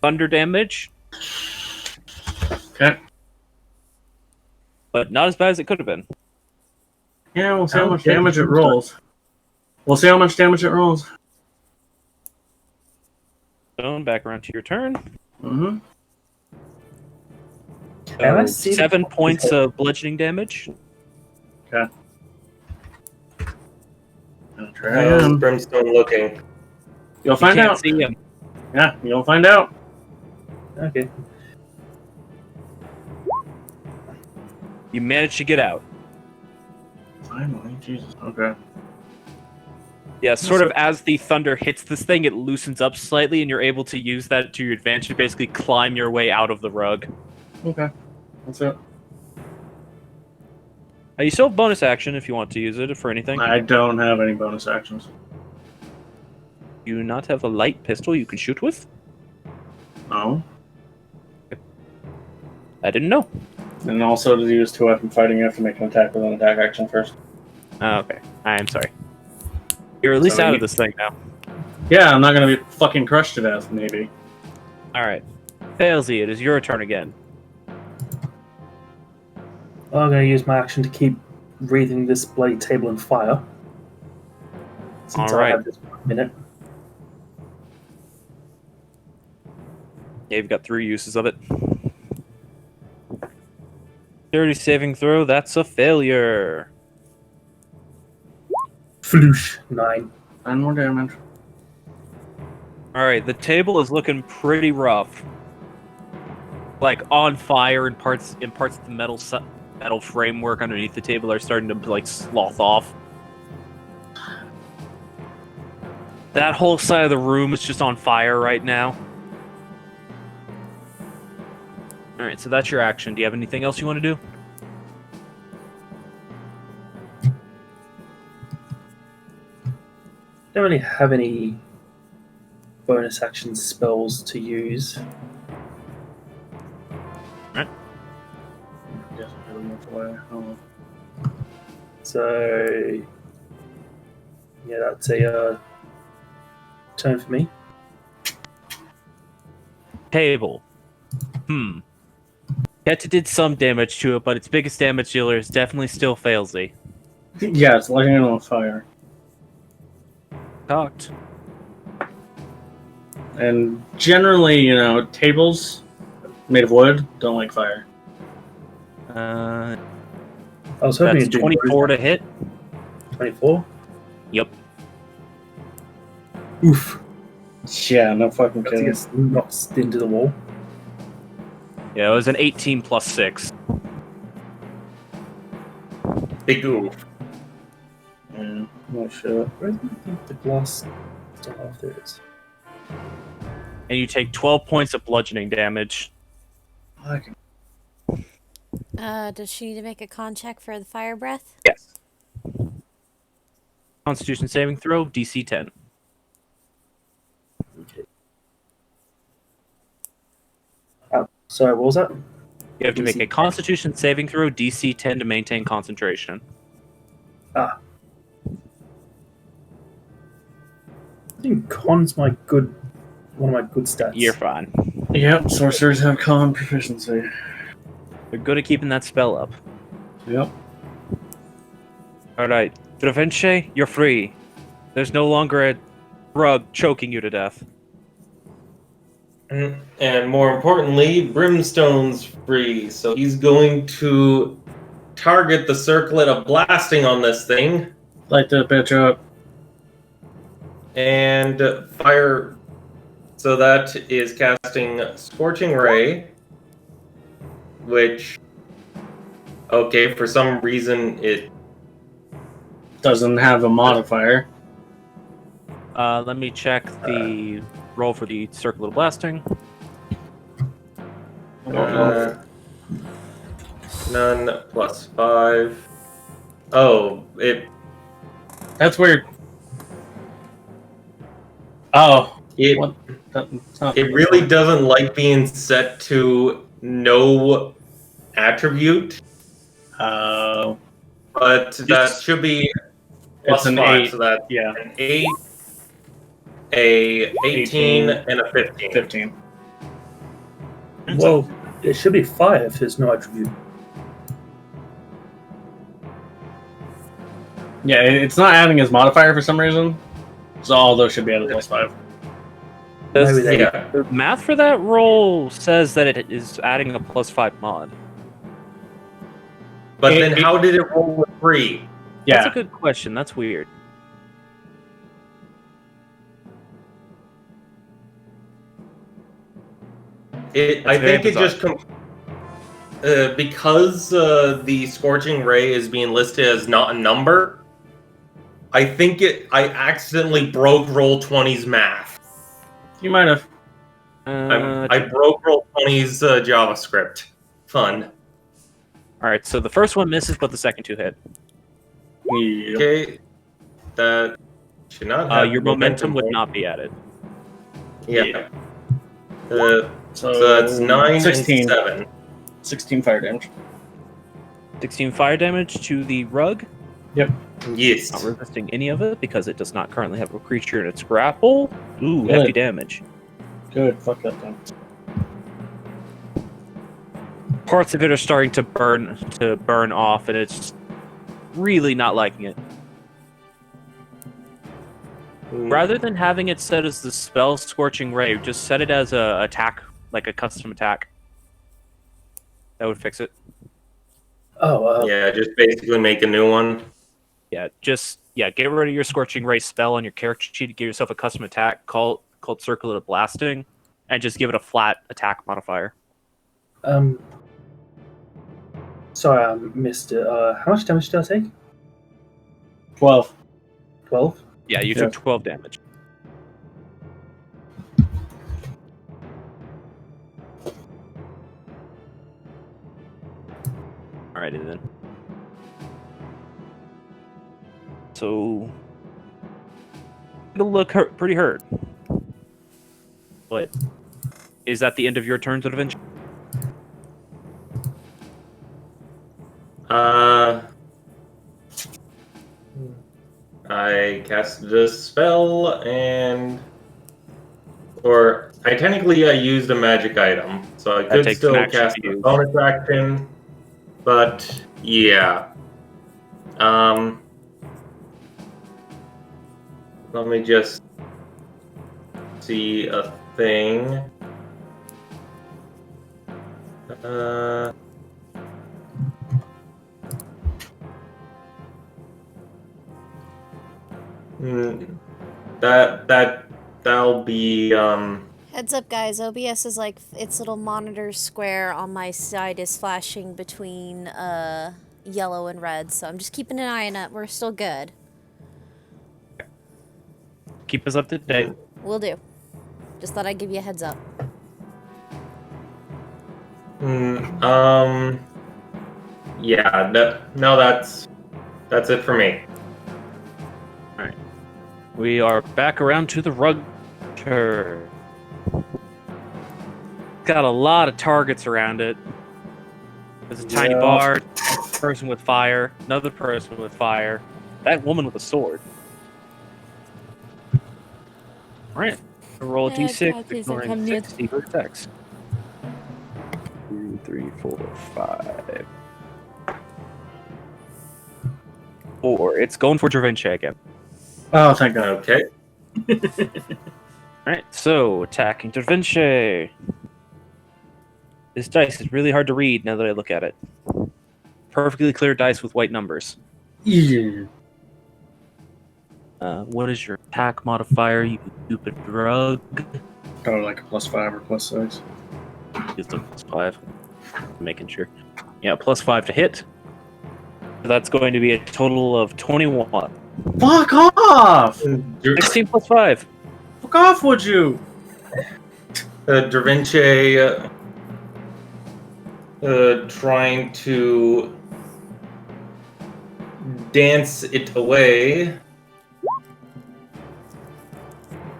thunder damage, Okay. but not as bad as it could have been. Yeah, we'll see how Oh, much yeah, damage it sure. rolls. We'll see how much damage it rolls. Stone, back around to your turn. Mm-hmm. Can I see the 7 top of his points head? of bludgeoning damage. Try How's again. Brimstone looking? You'll You find can't out. see him. Yeah, you'll find out. Okay. You managed to get out. Finally, Jesus. Okay. Yeah, sort of as the thunder hits this thing, it loosens up slightly, and you're able to use that to your advantage to basically climb your way out of the rug. Okay. That's it. You still have bonus action if you want to use it for anything. I don't have any bonus actions. You do not have a light pistol you can shoot with? No. I didn't know. And also to use 2-weapon fighting, you have to make an attack with an attack action first. Oh, okay. I'm sorry. You're at least So out you- of this thing now. Yeah, I'm not gonna be fucking crushed to death, maybe. Alright. Failsy, it is your turn again. I'm going to use my action to keep breathing this bloody table in fire. Since Alright. I have this 1 minute. Yeah, you've got 3 uses of it. Dexterity saving throw, that's a failure. Floosh. 9. 9 more damage. Alright, the table is looking pretty rough. Like on fire, and parts of the metal framework underneath the table are starting to like slough off. That whole side of the room is just on fire right now. Alright, so that's your action. Do you have anything else you want to do? Don't really have any bonus action spells to use. Yes, I gotta move away. Oh. So, yeah, that's a turn for me. Table. Keta did some damage to it, but its biggest damage dealer is definitely still Failsy. Yeah, it's lighting it on fire. Cocked. And generally, tables made of wood don't like fire. I was hoping That's you'd do 24 to hit. 24. Yep. Oof. Yeah, no fucking That kidding. gets knocked into the wall. Yeah, it was an 18 plus 6. Big oof. Yeah, no shit. Where do you think the glass still have? There it is. And you take 12 points of bludgeoning damage. I can- Does she need to make a con check for the fire breath? Yes. Constitution saving throw, DC 10. Okay. Sorry, what was that? You have to make a Constitution saving throw, DC 10 to maintain concentration. I think con's one of my good stats. You're fine. Yep, sorcerers have con proficiency. They're good at keeping that spell up. Yep. Alright, Dravenche, you're free. There's no longer a rug choking you to death. And more importantly, Brimstone's free, so he's going to target the circlet of blasting on this thing Light the bitch up. and fire. So that is casting Scorching Ray, which, okay, for some reason it Doesn't have a modifier. Let me check the roll for the circle of blasting. none plus 5. Oh, it That's weird. Oh, it what? That's not it really doesn't like being set to no attribute, Oh, but that should be plus it's an 5, 8. so that's Yeah, an 8, a 18, and a 15. 15. Well, it should be 5 if there's no attribute. Yeah, it's not adding his modifier for some reason. So all those should be added plus 5. Maybe they- Yeah. The math for that roll says that it is adding a +5 mod. But It- then it- how did it roll with 3? Yeah, That's a good question. That's weird. I That's very think it just because the Scorching Ray is being listed as not a number. I think I accidentally broke Roll20's math. you might have. I broke Roll20's JavaScript. Fun. All right, so the first one misses, but the second two hit. Yep. Okay, that should not have Your momentum would roll. not be added. Yeah. So, So that's 9 16. and 7. 16 fire damage. 16 fire damage to the rug. Yes. Not resisting any of it because it does not currently have a creature in its grapple. Ooh, Good. hefty damage. Good, fuck that thing. Parts of it are starting to burn off, and it's really not liking it. Rather than having it set as the spell Scorching Ray, just set it as a attack, like a custom attack. That would fix it. Oh, Yeah, just basically make a new one. Yeah, get rid of your Scorching Ray spell on your character sheet. Give yourself a custom attack called Circle of Blasting, and just give it a flat attack modifier. sorry, I missed it. How much damage did I take? 12. 12? Yeah, you took 12 damage. Alrighty then. So it'll look pretty hurt. But is that the end of your turns of adventure? I casted a spell or I technically used a magic item, so I could takes still an action cast to a use. bonus action. But yeah, let me just see a thing. That'll be Heads up, guys. OBS is like its little monitor square on my side is flashing between yellow and red, so I'm just keeping an eye on it. We're still good. Keep us up to date. Will do. Just thought I'd give you a heads up. yeah, no, that's it for me. We are back around to the rug turn. Got a lot of targets around it. There's a tiny Yeah. bard, person with fire, another person with fire, that woman with a sword. Alright, roll a God, d6, please don't ignoring come near 60 for attacks. 2, 3, 4, 5. 4. It's going for Dravinche again. Oh, thank God. Okay. Alright, Alright, so attacking Da Vinci. This dice is really hard to read now that I look at it. Perfectly clear dice with white numbers. Yeah. What is your attack modifier, you stupid drug? Probably like a +5 or +6. It's a +5. Making sure. Yeah, +5 to hit. That's going to be a total of 21. Fuck off! 16 + 5. Fuck off, would you? Da Vinci trying to dance it away.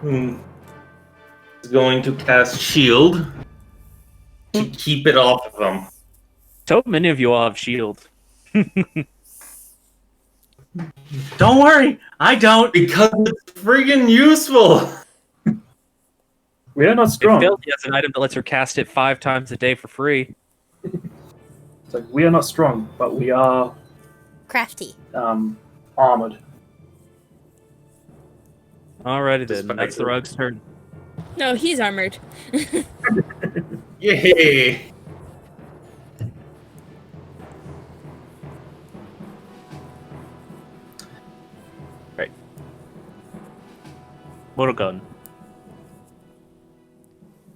Is going to cast shield to keep it off of him. So many of you all have shield. Don't worry, I don't. Because it's friggin' useful. We are not strong. Filthy has an item that lets her cast it 5 times a day for free. It's like, we are not strong, but we are Crafty. armored. Alrighty then, that's the rug's turn. No, he's armored. Yay! Right. Motor gun.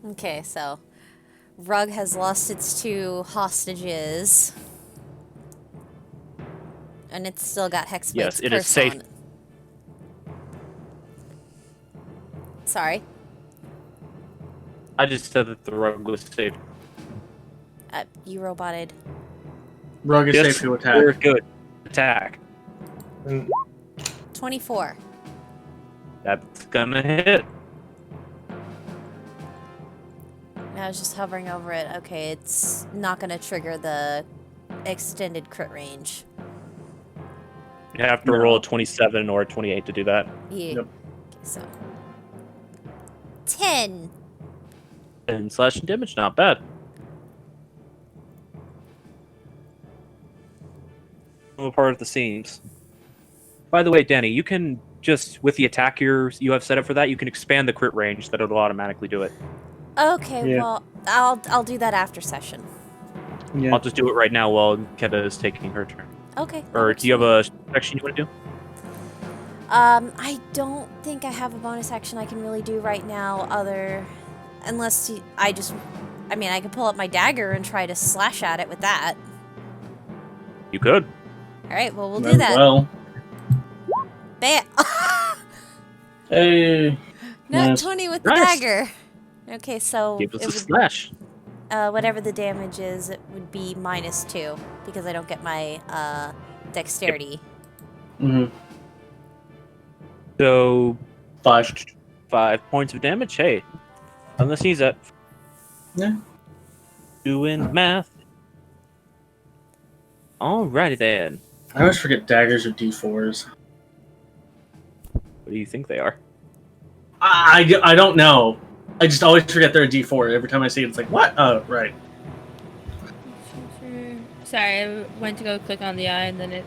Okay, so Rug has lost its 2 hostages. And it's still got Hexblade's Yes, it is curse safe. on it. Sorry. I just said that the rug was safe. You roboted. Rug is Yes, safe to We're attack. good. Attack. 24. That's gonna hit. I was just hovering over it. Okay, it's not going to trigger the extended crit range. You have to roll a 27 or a 28 to do that. Yeah. Yep. Okay, so 10. And slashing damage, not bad. I'm a part of the seams. By the way, Danny, you can just, with the attack you have set up for that, you can expand the crit range that it'll automatically do it. Okay, Yeah. well, I'll do that after session. Yeah. I'll just do it right now while Keta is taking her turn. Okay. that Or works do you for have me. a section you want to do? I don't think I have a bonus action I can really do right now, unless I can pull up my dagger and try to slash at it with that. You could. All right, well, we'll Might do as that. Well. Bam! Hey. Nat Nice. 20 with the Nice. dagger. Okay, so Give us it a would, slash. whatever the damage is, it would be -2 because I don't get my dexterity. Mm-hmm. So 5. 5 points of damage. Hey, on the sneeze at. Yeah. Doing math. Alrighty then. I always forget daggers are D4s. What do you think they are? I don't know. I just always forget they're a D4. Every time I see it, it's like, what? Oh, right. Sorry, I went to go click on the eye and then it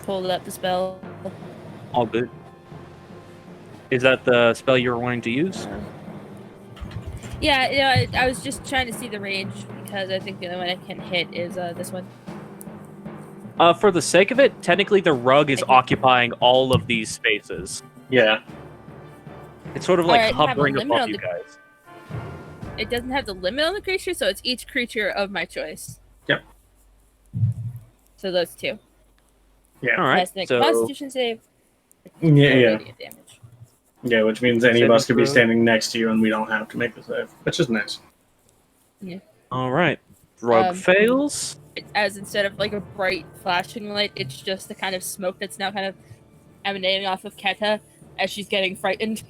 pulled up the spell. All good. Is that the spell you were wanting to use? Yeah, I was just trying to see the range because I think the only one I can hit is this one. For the sake of it, technically the rug is Thank you. occupying all of these spaces. Yeah. It's sort of like Alright, have a hovering limit above on you the- guys. It doesn't have the limit on the creature, so it's each creature of my choice. Yep. So those 2. All right. Has to make So Constitution save. Yeah, or yeah. radiant damage. Yeah, which means any of us could be Saving throw. standing next to you and we don't have to make the save, which is nice. all right. Rug Um, fails. As instead of like a bright flashing light, it's just the kind of smoke that's now kind of emanating off of Keta as she's getting frightened.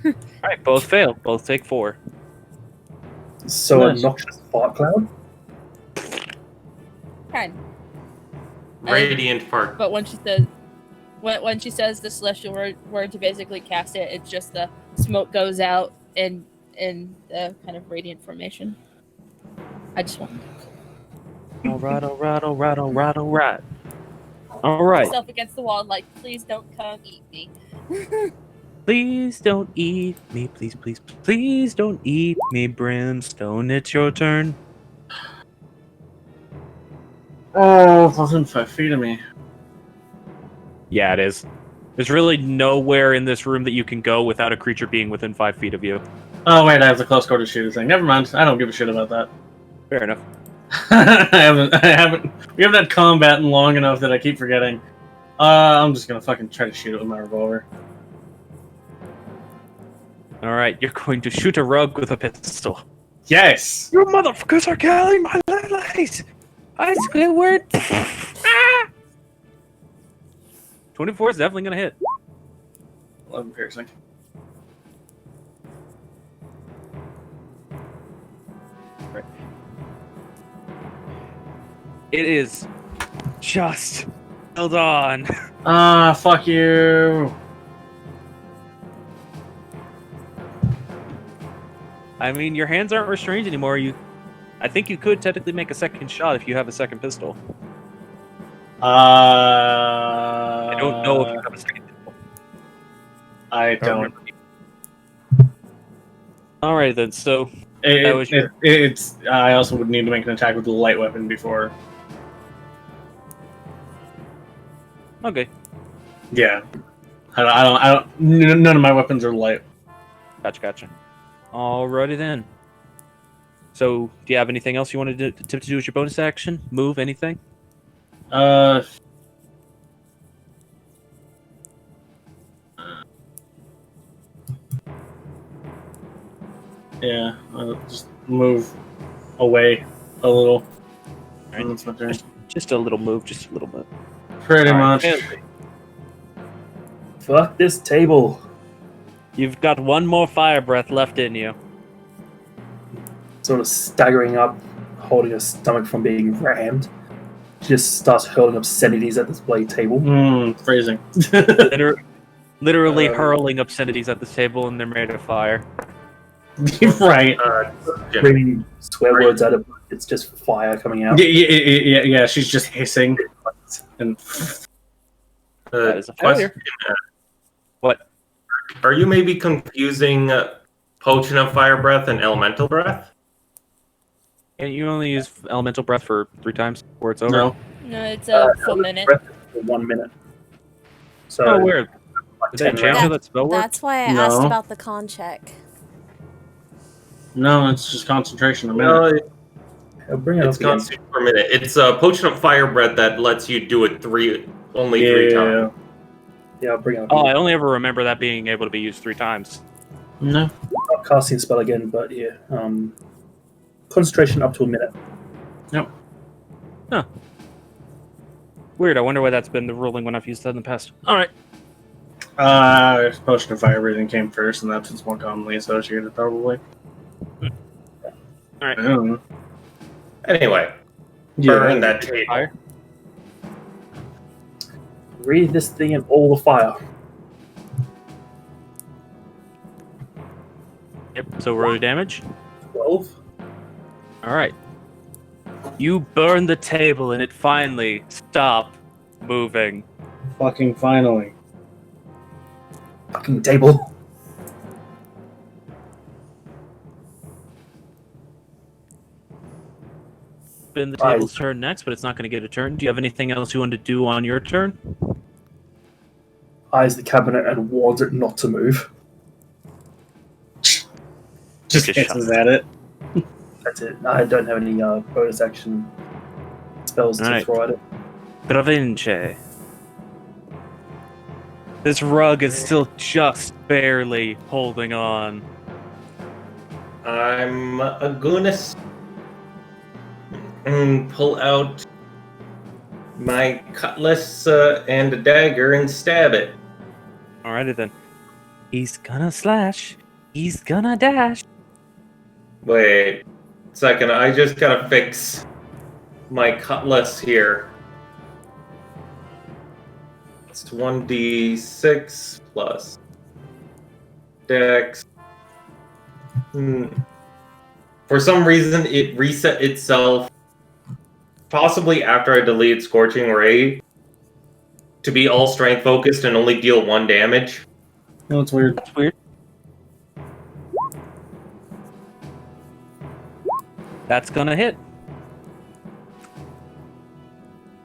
All right, both fail. Both take 4. So Nice. a noxious fart cloud. Fine. Radiant fart. But when she says the celestial word to basically cast it, it's just the smoke goes out in the kind of radiant formation. I just want All right. All right. myself against the wall, like, please don't come eat me. Please don't eat me. Please, please, please don't eat me, Brimstone. It's your turn. Oh, within 5 feet of me. Yeah, it is. There's really nowhere in this room that you can go without a creature being within 5 feet of you. Oh wait, I have the close quarter shooter thing. Never mind. I don't give a shit about that. Fair enough. I haven't. We haven't had combat in long enough that I keep forgetting. I'm just gonna fucking try to shoot it with my revolver. All right, you're going to shoot a rug with a pistol. Yes. You motherfuckers are killing my light. I squidward. 24 is definitely gonna hit. 11 piercing. Right. It is just held on. Ah, fuck you. I mean, your hands aren't restrained anymore. I think you could technically make a second shot if you have a second pistol. I don't know if you have a second pistol. I don't. All right then. So It's. I also would need to make an attack with a light weapon before. okay. Yeah. I don't. None of my weapons are light. Gotcha. Alrighty then. So, do you have anything else you wanted to attempt to do as your bonus action? Move, anything? Yeah, I'll just move away a little. Alright. That's my turn. Just a little move, Pretty All much. right. Fuck this table. You've got one more fire breath left in you. Sort of staggering up, holding her stomach from being rammed. She just starts hurling obscenities at this bloody table. Phrasing. Literally hurling obscenities at this table, and they're made of fire. Right. Screaming swear words at her. It's just fire coming out. Yeah. She's just hissing. And That is a question. failure. What? Are you maybe confusing Potion of Fire Breath and Elemental Breath? And you only use elemental breath for 3 times before it's over? no. No, it's a full minute. Breath for 1 minute. So Oh, weird. like Did that 10 change how that spell works? That's why I No. asked about the con check. No, it's just concentration a No, minute. I'll bring it it's up again. constant per minute. It's a Potion of Fire Breath that lets you do it only 3 times. Yeah, I'll bring it up Oh, I again. only ever remember that being able to be used 3 times. No. I'm casting a spell again, but yeah. Concentration up to a minute. Weird, I wonder why that's been the ruling when I've used that in the past. Alright. Potion of Fire Breathing came first, and that's what's more commonly associated, probably. Alright. I don't know. Anyway, Yeah. burn that table. Fire? Breathe this thing in all the fire. Yep, so roll your damage. 12. Alright. You burn the table and it finally stopped moving. Fucking finally. Fucking table. Been the Right. table's turn next, but it's not going to get a turn. Do you have anything else you want to do on your turn? Eyes the cabinet and warns it not to move. Just Good hisses shot. at it. That's it. I don't have any bonus action spells to Alright. throw at it. Province. This rug is still just barely holding on. I'm gonna pull out my cutlass and a dagger and stab it. Alrighty then. He's gonna slash. He's gonna dash. Wait a second, I just gotta fix my cutlass here. It's 1d6 plus dex. For some reason, it reset itself, possibly after I deleted Scorching Ray, to be all strength focused and only deal 1 damage. That's weird. That's weird. That's gonna hit.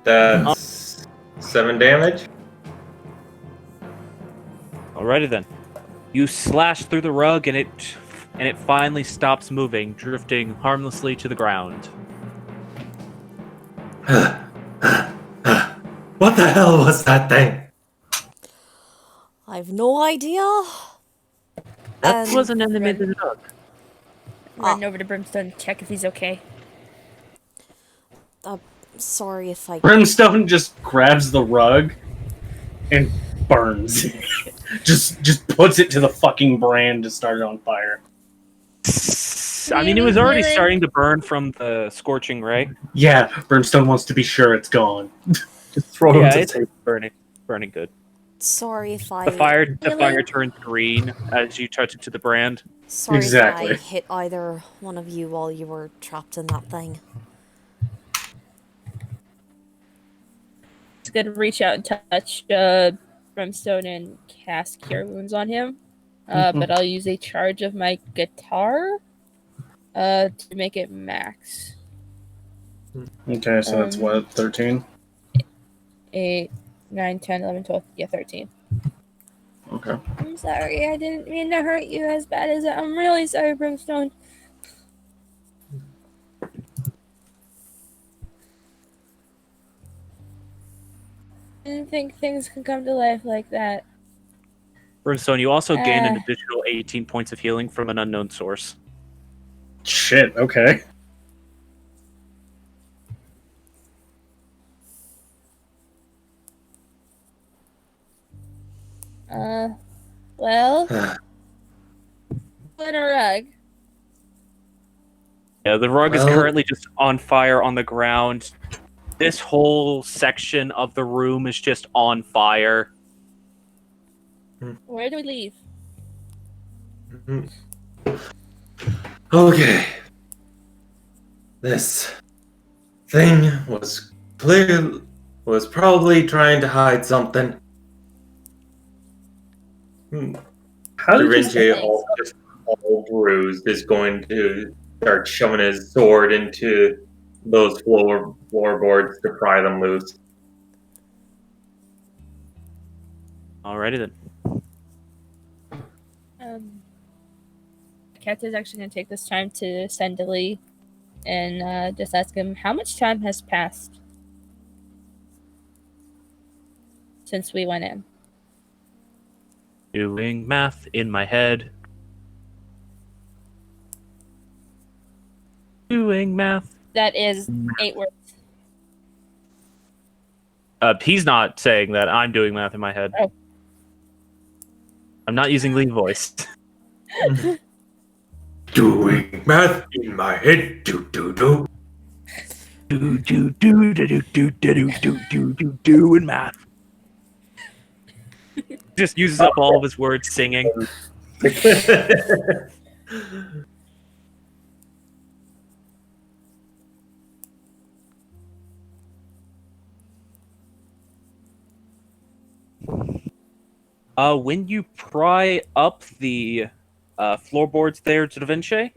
That's 7 damage. Alrighty then. You slash through the rug and it finally stops moving, drifting harmlessly to the ground. What the hell was that thing? I've no idea. That And- was an enemy of the rug. Run over to Brimstone to check if he's okay. Sorry if I. Brimstone just grabs the rug and burns. just puts it to the fucking brand to start it on fire. I mean, it was already Really? starting to burn from the scorching ray. Yeah, Brimstone wants to be sure it's gone. Just throw him Yeah, to it's tape. burning good. Sorry if I. The fire Really? turns green as you touch it to the brand. Sorry Exactly. if I hit either one of you while you were trapped in that thing. It's gonna reach out and touch Brimstone and cast Cure Wounds on him. But I'll use a charge of my guitar to make it max. Okay, so that's what, 13? 8, 9, 10, 11, 12. Yeah, 13. Okay. I'm sorry, I didn't mean to hurt you as bad as that. I'm really sorry, Brimstone. I didn't think things could come to life like that. Brimstone, you also gain an Uh. additional 18 points of healing from an unknown source. Shit, okay. Well, in a rug. Yeah, the rug is Well- currently just on fire on the ground. This whole section of the room is just on fire. Where do we leave? Okay. This thing was probably trying to hide something. How did you say Darinche, all bruised, is going to start shoving his sword into those floorboards to pry them loose. Alrighty then. Kat is actually going to take this time to send to Lee and just ask him how much time has passed since we went in. Doing math in my head. Doing math. That is 8 words. He's not saying that. I'm doing math in my head. Oh. I'm not using Lee voice. Doing math in my head. Do do do. Doing math. Just uses up all of his words singing. When you pry up the floorboards there to Da Vinci,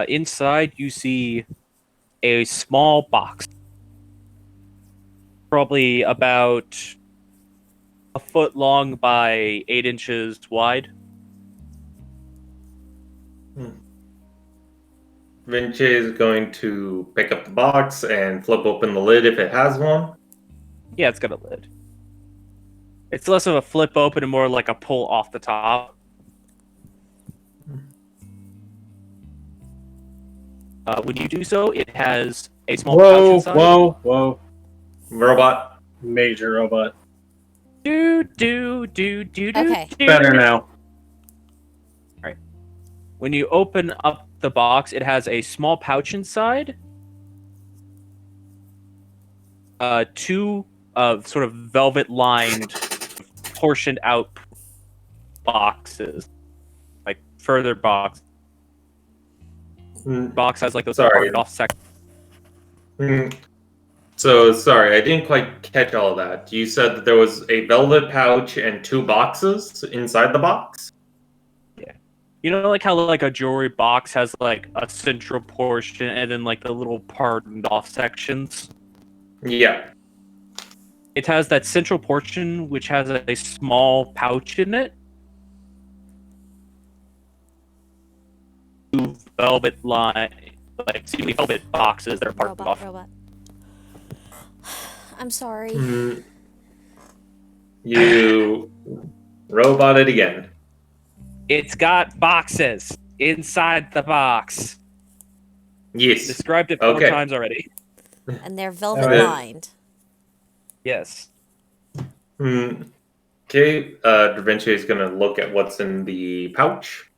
inside you see a small box, probably about a foot long by 8 inches wide. Vinci is going to pick up the box and flip open the lid if it has one. Yeah, it's got a lid. It's less of a flip open and more like a pull off the top. When you do so, it has a small pouch Whoa, inside. whoa. Robot. Major robot. Do. Okay. Better now. When you open up the box, it has a small pouch inside. 2 sort of velvet lined, portioned out boxes, like further box. Mm, Box has like those Sorry. off section. mm. So, sorry, I didn't quite catch all of that. You said that there was a velvet pouch and 2 boxes inside the box? You know, like how like a jewelry box has like a central portion and then like the little parted off sections. Yeah. It has that central portion which has a small pouch in it. Two velvet velvet boxes that are parted off. Robot. I'm sorry. You robot it again. It's got boxes inside the box. Yes. Described it 4 Okay. times already. And they're velvet Alright. lined. Yes. Okay, Da Vinci is going to look at what's in the pouch.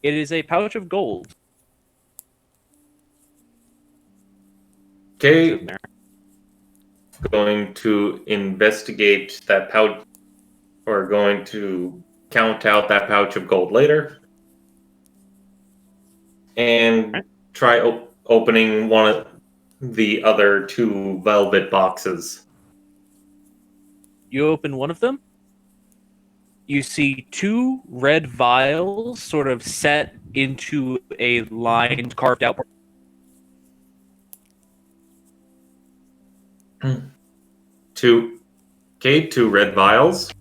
It is a pouch of gold. Okay, In there. going to investigate that pouch, or going to count out that pouch of gold later. And try opening one of the other 2 velvet boxes. You open one of them. You see 2 red vials sort of set into a line carved out. Two red vials.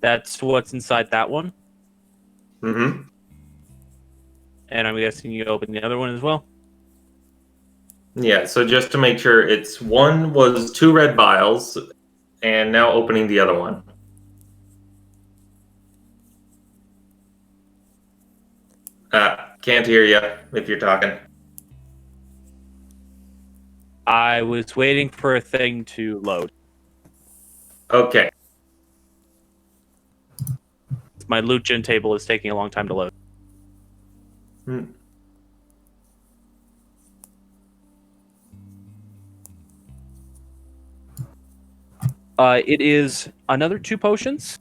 That's what's inside that one. Mm-hmm. And I'm guessing you open the other one as well. Yeah, so just to make sure, one was 2 red vials, and now opening the other one. Can't hear you if you're talking. I was waiting for a thing to load. Okay. My loot gen table is taking a long time to load. It is another 2 potions.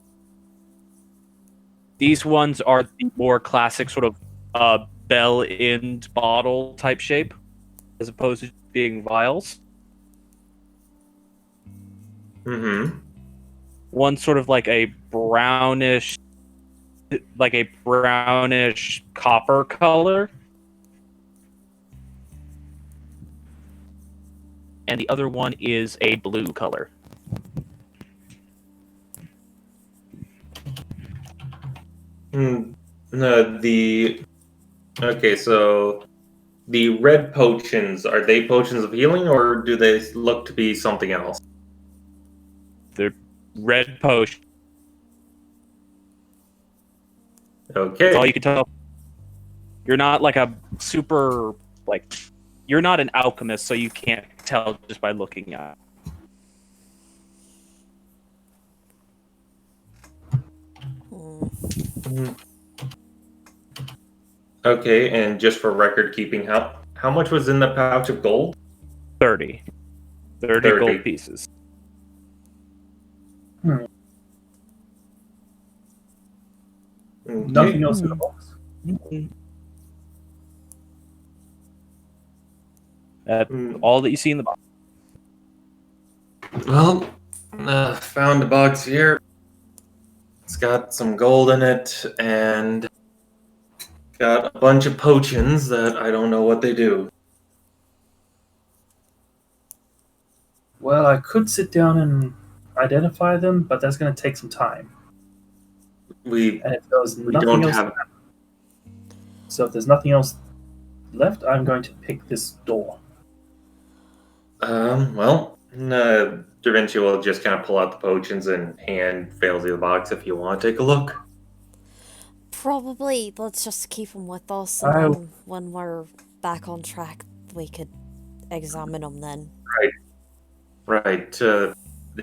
These ones are the more classic sort of bell-end bottle type shape, as opposed to being vials. Mm-hmm. One sort of like a brownish copper color. And the other one is a blue color. Okay, so the red potions, are they potions of healing, or do they look to be something else? The red potion. Okay. That's all you can tell. You're not like a super you're not an alchemist, so you can't tell just by looking at it. Okay, and just for record keeping, how much was in the pouch of gold? 30 gold pieces. Nothing else in the box. That's all that you see in the box. Well, found a box here. It's got some gold in it, and got a bunch of potions that I don't know what they do. Well, I could sit down and identify them, but that's going to take some time. We And if there's we nothing don't else, have. so if there's nothing else left, I'm going to pick this door. Well, Da Vinci will just kind of pull out the potions and hand Failsy the box if you want to take a look. Probably, let's just keep them with us, and then when we're back on track, we could examine them then. Right.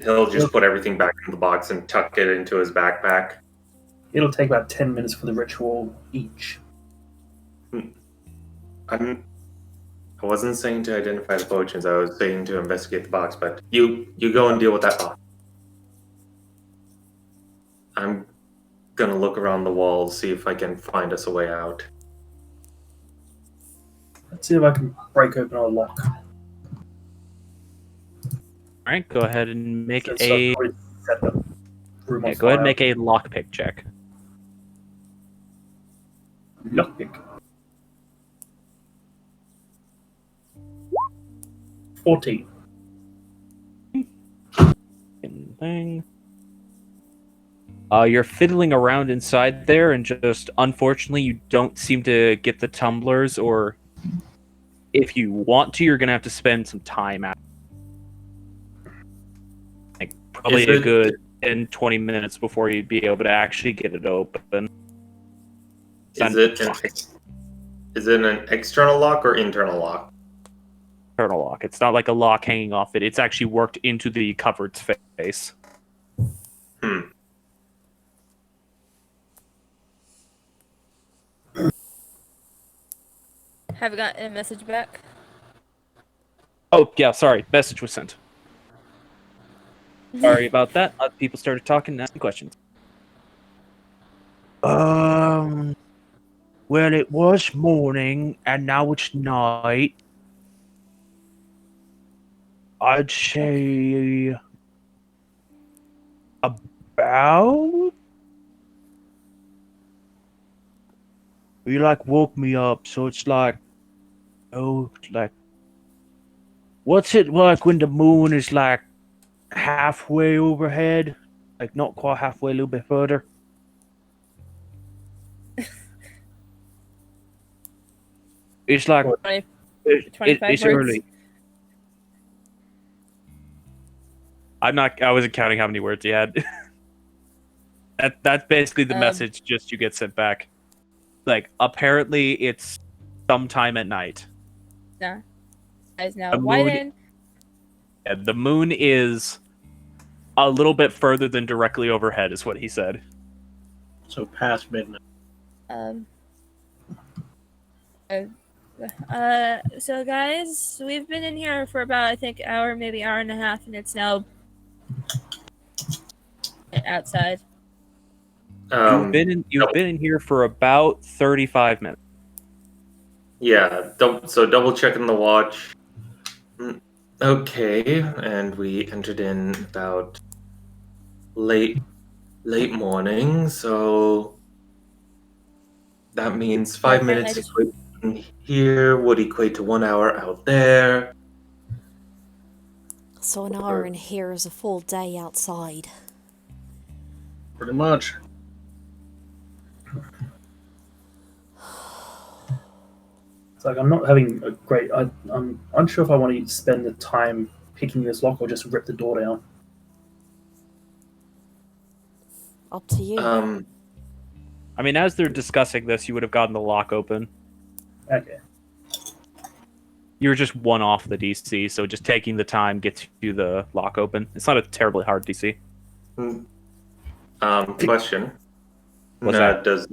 He'll just put everything back in the box and tuck it into his backpack. It'll take about 10 minutes for the ritual each. I wasn't saying to identify the potions. I was saying to investigate the box. But you go and deal with that box. I'm gonna look around the walls, see if I can find us a way out. Let's see if I can break open a lock. All right, go ahead and make Since a I've already set the room on go ahead and fire. make a lockpick check. Lockpick. 14. Thing. You're fiddling around inside there, and just unfortunately, you don't seem to get the tumblers. Or if you want to, you're gonna have to spend some time out. Like probably Is a it- good 10, 20 minutes before you'd be able to actually get it open. Is it an external lock or internal lock? Internal lock. It's not like a lock hanging off it. It's actually worked into the cupboard's face. Have you gotten a message back? Oh yeah, sorry. Message was sent. Sorry about that. Other people started talking and asking questions. Well, it was morning and now it's night. I'd say about. You like woke me up, so it's like, what's it like when the moon is like halfway overhead? Like not quite halfway, a little bit further. It's like 20, it, 25 it's words. early. I wasn't counting how many words he had. That's basically the message just you get sent back. Like apparently it's sometime at night. Nah. Guys, now The why moon- then? And the moon is a little bit further than directly overhead, is what he said. So past midnight. So guys, we've been in here for about, I think, hour, maybe hour and a half, and it's now outside. You've been in here for about 35 minutes. Yeah, so double checking the watch. Okay, and we entered in about late morning, so that means 5 Okay, minutes I just- equate here would equate to 1 hour out there. So an hour in here is a full day outside. Pretty much. It's like I'm not having a great. I'm unsure if I want to spend the time picking this lock or just rip the door down. Up to you. I mean, as they're discussing this, you would have gotten the lock open. Okay. You were just one off the DC, so just taking the time gets you the lock open. It's not a terribly hard DC. Question. What's that? Does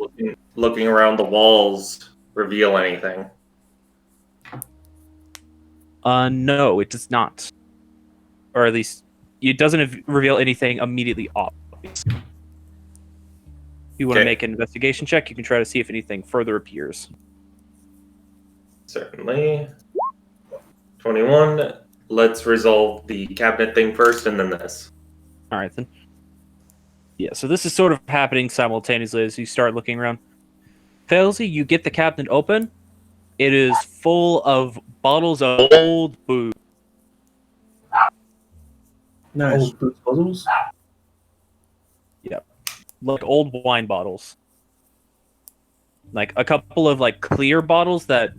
looking around the walls reveal anything? No, it does not. Or at least, it doesn't reveal anything immediately obvious. If you want to Okay. make an investigation check, you can try to see if anything further appears. Certainly. 21. Let's resolve the cabinet thing first and then this. All right, then. Yeah, so this is sort of happening simultaneously as you start looking around. Failsy, you get the cabinet open. It is full of bottles of old booze. Nice. Old boots puzzles. Like old wine bottles. Like a couple of like clear bottles that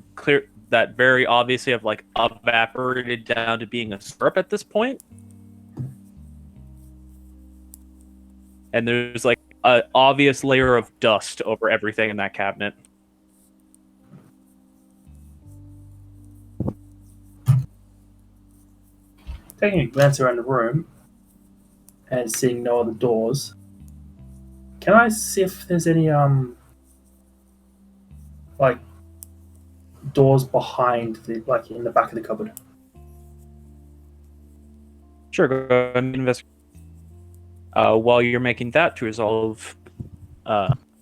very obviously have like evaporated down to being a syrup at this point. And there's like an obvious layer of dust over everything in that cabinet. Taking a glance around the room and seeing no other doors. Can I see if there's any like doors behind the like in the back of the cupboard? Sure, go ahead and investigate. While you're making that to resolve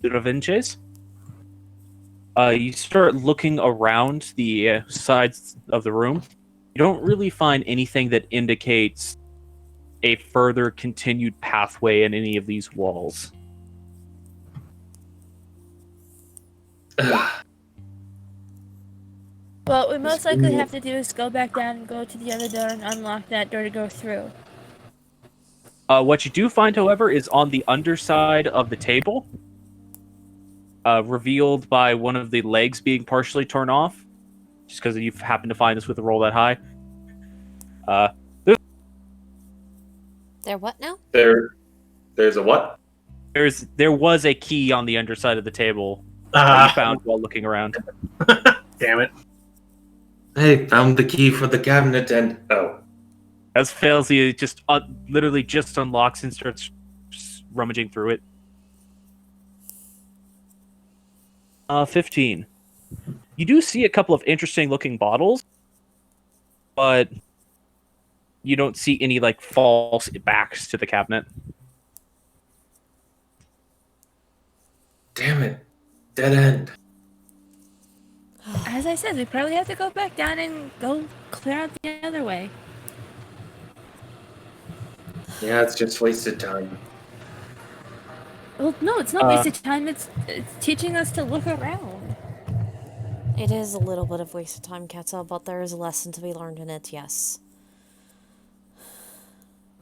Vinces. You start looking around the sides of the room. You don't really find anything that indicates a further continued pathway in any of these walls. What we most likely have to do is go back down and go to the other door and unlock that door to go through. What you do find, however, is on the underside of the table, revealed by one of the legs being partially torn off, just because you've happened to find this with a roll that high. There what now? There's a what? There was a key on the underside of the table that you found while looking around. Damn it. Hey, found the key for the cabinet and... Oh. As Failsy just literally just unlocks and starts rummaging through it. 15. You do see a couple of interesting looking bottles, but you don't see any like false backs to the cabinet. Damn it. Dead end. As I said, we probably have to go back down and go clear out the other way. Yeah, it's just wasted time. Well, no, it's not wasted time. It's teaching us to look around. It is a little bit of waste of time, Quetzal, but there is a lesson to be learned in it, yes.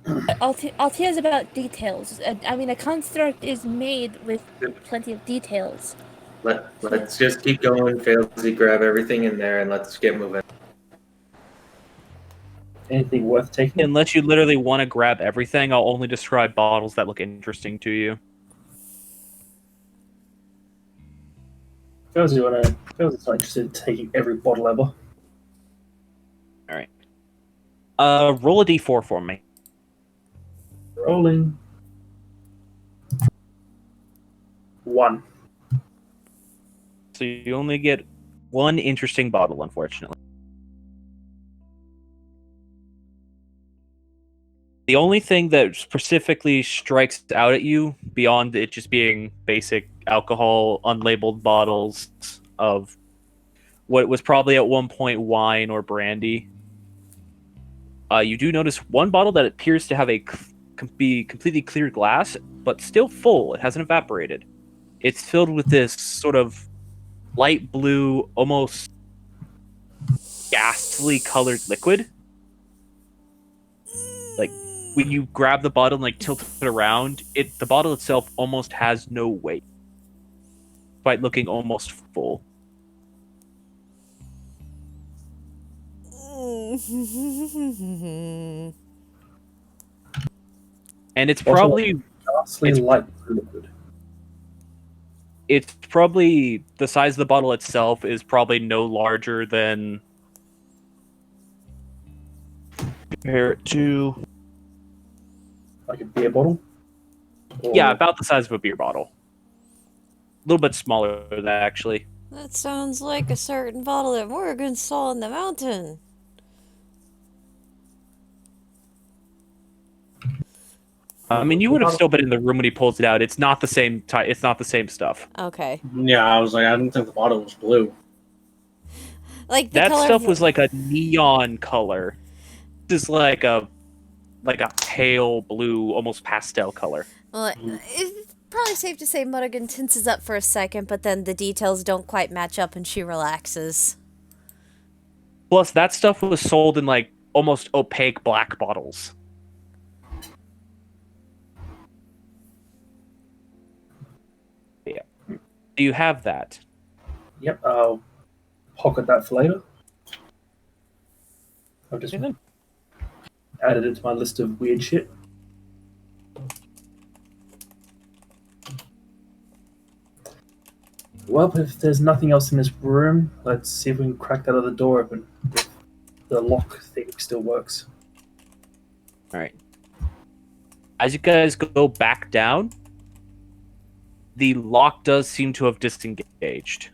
Altea is about details. I mean, a construct is made with plenty of details. Let's just keep going, Failsy, grab everything in there, and let's get moving. Anything worth taking? Unless you literally want to grab everything, I'll only describe bottles that look interesting to you. Feels not interested in taking every bottle ever. Alright. Roll a d4 for me. Rolling. 1. So you only get one interesting bottle, unfortunately. The only thing that specifically strikes out at you, beyond it just being basic alcohol, unlabeled bottles of what was probably at one point wine or brandy, you do notice one bottle that appears to have be completely clear glass, but still full. It hasn't evaporated. It's filled with this sort of light blue, almost ghastly colored liquid. Like, when you grab the bottle and like tilt it around, the bottle itself almost has no weight, despite looking almost full. And it's probably light liquid. It's probably the size of the bottle itself is probably no larger than, compare it to, like a beer bottle? Or... Yeah, about the size of a beer bottle. A little bit smaller than that, actually. That sounds like a certain bottle that Morgan saw in the mountain. I mean, you would have still been in the room when he pulls it out. It's not the same type. It's not the same stuff. Okay. Yeah, I was like, I didn't think the bottle was blue. Like the that color stuff was like a neon color. This is like a pale blue, almost pastel color. Well, it's probably safe to say Muddigan tenses up for a second, but then the details don't quite match up and she relaxes. Plus, that stuff was sold in like almost opaque black bottles. Yeah. Do you have that? Yep, I'll pocket that for later. I've just added it to my list of weird shit. Well, if there's nothing else in this room, let's see if we can crack that other door open. If the lock thing still works. Alright. As you guys go back down, the lock does seem to have disengaged.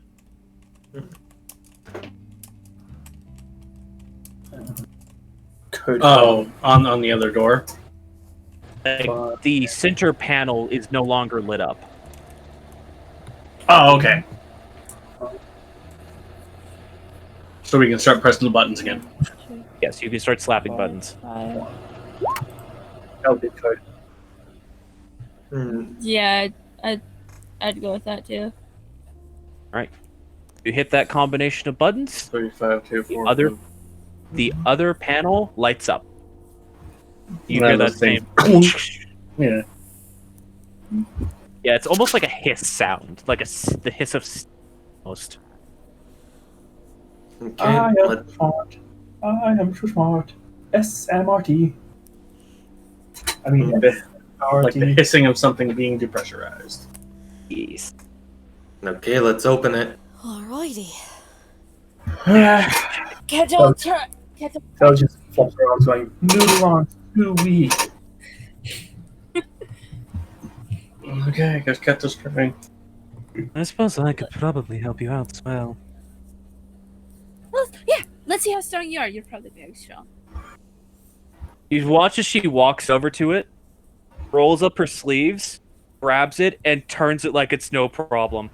Code. Oh, on the other door? Like, the center panel is no longer lit up. Oh, okay. So we can start pressing the buttons again. Yes, you can start slapping buttons. Five. That would be code. Yeah, I'd go with that too. You hit that combination of buttons, 35, 2, 4. the other panel lights up. You Yeah, hear that those things. same. Yeah. Yeah, it's almost like a hiss sound, like the hiss of almost. Okay, I let- am smart. I am so smart. SMRT. I mean, Like the SMRT. hissing of something being depressurized. Yes. okay, let's open it. Alrighty. Catch on track. That just flops around going, moving on to we. Okay, I guess cut this string. I suppose I could probably help you out as well. Well, yeah. Let's see how strong you are. You're probably very strong. You watch as she walks over to it, rolls up her sleeves, grabs it, and turns it like it's no problem.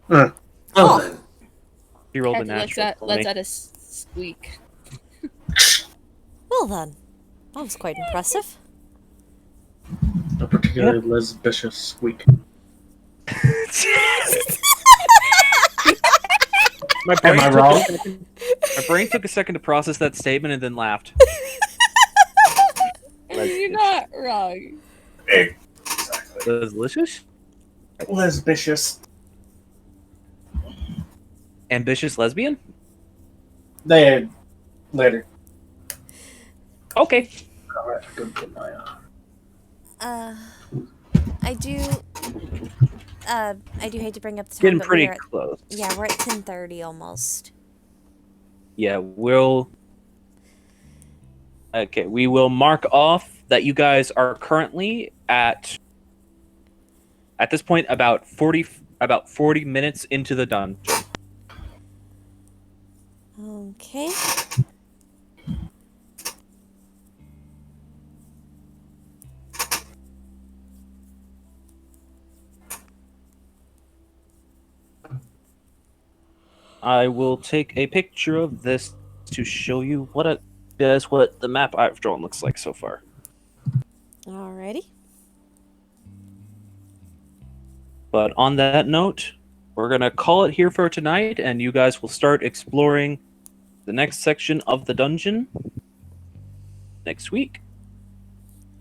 Well then, She rolled a Let's natural. add, for let's me. add a squeak. Well then, that was quite impressive. A particularly lesbicious squeak. My brain Am I took wrong? a second- My brain took a second to process that statement and then laughed. You're not wrong. Exactly. Delicious? Lesbicious. Ambitious lesbian? They later. Okay. Alright, I'm gonna put my I do hate to bring up the time, Getting but pretty we're at, close. yeah, we're at 10:30 almost. Yeah, we'll. Okay, we will mark off that you guys are currently at this point about 40 minutes into the dungeon. Okay. I will take a picture of this to show you what the map I've drawn looks like so far. Alrighty. But on that note, we're gonna call it here for tonight, and you guys will start exploring the next section of the dungeon next week.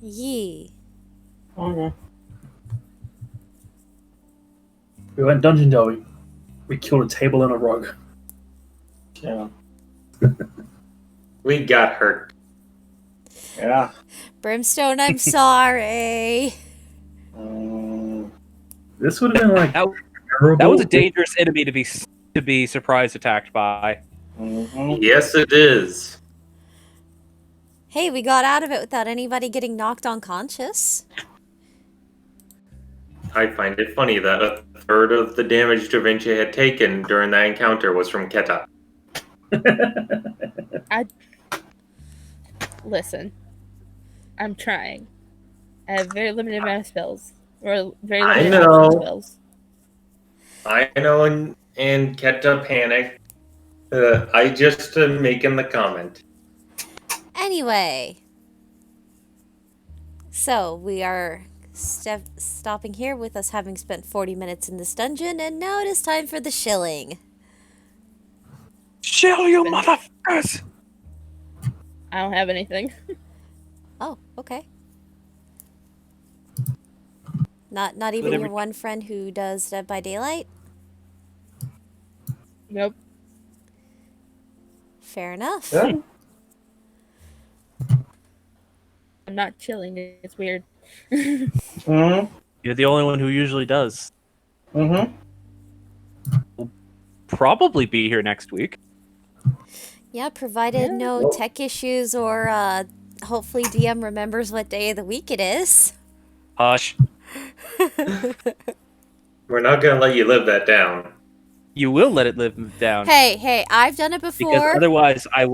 Yee. Okay. We went dungeon delving. We killed a table and a rug. Yeah. we got hurt. Yeah. Brimstone, I'm sorry. This would have been like That terrible. was a dangerous enemy to be surprise attacked by. Yes, it is. Hey, we got out of it without anybody getting knocked unconscious. I find it funny that a third of the damage Da Vinci had taken during that encounter was from Keta. Listen, I'm trying. I have very limited amount of spells. Or very limited I amount know. of spells. I know, and Keta panicked. I just making the comment. Anyway. So, we are stopping here with us having spent 40 minutes in this dungeon, and now it is time for the shilling. Chill, you motherfuckers! I don't have anything. Oh, okay. Not even your one friend who does Dead by Daylight? Nope. Fair enough. Yeah. I'm not chilling. It's weird. Mm-hmm. You're the only one who usually does. Mm-hmm. Probably be here next week. Yeah, provided no tech issues or hopefully DM remembers what day of the week it is. Hush. We're not gonna let you live that down. You will let it live down. Hey, I've done it Because before. otherwise I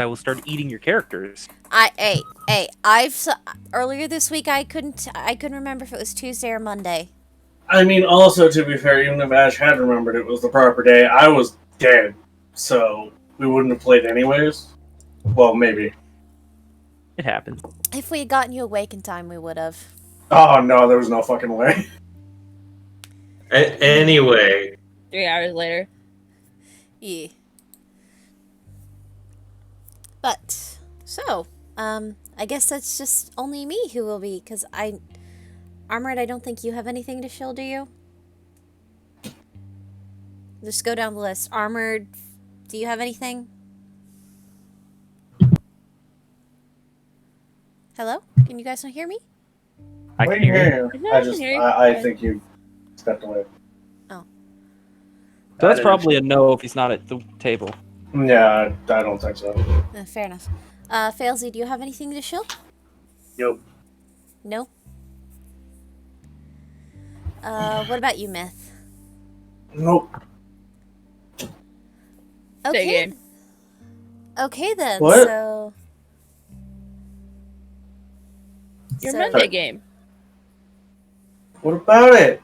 will start eating your characters. Earlier this week I couldn't remember if it was Tuesday or Monday. I mean, also, to be fair, even if Ash had remembered it was the proper day, I was dead. so we wouldn't have played anyways. Well, maybe. It happened. If we had gotten you awake in time, we would have. Oh no, there was no fucking way. Anyway, 3 hours later. Yeah. But, so, I guess that's just only me who will be, because Armored, I don't think you have anything to shill, do you? Just go down the list. Armored, do you have anything? Hello? Can you guys not hear me? I can hear you. No, I I can just, hear you. I Okay. think you stepped away. So that's probably a no if he's not at the table. Yeah, I don't think so. Fair enough. Failsy, do you have anything to shill? Nope. No? What about you, Myth? Nope. Okay. game. Okay then, What? so... Your so- Monday game. What about it?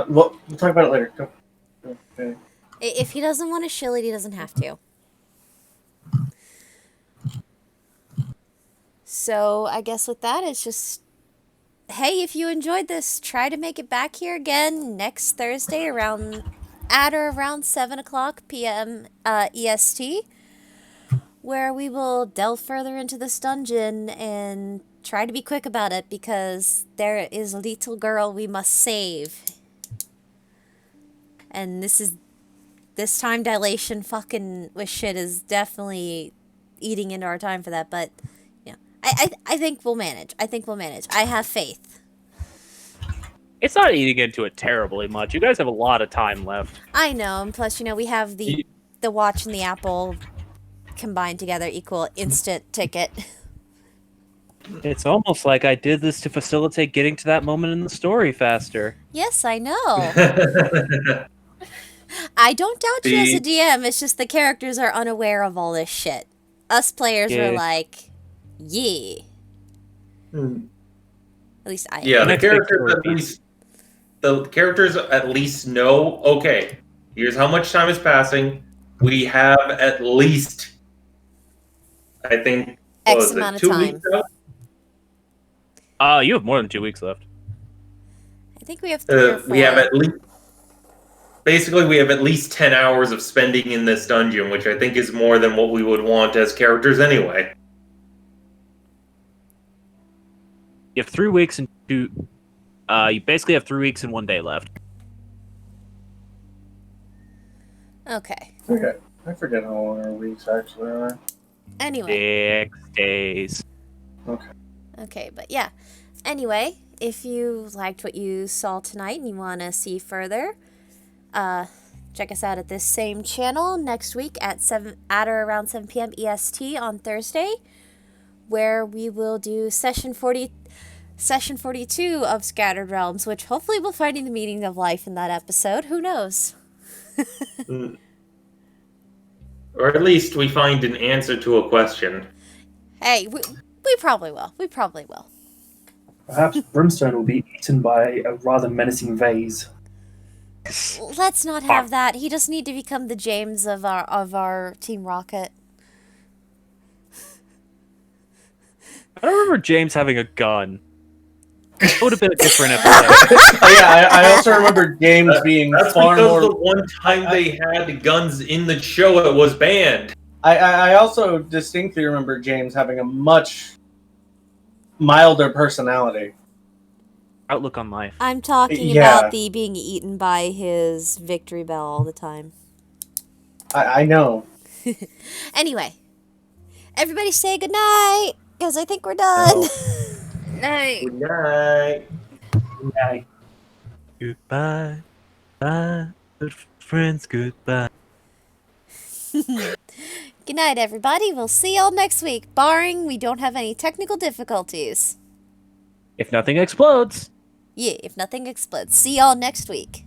We'll talk about it later. Go. Okay. If he doesn't want to shill it, he doesn't have to. So I guess with that, it's just, hey, if you enjoyed this, try to make it back here again next Thursday at or around 7 o'clock p.m. EST, where we will delve further into this dungeon and try to be quick about it because there is a little girl we must save. And this time dilation fucking with shit is definitely eating into our time for that, but yeah, I think we'll manage. I have faith. It's not eating into it terribly much. You guys have a lot of time left. I know, and plus, we have the watch and the apple combined together equal instant ticket. It's almost like I did this to facilitate getting to that moment in the story faster. Yes, I know. I don't doubt you as a DM, it's just the characters are unaware of all this shit. Us players Yeah. are like, yeah. Hmm. At least I am. Yeah, Next the characters at least know, okay, here's how much time is passing. We have at least, I think, what X was it, amount of 2 time. weeks out? You have more than 2 weeks left. I think we have 3 or 4. We have at least, basically, we have at least 10 hours of spending in this dungeon, which I think is more than what we would want as characters anyway. You have 3 weeks and two. You basically have 3 weeks and 1 day left. Okay. I forget how long our weeks actually are. Anyway. 6 days. Okay, but yeah. Anyway, if you liked what you saw tonight and you want to see further, check us out at this same channel next week at or around 7 p.m. EST on Thursday, where we will do session 42 of Scattered Realms, which hopefully we'll find the meaning of life in that episode. Who knows? Or at least we find an answer to a question. Hey, we probably will. We probably will. Perhaps Brimstone will be eaten by a rather menacing vase. Let's not have that. He just need to become the James of our Team Rocket. I don't remember James having a gun. It would have been a different episode. I also remember James being That's far because more. the one time they had guns in the show, it was banned. I also distinctly remember James having a much milder personality. Outlook on life. I'm talking Yeah. about the being eaten by his victory bell all the time. I know. Anyway, everybody say goodnight, because I think we're done. Night. Good night. Yay. Goodbye. Bye. Good friends, goodbye. Good night, everybody. We'll see y'all next week, barring we don't have any technical difficulties. If nothing explodes. Yeah, if nothing explodes. See y'all next week.